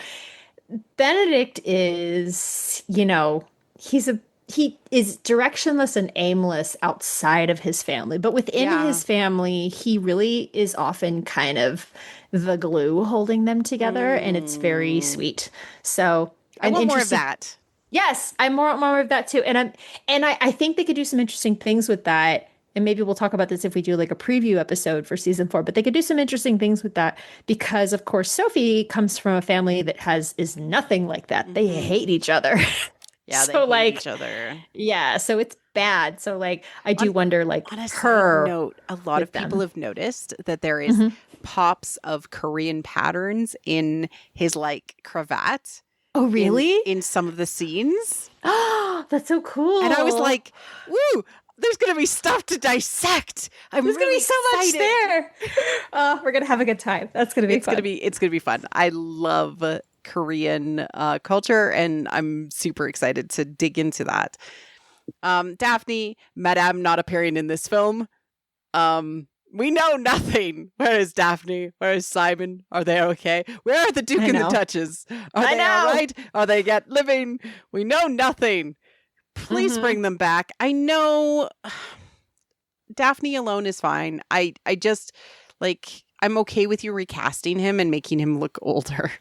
Benedict is, he is directionless and aimless outside of his family, but within his family, he really is often kind of the glue holding them together, and it's very sweet. So I want more of that. Yes, I want more of that too, and I think they could do some interesting things with that. And maybe we'll talk about this if we do like a preview episode for season 4. But they could do some interesting things with that, because of course Sophie comes from a family that is nothing like that. They hate each other. Yeah, they So hate like, each other. yeah, so it's bad. So like, I do On wonder like on a side her note, a lot of with people them. have noticed that there is Hmm. pops of Korean patterns in his like cravat Oh, really? in some of the scenes. Oh, that's so And I was cool. like, "Woo, there's going to be stuff to dissect. I'm There's gonna be really so much excited." there. We're gonna have a good time. That's gonna be fun. It's going to be fun. I love Korean culture and I'm super excited to dig into that. Daphne, Madame not appearing in this film. We know nothing. Where is Daphne? Where is Simon? Are they okay? Where are the Duke I and the know. Duchess? Are I they all know. right? Are they yet living? We know nothing. Please Hmm. bring them back. I know Daphne alone is fine. I just like I'm okay with you recasting him and making him look older.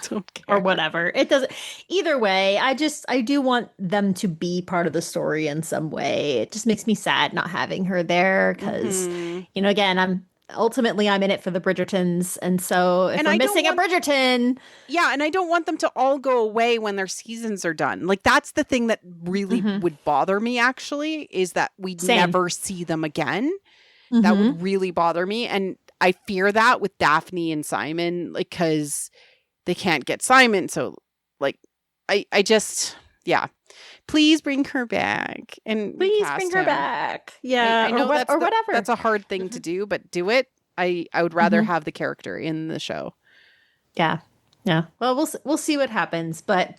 Don't Or care. whatever. It doesn't either way. I do want them to be part of the story in some way. It just makes me sad not having her there because, Hmm. again, I'm in it for the Bridgertons. And so if And we're I don't missing a want Bridgerton, Yeah, and I don't want them to all go away when their seasons are done. Like that's the thing that really hmm, would bother me actually is that we'd same. never see them again. That Hmm. would really bother me and I fear that with Daphne and Simon like cuz they can't get Simon so like I just yeah. Please bring her back and Please bring recast her him. back. Yeah, I know or that's whatever. a hard thing to do, but do it. I would rather Hmm. have the character in the show. Yeah. Yeah. Well, we'll see what happens, but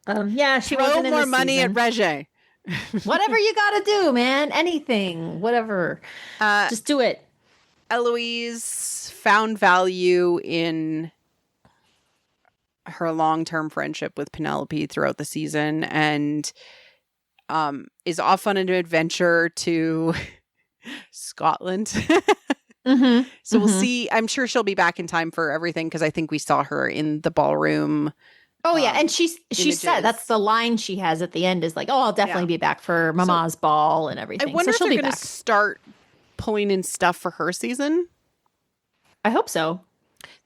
yeah, she Throw wasn't in more this money at season. Regé. Whatever you got to do, man. Anything, whatever. Uh, Just do it. Eloise found value in her long-term friendship with Penelope throughout the season and is off on an adventure to Scotland. Hmm. So we'll Hmm. see. I'm sure she'll be back in time for everything because I think we saw her in the ballroom Oh yeah, and um, she said that's images. the line she has at the end is like, "Oh, I'll definitely Yeah. be back for So Mama's ball and I everything." So wonder if she'll they're be going to back. start pulling in stuff for her season. I hope so.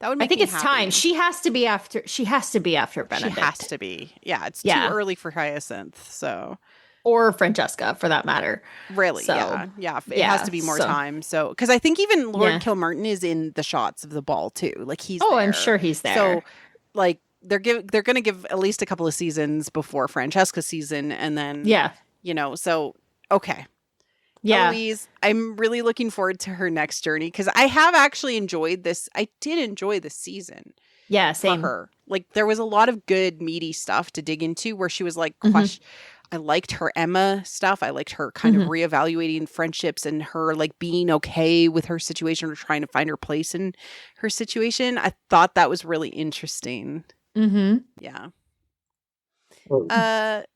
That would I make think me it's time. happy. She has to be after She has Benedict. to be. Yeah, it's too Yeah. early for Hyacinth. So Or Francesca for that matter. really, So, yeah, it has yeah. to be more So, time. So because I think even Lord yeah. Kilmartin is in the shots of the ball too. Like he's Oh, I'm there. sure he's So there. like they're going to give at least a couple of seasons before Francesca's season, and then Yeah. so okay. Yeah. Eloise, I'm really looking forward to her next journey because I have actually enjoyed this. I did enjoy this season Yeah, for same. her. Like there was a lot of good meaty stuff to dig into where she was like Hmm. question I liked her Emma stuff. I liked her kind of Hmm. reevaluating friendships and her like being okay with her situation or trying to find her place in her situation. I thought that was really interesting. Hmm. Yeah.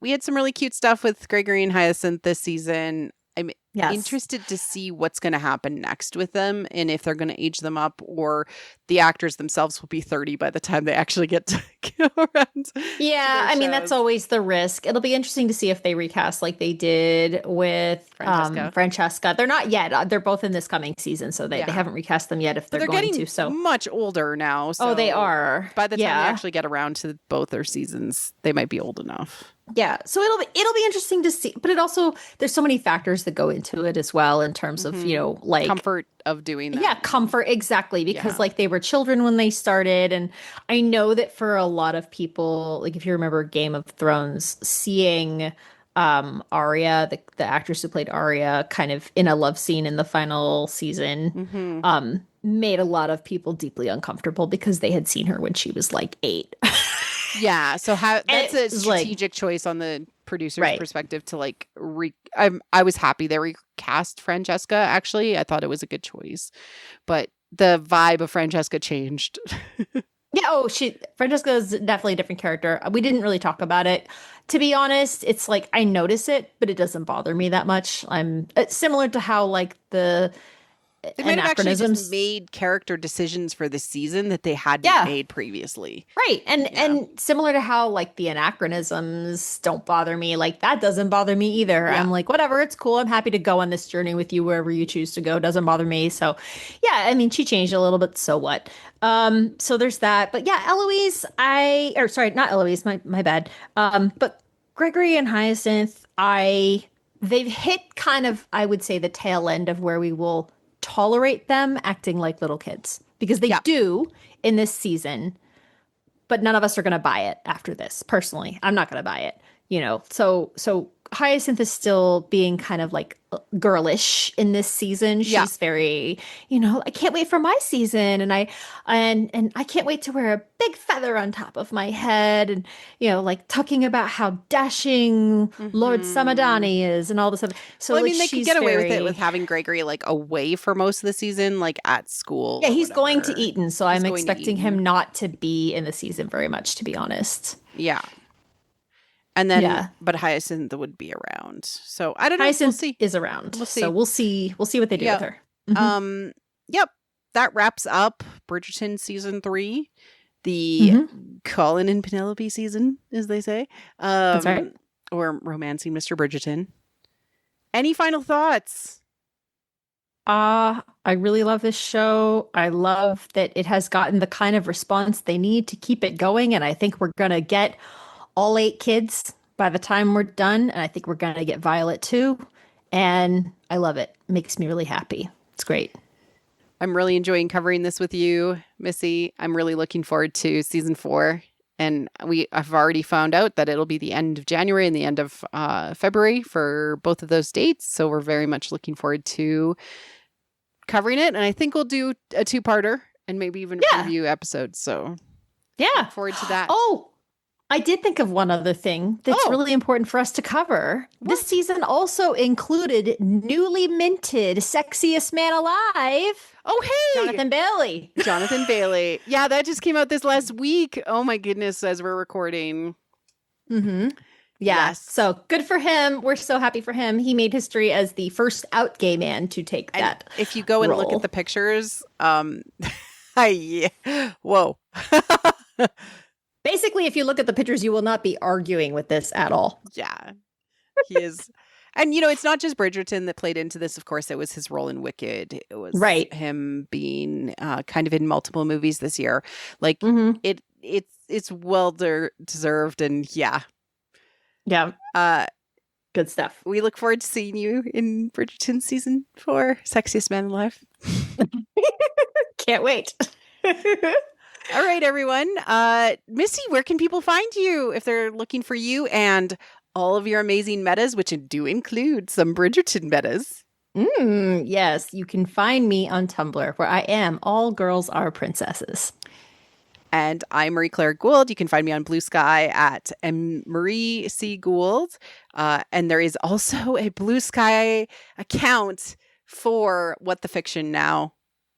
We had some really cute stuff with Gregory and Hyacinth this season. I'm Yes. interested to see what's going to happen next with them and if they're going to age them up or the actors themselves will be 30 by the time they actually get to go around to Yeah, their I mean that's shows. always the risk. It'll be interesting to see if they recast like they did with Francesca. Francesca. They're not yet. They're both in this coming season, so they Yeah. haven't recast them yet if But they're they're going getting to. So, much older now. oh, they So are. by the time they Yeah. actually get around to both their seasons, they might be old enough. Yeah. So it'll be interesting to see, but it also there's so many factors that go into it as well in terms of, Hmm. like Comfort of doing yeah, that. comfort exactly because Yeah. like they were children when they started and I know that for a lot of people, like if you remember Game of Thrones, seeing Arya, the actress who played Arya kind of in a love scene in the final season Hmm. made a lot of people deeply uncomfortable because they had seen her when she was like 8. Yeah, so how And that's a it was like strategic choice on the producer's right. perspective to like I was happy they recast Francesca actually. I thought it was a good choice. But the vibe of Francesca changed. Yeah, oh, Francesca is definitely a different character. We didn't really talk about it. To be honest, it's like I notice it, but it doesn't bother me that much. It's similar to how like the They might have actually just anachronisms. made character decisions for this season that they hadn't Yeah, made previously. right. Yeah. And similar to how like the anachronisms don't bother me, like that doesn't bother me either. Yeah. I'm like, whatever, it's cool. I'm happy to go on this journey with you wherever you choose to go. Doesn't bother me. So yeah, I mean she changed a little bit, so what? So there's that. But yeah, Eloise, or sorry, not Eloise, my bad. But Gregory and Hyacinth, they've hit kind of, I would say, the tail end of where we will tolerate them acting like little kids because they Yeah. do in this season, but none of us are going to buy it after this. Personally, I'm not going to buy it. So Hyacinth is still being kind of like girlish in this season. Yeah. She's very, I can't wait for my season, and I can't wait to wear a big feather on top of my head, and like talking about how dashing Lord Samadani is and all this other. So Well, I like mean, they could she's get away with it very. with having Gregory like away for most of the season, like at school Yeah, or he's going to whatever. Eton, so He's I'm going to expecting Eton. him not to be in the season very much, to be honest. Yeah. And then, Yeah. but Hyacinth would be around. So I don't know. We'll Hyacinth see. is around, We'll so see. we'll see. We'll see what they do Yeah. with her. Mhm. Yep. That wraps up Bridgerton season 3, the Mhm. Colin and Penelope season, as they say. That's right. Or Romancing Mr. Bridgerton. Any final thoughts? I really love this show. I love that it has gotten the kind of response they need to keep it going, and I think we're gonna get all 8 kids by the time we're done, and I think we're gonna get Violet too. And I love it. Makes me really happy. It's great. I'm really enjoying covering this with you, Missy. I'm really looking forward to season 4. And I've already found out that it'll be the end of January and the end of February for both of those dates. So we're very much looking forward to covering it. And I think we'll do a 2-parter and maybe even a Yeah. preview episode. So Yeah. look forward to that. Oh, I did think of one other thing that's Oh. really important for us to cover. This What? season also included newly minted Sexiest Man Alive, Oh, hey! Jonathan Bailey. Jonathan Bailey. Yeah, that just came out this last week. Oh my goodness, as we're recording. Mm-hmm. Yeah. Yes. So good for him. We're so happy for him. He made history as the first out gay man to take And that. if you go and look role. at the pictures, whoa. Basically, if you look at the pictures, you will not be arguing with this at all. Yeah, he is. And, it's not just Bridgerton that played into this. Of course, it was his role in Wicked. It was Right. him being kind of in multiple movies this year. Like, Mm-hmm. it's well deserved. And yeah. Yeah. Good stuff. We look forward to seeing you in Bridgerton season 4, Sexiest Man Alive. Can't wait. All right, everyone. Missy, where can people find you if they're looking for you and all of your amazing metas, which do include some Bridgerton metas? Yes, you can find me on Tumblr, where I am All Girls Are Princesses. And I'm Marie Claire Gould. You can find me on Blue Sky at Marie C. Gould. And there is also a Blue Sky account for What the Fiction Now.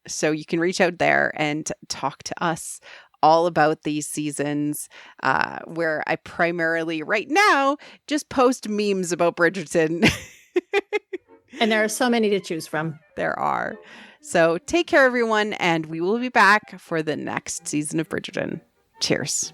So you can reach out there and talk to us all about these seasons, where I primarily right now just post memes about Bridgerton. And there are so many to choose from. There are. So take care, everyone, and we will be back for the next season of Bridgerton. Cheers.